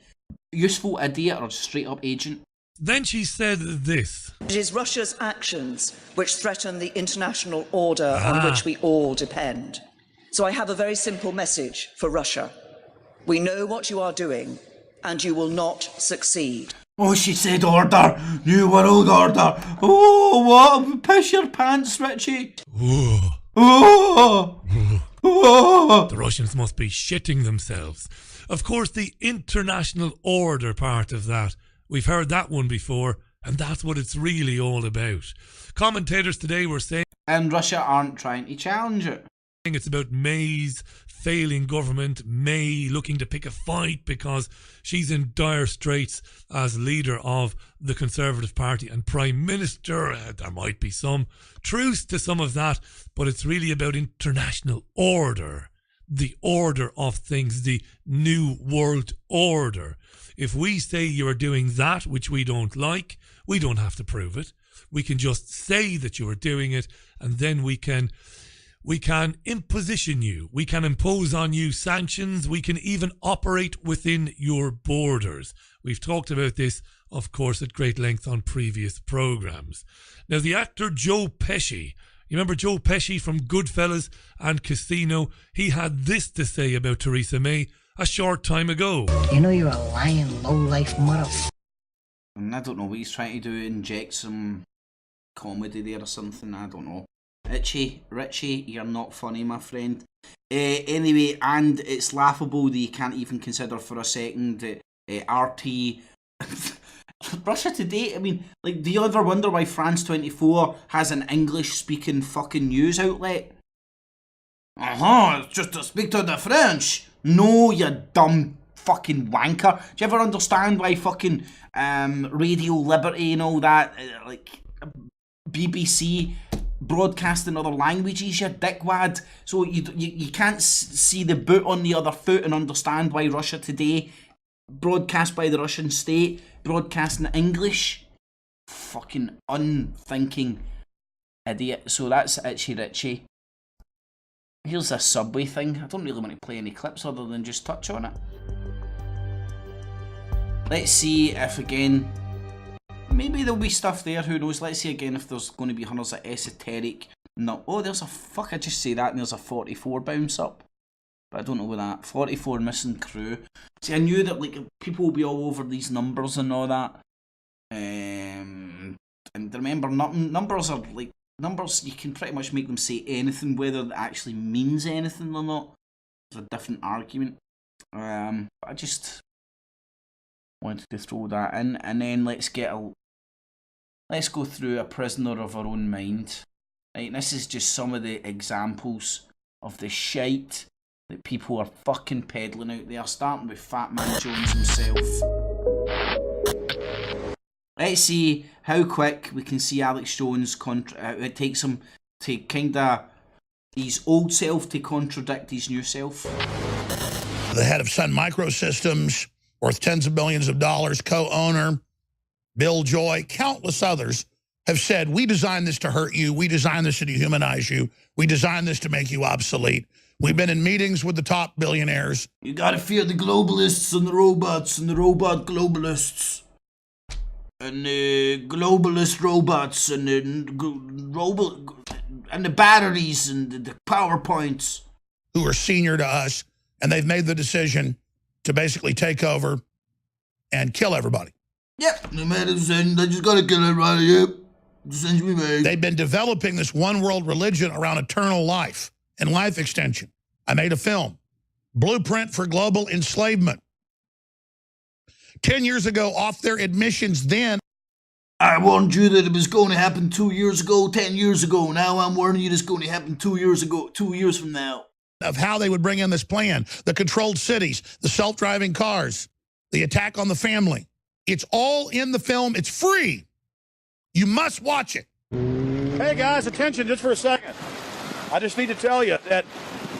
[SPEAKER 4] useful idiot or a straight up agent.
[SPEAKER 17] Then she said this.
[SPEAKER 18] It is Russia's actions which threaten the international order on which we all depend. So I have a very simple message for Russia. We know what you are doing, and you will not succeed.
[SPEAKER 4] Oh, she said order! New world order! Oh, what? Piss your pants, Richie!
[SPEAKER 17] Oh.
[SPEAKER 4] Oh. Oh.
[SPEAKER 17] The Russians must be shitting themselves. Of course, the international order part of that, we've heard that one before. And that's what it's really all about. Commentators today were saying...
[SPEAKER 4] And Russia aren't trying to challenge it.
[SPEAKER 17] It's about May's failing government, May looking to pick a fight because she's in dire straits as leader of the Conservative Party and Prime Minister. There might be some truth to some of that, but it's really about international order, the order of things, the new world order. If we say you are doing that which we don't like, we don't have to prove it. We can just say that you are doing it, and then we can imposition you. We can impose on you sanctions. We can even operate within your borders. We've talked about this, of course, at great length on previous programs. Now, the actor Joe Pesci, you remember Joe Pesci from Goodfellas and Casino? He had this to say about Theresa May a short time ago.
[SPEAKER 19] You know you're a lying, low-life motherfucker.
[SPEAKER 4] And I don't know what he's trying to do, inject some comedy there or something, I don't know. Richie, you're not funny, my friend. Anyway, and it's laughable that you can't even consider for a second that RT... Russia Today, I mean, like, do you ever wonder why France 24 has an English-speaking fucking news outlet? It's just to speak to the French. No, you dumb fucking wanker. Do you ever understand why fucking Radio Liberty and all that, like, BBC... broadcast in other languages, you dickwad. So you can't see the boot on the other foot and understand why Russia Today, broadcast by the Russian state, broadcast in English. Fucking unthinking idiot. So that's Itchy Richie. Here's a Subway thing. I don't really want to play any clips other than just touch on it. Let's see if again... maybe there'll be stuff there, who knows. Let's see again if there's going to be hundreds of esoteric... No, oh, there's a... fuck, I just say that and there's a 44 bounce up. But I don't know what that... 44 missing crew. See, I knew that, like, people will be all over these numbers and all that. And remember, numbers are, like... numbers, you can pretty much make them say anything, whether it actually means anything or not. It's a different argument. But I just... wanted to throw that in. And then let's go through a prisoner of our own mind. Right, this is just some of the examples of the shite that people are fucking peddling out there, starting with Fat Man Jones himself. Let's see how quick we can see Alex Jones, it takes him to kind of his old self to contradict his new self.
[SPEAKER 3] The head of Sun Microsystems, worth tens of billions of dollars, co-owner, Bill Joy, countless others have said, we designed this to hurt you, we designed this to dehumanize you, we designed this to make you obsolete. We've been in meetings with the top billionaires.
[SPEAKER 4] You gotta fear the globalists and the robots and the robot globalists. And the globalist robots and the batteries and the PowerPoints.
[SPEAKER 3] Who are senior to us, and they've made the decision to basically take over and kill everybody.
[SPEAKER 4] Yep, they made a decision. They just gotta kill everybody. Yep, decision we made.
[SPEAKER 3] They've been developing this one world religion around eternal life and life extension. I made a film, Blueprint for Global Enslavement. 10 years ago, off their admissions then.
[SPEAKER 4] I warned you that it was going to happen 2 years ago, 10 years ago. Now I'm warning you it's going to happen 2 years ago, 2 years from now.
[SPEAKER 3] Of how they would bring in this plan, the controlled cities, the self-driving cars, the attack on the family. It's all in the film. It's free. You must watch it.
[SPEAKER 20] Hey, guys, attention just for a second. I just need to tell you that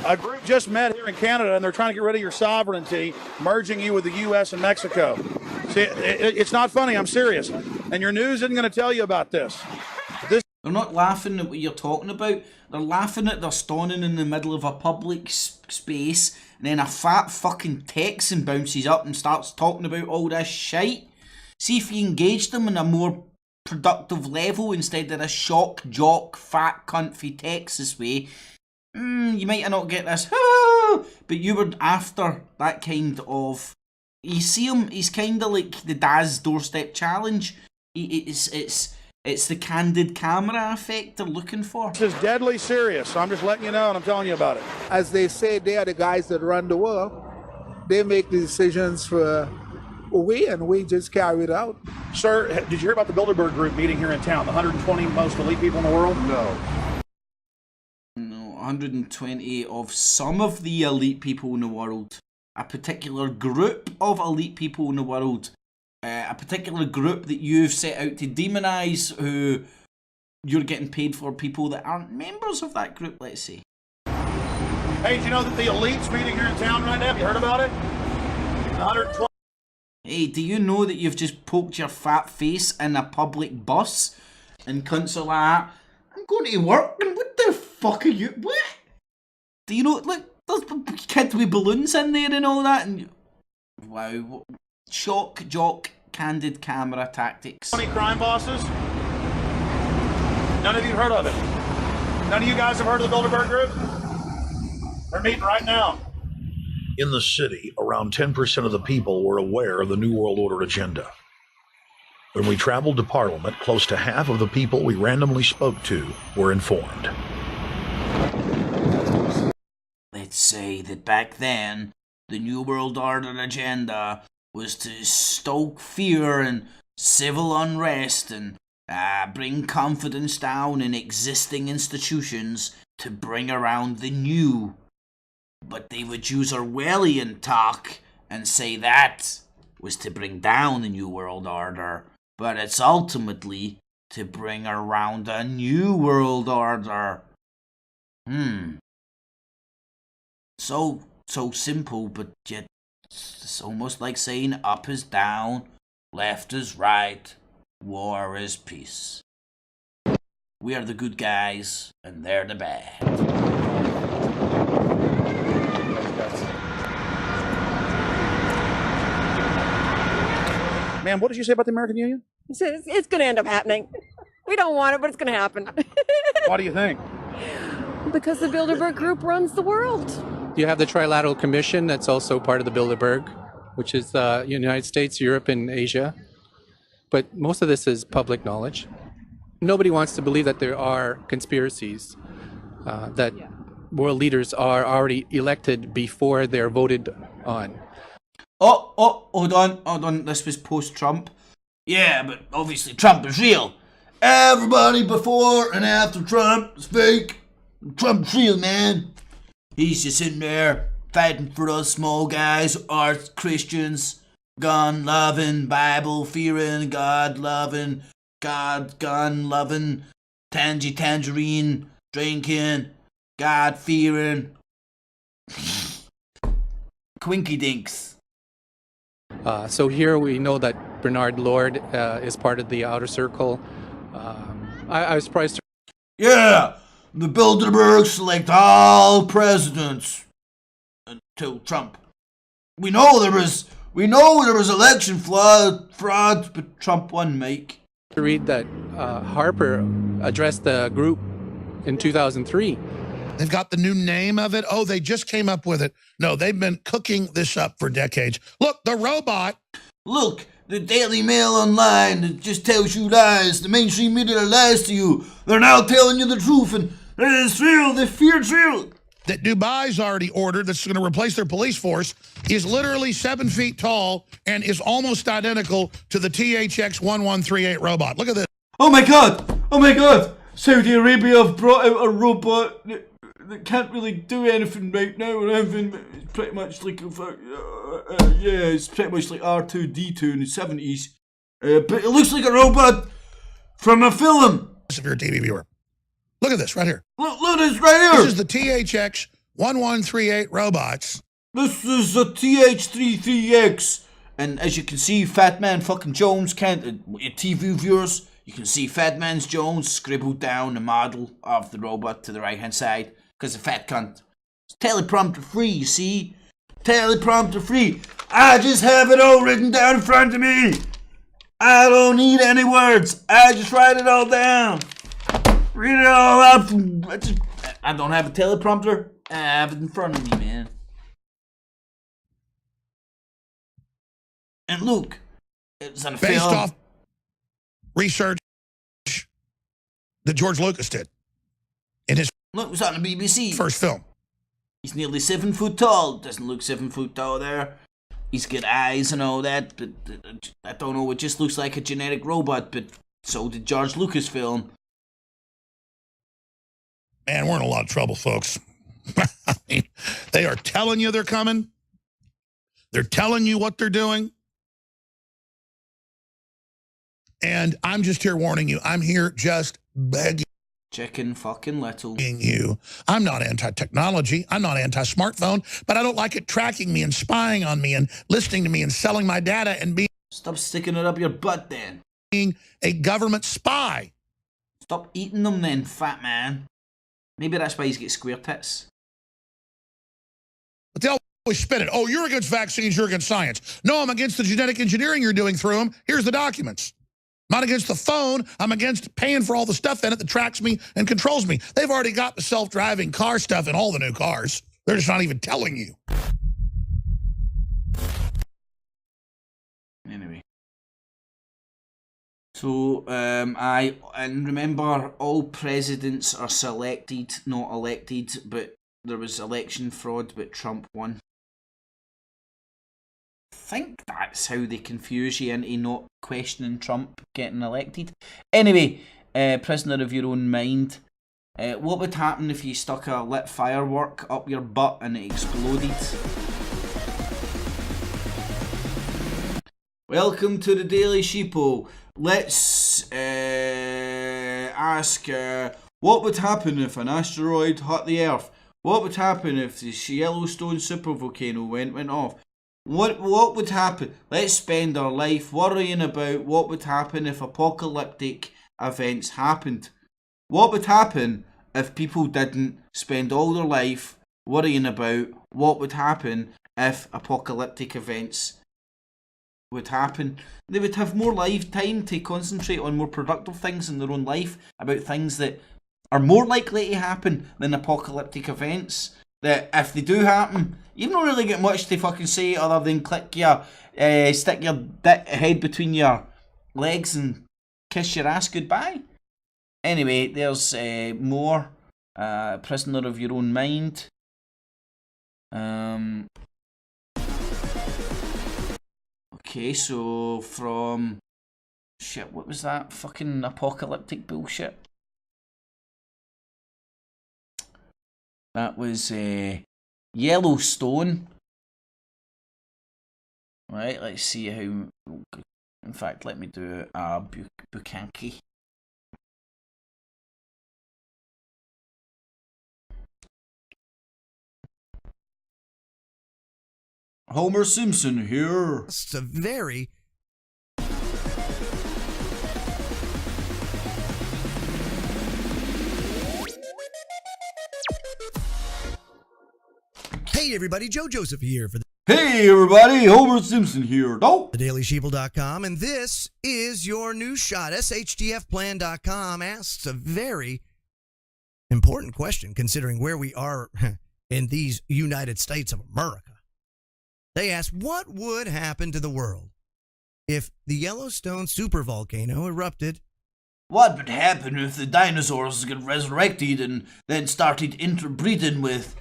[SPEAKER 20] a group just met here in Canada, and they're trying to get rid of your sovereignty, merging you with the U.S. and Mexico. See, it's not funny. I'm serious. And your news isn't going to tell you about this.
[SPEAKER 4] They're not laughing at what you're talking about. They're laughing at they're standing in the middle of a public space, and then a fat fucking Texan bounces up and starts talking about all this shite. See if you engage them in a more productive level instead of this shock jock fat cunt for Texas way. You might not get this, but you were after that kind of... You see him, he's kind of like the Daz Doorstep Challenge. It's the candid camera effect they're looking for.
[SPEAKER 20] This is deadly serious, so I'm just letting you know and I'm telling you about it.
[SPEAKER 21] As they say, they are the guys that run the world. They make the decisions for we just carry it out.
[SPEAKER 20] Sir, did you hear about the Bilderberg Group meeting here in town? The 120 most elite people in the world?
[SPEAKER 21] No.
[SPEAKER 4] No, 120 of some of the elite people in the world. A particular group of elite people in the world. A particular group that you've set out to demonise, who you're getting paid for, people that aren't members of that group, let's say.
[SPEAKER 20] Hey, did you know that the elite's meeting here in town right now? Have you heard about it? 120.
[SPEAKER 4] Hey, do you know that you've just poked your fat face in a public bus and cunts are like, I'm going to work, and what the fuck are you, what? Do you know, like, there's kids with balloons in there and all that, and wow, shock, jock, candid camera tactics.
[SPEAKER 20] 20 crime bosses? None of you heard of it. None of you guys have heard of the Bilderberg Group? They're meeting right now.
[SPEAKER 3] In the city, around 10% of the people were aware of the New World Order agenda. When we traveled to Parliament, close to half of the people we randomly spoke to were informed.
[SPEAKER 4] Let's say that back then, the New World Order agenda was to stoke fear and civil unrest and bring confidence down in existing institutions to bring around the new. But they would use Orwellian talk and say that was to bring down the New World Order, but it's ultimately to bring around a new world order. So simple, but yet it's almost like saying up is down, left is right, war is peace. We are the good guys, and they're the bad.
[SPEAKER 20] Man, what did you say about the American Union?
[SPEAKER 22] It's going to end up happening. We don't want it, but it's going to happen.
[SPEAKER 20] Why do you think?
[SPEAKER 22] Because the Bilderberg Group runs the world.
[SPEAKER 23] You have the Trilateral Commission that's also part of the Bilderberg, which is the United States, Europe, and Asia. But most of this is public knowledge. Nobody wants to believe that there are conspiracies, that world leaders are already elected before they're voted on.
[SPEAKER 4] Hold on, this was post-Trump. Yeah, but obviously Trump is real. Everybody before and after Trump is fake. Trump's real, man. He's just sitting there fighting for us small guys, us Christians, gun-loving, Bible-fearing, God-loving, gun-loving, tangerine, drinking, God-fearing, quinky-dinks.
[SPEAKER 23] So here we know that Bernard Lord is part of the outer circle. I was surprised.
[SPEAKER 4] Yeah, the Bilderberg select all presidents until Trump. We know there was election fraud, but Trump won, Mike.
[SPEAKER 23] To read that Harper addressed the group in 2003.
[SPEAKER 3] They've got the new name of it. Oh, they just came up with it. No, they've been cooking this up for decades. Look, the robot.
[SPEAKER 4] Look, the Daily Mail online that just tells you lies. The mainstream media lies to you. They're now telling you the truth, and it's real. The fear's real.
[SPEAKER 3] That Dubai's already ordered that's going to replace their police force is literally 7 feet tall and is almost identical to the THX 1138 robot. Look at this.
[SPEAKER 1] Oh my god! Oh my god! Saudi Arabia have brought out a robot that can't really do anything right now or anything. It's pretty much like it's pretty much like R2-D2 in the 70s. But it looks like a robot from a film.
[SPEAKER 3] If you're a TV viewer. Look at this right here.
[SPEAKER 1] Look at this right here.
[SPEAKER 3] This is the THX 1138 robots.
[SPEAKER 4] This is a TH33X. And as you can see, Fat Man fucking Jones can't, TV viewers, you can see Fat Man's Jones scribbled down the model of the robot to the right hand side. Because the fat cunt. It's teleprompter free, you see? Teleprompter free. I just have it all written down in front of me. I don't need any words. I just write it all down. Read it all out. I don't have a teleprompter. I have it in front of me, man. And look, it's on a
[SPEAKER 3] based
[SPEAKER 4] film.
[SPEAKER 3] off research that George Lucas did in his
[SPEAKER 4] look, it was on the BBC.
[SPEAKER 3] First film.
[SPEAKER 4] He's nearly 7 foot tall. Doesn't look 7 foot tall there. he's got eyes and all that, but I don't know, it just looks like a generic robot, but so did George Lucasfilm.
[SPEAKER 3] Man, we're in a lot of trouble, folks. I mean, they are telling you they're coming. They're telling you what they're doing. And I'm just here warning you. I'm here just begging.
[SPEAKER 4] Chicken fucking little.
[SPEAKER 3] You. I'm not anti-technology. I'm not anti-smartphone, but I don't like it tracking me and spying on me and listening to me and selling my data and being...
[SPEAKER 4] Stop sticking it up your butt then.
[SPEAKER 3] Being a government spy.
[SPEAKER 4] Stop eating them then, fat man. Maybe that's why he's got square tits.
[SPEAKER 3] But they always spin it. Oh, you're against vaccines, you're against science. No, I'm against the genetic engineering you're doing through them. Here's the documents. I'm not against the phone. I'm against paying for all the stuff in it that tracks me and controls me. They've already got the self-driving car stuff in all the new cars. They're just not even telling you.
[SPEAKER 4] Anyway. So, and remember, all presidents are selected, not elected, but there was election fraud, but Trump won. I think that's how they confuse you into not questioning Trump getting elected. Anyway, prisoner of your own mind. What would happen if you stuck a lit firework up your butt and it exploded? Welcome to the Daily Sheeple. Let's ask, what would happen if an asteroid hit the Earth? What would happen if the Yellowstone supervolcano went off? What would happen? Let's spend our life worrying about what would happen if apocalyptic events happened. What would happen if people didn't spend all their life worrying about what would happen if apocalyptic events would happen? They would have more lifetime to concentrate on more productive things in their own life, about things that are more likely to happen than apocalyptic events. That if they do happen, you don't really get much to fucking say other than stick your head between your legs and kiss your ass goodbye. Anyway, there's more. Prisoner of your own mind. Okay, so from... Shit, what was that? Fucking apocalyptic bullshit. That was Yellowstone. Right, let's see how... In fact, let me do Bukkake. Homer Simpson here.
[SPEAKER 2] It's a very... Hey everybody, Joe Joseph here for the...
[SPEAKER 1] Hey everybody, Homer Simpson here. Oh!
[SPEAKER 2] TheDailySheeple.com, and this is your news shot. SHTFplan.com asks a very important question considering where we are in these United States of America. They ask, what would happen to the world if the Yellowstone supervolcano erupted?
[SPEAKER 4] What would happen if the dinosaurs got resurrected and then started interbreeding with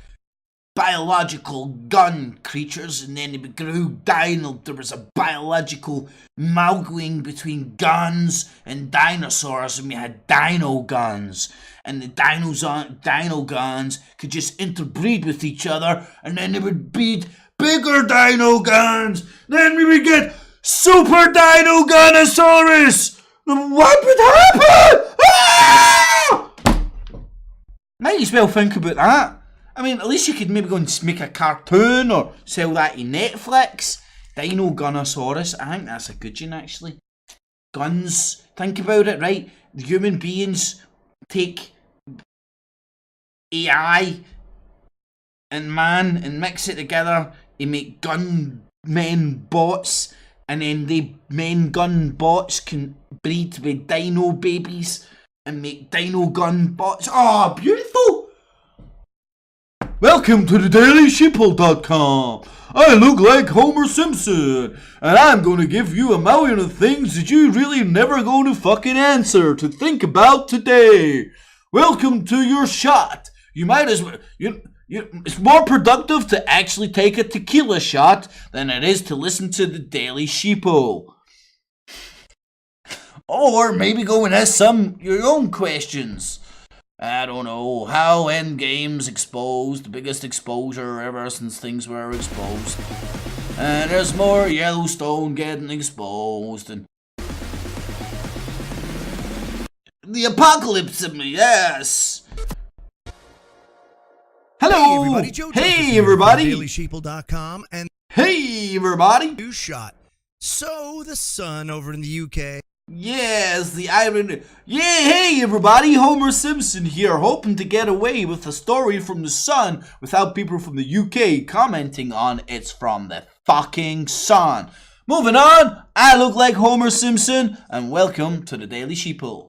[SPEAKER 4] biological gun creatures, and then they grew there was a biological amalgamating between guns and dinosaurs, and we had dino guns, and the dino guns could just interbreed with each other, and then they would breed bigger dino guns, then we would get super dino gunnosaurus. What would happen? Ah! Might as well think about that. I mean, at least you could maybe go and make a cartoon or sell that to Netflix. Dino Gunnosaurus. I think that's a good one, actually. Guns. Think about it, right? The human beings take AI and man and mix it together to make gun men bots. And then the men gun bots can breed with dino babies and make dino gun bots. Oh, beautiful!
[SPEAKER 1] Welcome to the DailySheeple.com. I look like Homer Simpson, and I'm going to give you a million of things that you really never going to fucking answer to think about today. Welcome to your shot. You might as well, you
[SPEAKER 4] It's more productive to actually take a tequila shot than it is to listen to the Daily Sheeple. Or maybe go and ask your own questions. I don't know, how Endgame's exposed, the biggest exposure ever since things were exposed. And there's more Yellowstone getting exposed, and the apocalypse of me, yes. Hello.
[SPEAKER 2] Hey everybody, Joe
[SPEAKER 4] Hey everybody.
[SPEAKER 2] DailySheeple.com and
[SPEAKER 4] hey everybody.
[SPEAKER 2] New shot. So the Sun over in the UK.
[SPEAKER 4] Yes, the irony. Yeah, hey everybody, Homer Simpson here, hoping to get away with a story from the Sun without people from the UK commenting on it's from the fucking Sun. Moving on, I look like Homer Simpson, and welcome to the Daily Sheeple.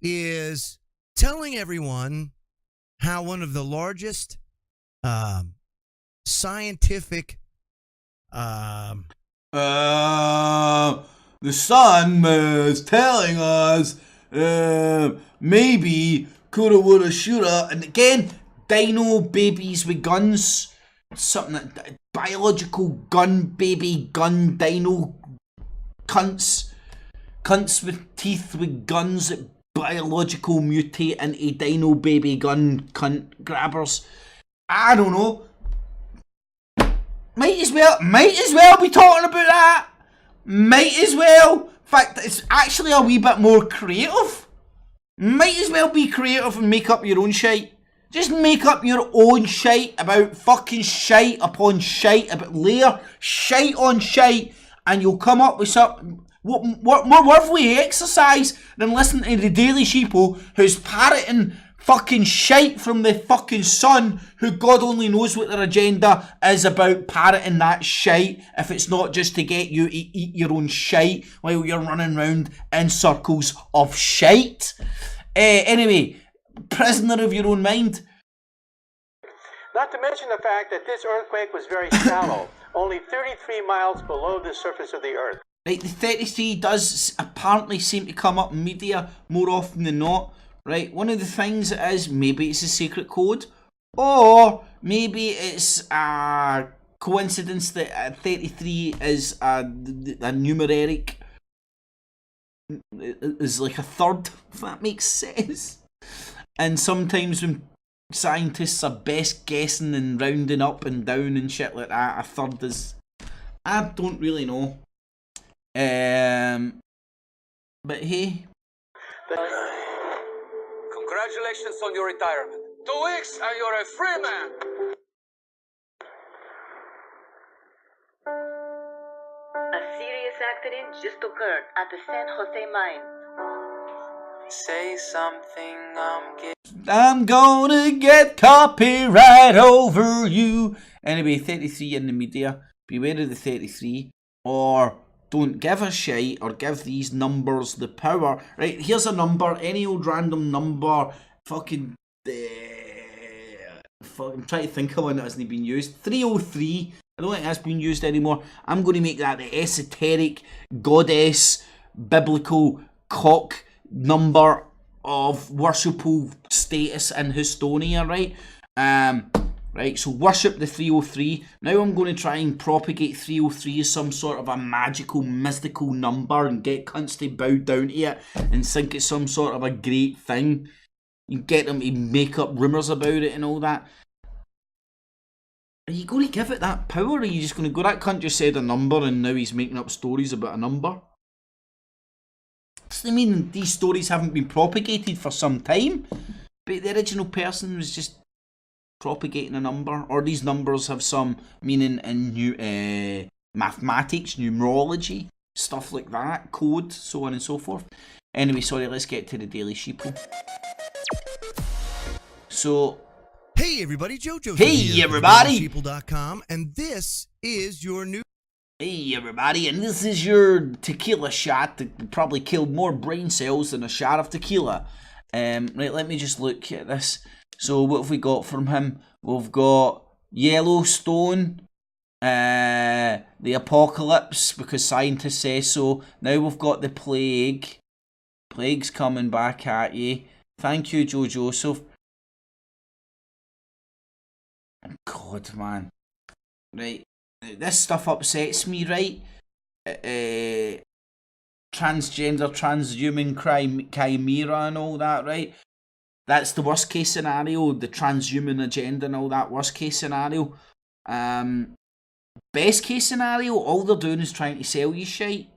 [SPEAKER 2] Is telling everyone how one of the largest scientific
[SPEAKER 1] the Sun is telling us maybe coulda, woulda, shoulda,
[SPEAKER 4] and again, dino babies with guns, something that biological gun baby gun dino cunts with teeth with guns that biological mutate into dino baby gun cunt grabbers. I don't know. Might as well be talking about that. Might as well. In fact, it's actually a wee bit more creative. Might as well be creative and make up your own shite. Just make up your own shite about fucking shite upon shite, about layer shite on shite, and you'll come up with something. What more worthy exercise than listening to the Daily Sheeple, who's parroting fucking shite from the fucking Sun, who God only knows what their agenda is about parroting that shite, if it's not just to get you to eat your own shite while you're running around in circles of shite. Anyway, prisoner of your own mind.
[SPEAKER 5] Not to mention the fact that this earthquake was very shallow, only 33 miles below the surface of the Earth.
[SPEAKER 4] Right, the 33 does apparently seem to come up in media more often than not. Right, one of the things is maybe it's a secret code, or maybe it's a coincidence that 33 is a numeric, is like a third, if that makes sense. And sometimes when scientists are best guessing and rounding up and down and shit like that, a third is, I don't really know. But hey.
[SPEAKER 6] Congratulations on your retirement. 2 weeks and you're a free man.
[SPEAKER 7] A serious accident just occurred at the San Jose mine.
[SPEAKER 6] Say something,
[SPEAKER 4] I'm gonna get copyright over you. Anyway, 33 in the media. Beware of the 33. Or don't give a shite, or give these numbers the power. Right, here's a number, any old random number. Fucking I'm trying to think of one that hasn't been used. 303. I don't think that's been used anymore. I'm going to make that the esoteric, goddess, biblical cock number of worshipful status in Estonia, right? Right, so worship the 303. Now I'm going to try and propagate 303 as some sort of a magical, mystical number and get cunts to bow down to it and think it's some sort of a great thing. You get them to make up rumours about it and all that. Are you going to give it that power, or are you just going to go, that cunt just said a number and now he's making up stories about a number? Does it mean these stories haven't been propagated for some time? But the original person was just propagating a number, or these numbers have some meaning in mathematics, numerology, stuff like that, code, so on and so forth. Anyway, sorry, let's get to the Daily Sheeple. So,
[SPEAKER 2] hey everybody, JoJo.
[SPEAKER 4] Hey everybody,
[SPEAKER 2] Sheeple.com, and this is your new.
[SPEAKER 4] Hey everybody, and this is your tequila shot that probably killed more brain cells than a shot of tequila. Right, let me just look at this. So what have we got from him? We've got Yellowstone, the apocalypse, because scientists say so. Now we've got the plague. Plague's coming back at you. Thank you, Joe Joseph. God, man. Right. This stuff upsets me, right? Transgender, transhuman chimera and all that, right? That's the worst case scenario, the transhuman agenda and all that, worst case scenario. Best case scenario, all they're doing is trying to sell you shit.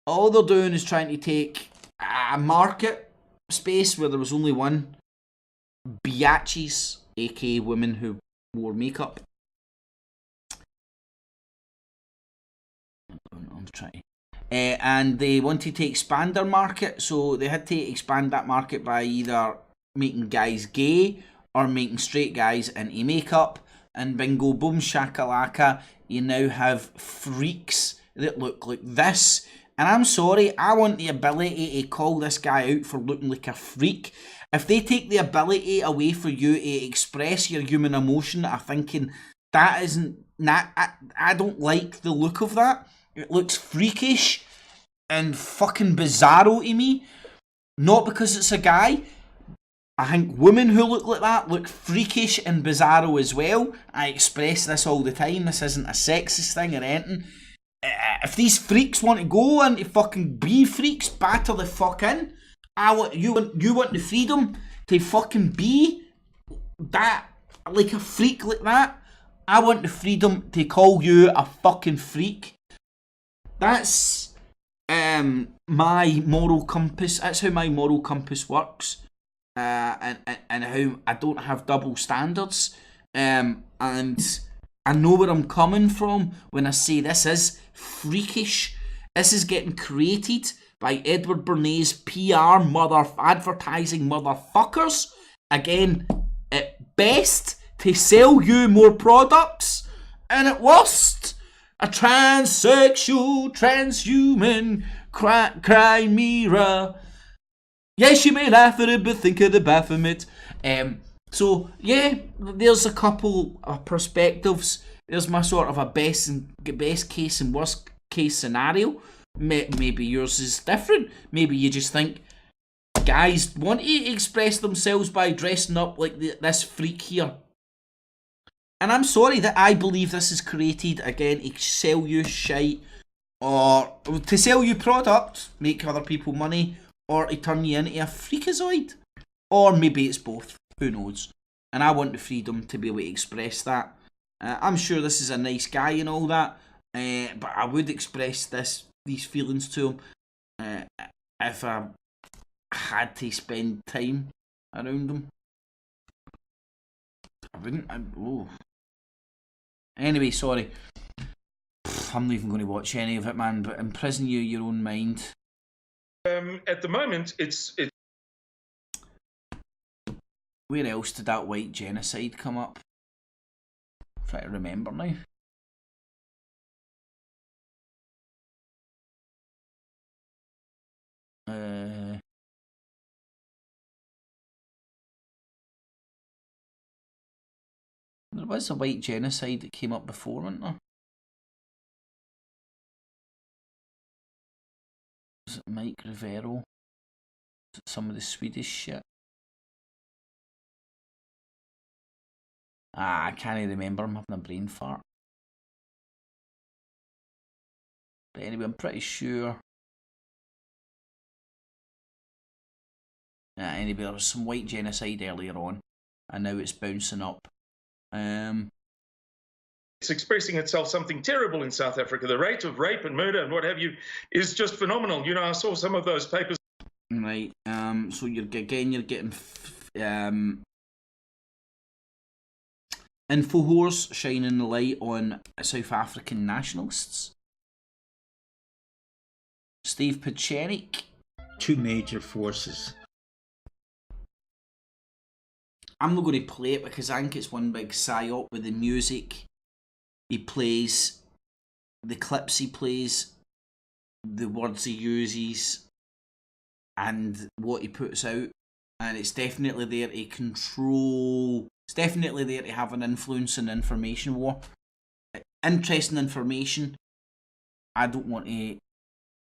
[SPEAKER 4] All they're doing is trying to take a market space where there was only one. Biatches, aka women who wore makeup. I'm trying. And they wanted to expand their market, so they had to expand that market by either making guys gay or making straight guys into makeup. And bingo, boom, shakalaka, you now have freaks that look like this. And I'm sorry, I want the ability to call this guy out for looking like a freak. If they take the ability away for you to express your human emotion, I'm thinking that isn't... I don't like the look of that. It looks freakish and fucking bizarro to me. Not because it's a guy. I think women who look like that look freakish and bizarro as well. I express this all the time. This isn't a sexist thing or anything. If these freaks want to go and to fucking be freaks, batter the fuck in. You want the freedom to fucking be that, like a freak like that. I want the freedom to call you a fucking freak. That's my moral compass. That's how my moral compass works. And how I don't have double standards. And I know where I'm coming from when I say this is freakish. This is getting created by Edward Bernays PR advertising motherfuckers. Again, at best, to sell you more products. And at worst, a transsexual, transhuman chimera. Yes, you may laugh at it, but think of the Baphomet. So, yeah, there's a couple of perspectives. There's my sort of a best case and worst case scenario. Maybe yours is different. Maybe you just think guys want to express themselves by dressing up like this freak here. And I'm sorry that I believe this is created, again, to sell you shite, or to sell you product, make other people money, or to turn you into a freakazoid. Or maybe it's both. Who knows? And I want the freedom to be able to express that. I'm sure this is a nice guy and all that, but I would express these feelings to him if I had to spend time around him. I wouldn't. Anyway, sorry. I'm not even going to watch any of it, man, but imprison you your own mind.
[SPEAKER 8] At the moment, it's...
[SPEAKER 4] Where else did that white genocide come up? I'm trying to remember now. There was a white genocide that came up before, wasn't there? Was it Mike Rivero? Was it some of the Swedish shit? I can't remember. I'm having a brain fart. But anyway, I'm pretty sure. Anyway, there was some white genocide earlier on, and now it's bouncing up.
[SPEAKER 8] It's expressing itself something terrible in South Africa. The rate of rape and murder and what have you is just phenomenal. You know, I saw some of those papers.
[SPEAKER 4] Right. So you're getting Infowars shining the light on South African nationalists. Steve Pachenik.
[SPEAKER 1] Two major forces.
[SPEAKER 4] I'm not going to play it because I think it's one big psyop with the music he plays, the clips he plays, the words he uses, and what he puts out. And it's definitely there to control. It's definitely there to have an influence in the information war. Interesting information. I don't want to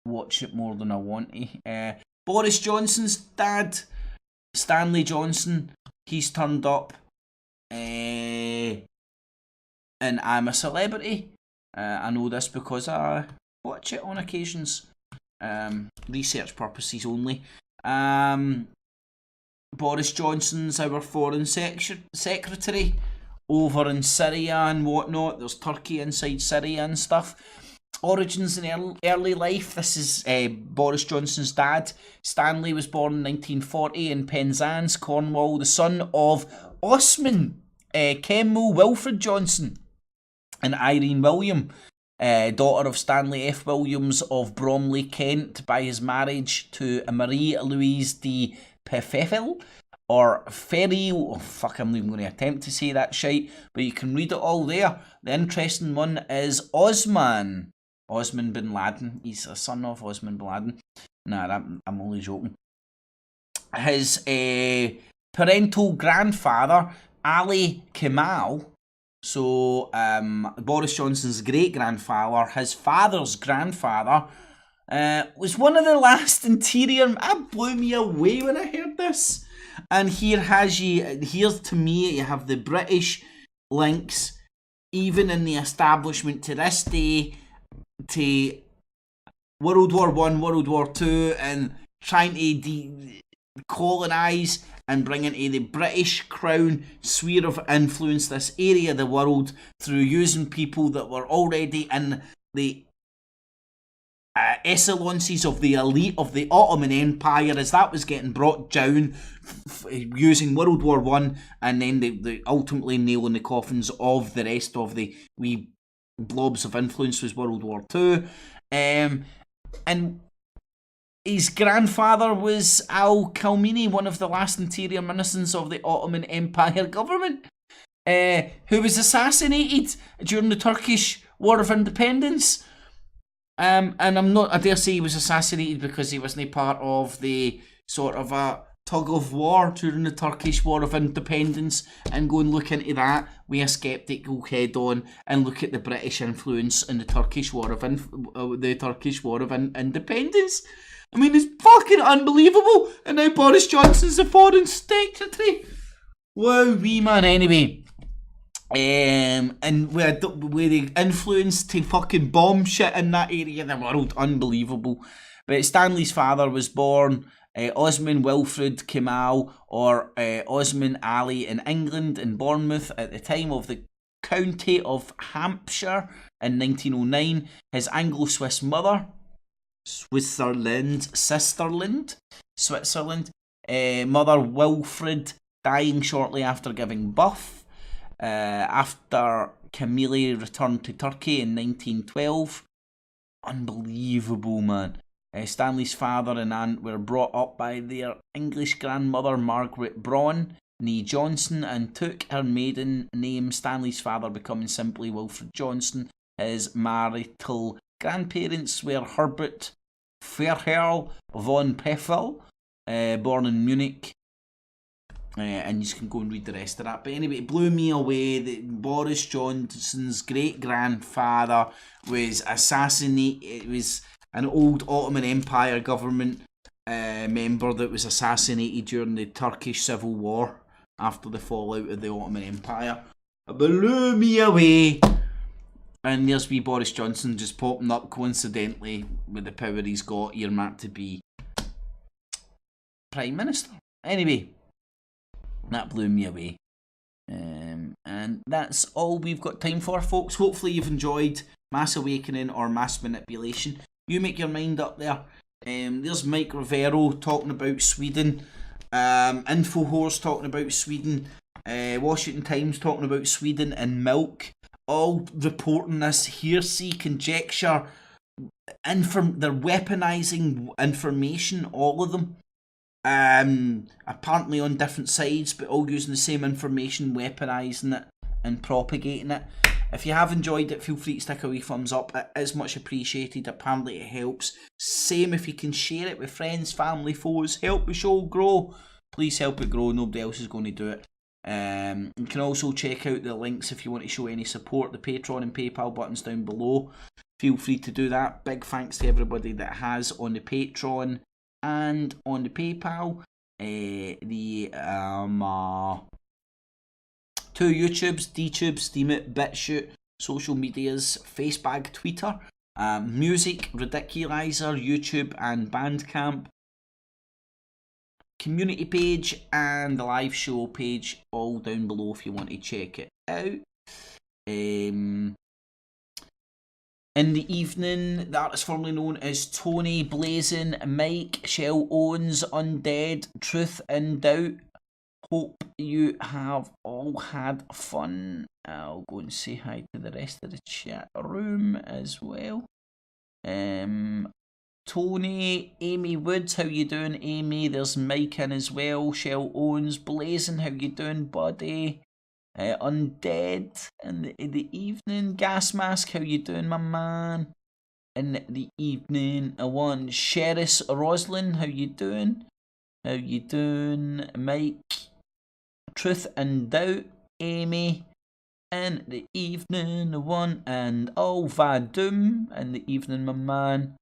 [SPEAKER 4] watch it more than I want to. Boris Johnson's dad, Stanley Johnson, he's turned up. and I'm a celebrity. I know this because I watch it on occasions. Research purposes only. Boris Johnson's our foreign secretary over in Syria and whatnot. There's Turkey inside Syria and stuff. Origins in early life. This is Boris Johnson's dad. Stanley was born in 1940 in Penzance, Cornwall, the son of Osman Kemble Wilfred Johnson and Irene William, daughter of Stanley F. Williams of Bromley, Kent, by his marriage to Marie Louise de Pfeffel, or Ferry. Oh, fuck, I'm not even going to attempt to say that shite, but you can read it all there. The interesting one is Osman bin Laden. He's a son of Osman bin Laden. Nah, I'm only joking. His parental grandfather, Ali Kemal, so Boris Johnson's great-grandfather, his father's grandfather, was one of the last interior... That blew me away when I heard this. And here's to me, you have the British links, even in the establishment to this day, to World War I, World War II, and trying to colonise and bring into the British Crown sphere of influence this area of the world through using people that were already in the excellencies of the elite of the Ottoman Empire, as that was getting brought down using World War I, and then the ultimately nailing the coffins of the rest of the wee blobs of influence was World War II. And his grandfather was Al Khamenei, one of the last interior ministers of the Ottoman Empire government, who was assassinated during the Turkish War of Independence. And I dare say he was assassinated because he wasn't part of the sort of a tug of war during the Turkish War of Independence, and go and look into that with a skeptical head on and look at the British influence in the Turkish War of Independence. I mean, it's fucking unbelievable. And now Boris Johnson's the foreign secretary. Wow, wee man. Anyway. And with the influence to fucking bomb shit in that area of the world, unbelievable. But Stanley's father was born Osman Wilfred Kemal, or Osman Ali, in England, in Bournemouth, at the time of the County of Hampshire in 1909. His Anglo-Swiss mother, Switzerland, mother Wilfred, dying shortly after giving birth. After Camille returned to Turkey in 1912. Unbelievable, man. Stanley's father and aunt were brought up by their English grandmother Margaret Braun, née Johnson, and took her maiden name, Stanley's father becoming simply Wilfred Johnson. His marital grandparents were Herbert F.E.A.R. von Pfeffel, born in Munich. And you can go and read the rest of that. But anyway, it blew me away that Boris Johnson's great-grandfather was assassinated. It was an old Ottoman Empire government member that was assassinated during the Turkish Civil War after the fallout of the Ottoman Empire. It blew me away. And there's wee Boris Johnson just popping up coincidentally with the power he's got, earmarked to be Prime Minister. Anyway, that blew me away. And that's all we've got time for, folks. Hopefully you've enjoyed Mass Awakening or Mass Manipulation. You make your mind up there. There's Mike Rivero talking about Sweden. Infowars talking about Sweden. Washington Times talking about Sweden and milk. All reporting this hearsay, conjecture. They're weaponising information, all of them. Apparently on different sides, but all using the same information, weaponising it and propagating it. If you have enjoyed it, feel free to stick a wee thumbs up. It is much appreciated. Apparently it helps. Same if you can share it with friends, family, foes. Help the show grow. Please help it grow. Nobody else is going to do it. You can also check out the links if you want to show any support. The Patreon and PayPal buttons down below. Feel free to do that. Big thanks to everybody that has on the Patreon and on the PayPal. The 2 YouTubes, DTube, Steemit, BitChute, social medias, Facebag, Twitter, music, Ridiculizer, YouTube and Bandcamp, community page and the live show page, all down below if you want to check it out. In the evening, the artist formerly known as Tony, Blazing, Mike, Shell Owens, Undead, Truth and Doubt. Hope you have all had fun. I'll go and say hi to the rest of the chat room as well. Tony, Amy Woods, how you doing, Amy? There's Mike in as well. Shell Owens, Blazing, how you doing, buddy? Undead in the evening. Gas Mask, how you doing, my man? In the evening, I want Sheris Roslin, how you doing? How you doing, Mike? Truth and Doubt, Amy. In the evening, one and all Vadum in the evening, my man.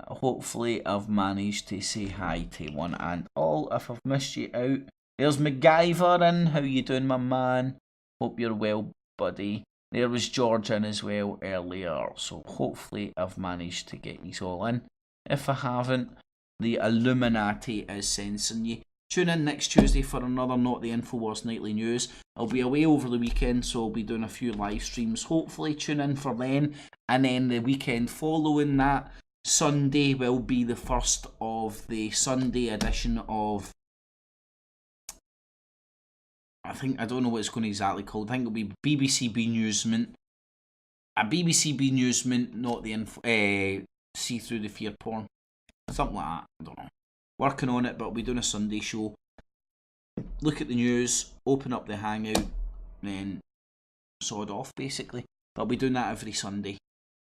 [SPEAKER 4] Hopefully I've managed to say hi to one and all. If I've missed you out, there's MacGyver in. How you doing, my man? Hope you're well, buddy. There was George in as well earlier, so hopefully I've managed to get you all in. If I haven't, the Illuminati is sensing you. Tune in next Tuesday for another Not the Infowars Nightly News. I'll be away over the weekend, so I'll be doing a few live streams. Hopefully tune in for then. And then the weekend following that, Sunday will be the first of the Sunday edition of... I don't know what it's going to exactly called. I think it'll be BBC B Newsment. A BBC B Newsment, not the See Through the Fear Porn. Something like that. I don't know. Working on it, but we're doing a Sunday show. Look at the news, open up the Hangout, then sod off basically. But we're doing that every Sunday,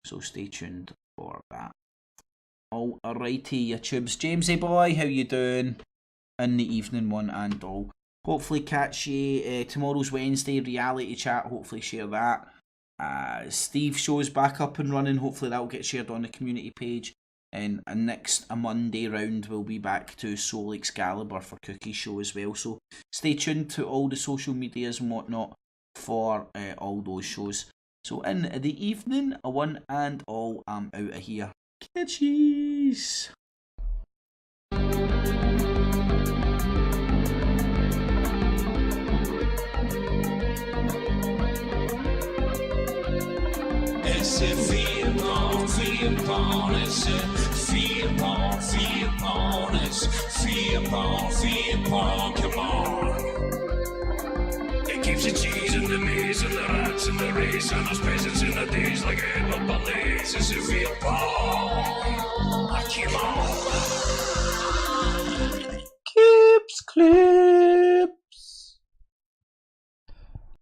[SPEAKER 4] so stay tuned for that. Alrighty, you tubes. Jamesy boy, how you doing? In the evening, one and all. Hopefully catch you tomorrow's Wednesday reality chat. Hopefully share that. Steve show's back up and running. Hopefully that will get shared on the community page. And next a Monday round we'll be back to Soul Excalibur for Cookie's show as well. So stay tuned to all the social medias and whatnot for all those shows. So in the evening, one and all, I'm out of here. Catchies!
[SPEAKER 9] It's a F.E.A.R, it's a F.E.A.R, it's F.E.A.R, come on. It keeps the cheese and the maze and the rats and the race and those peasants in the days like Edward Bundy's. It's a F.E.A.R, come on.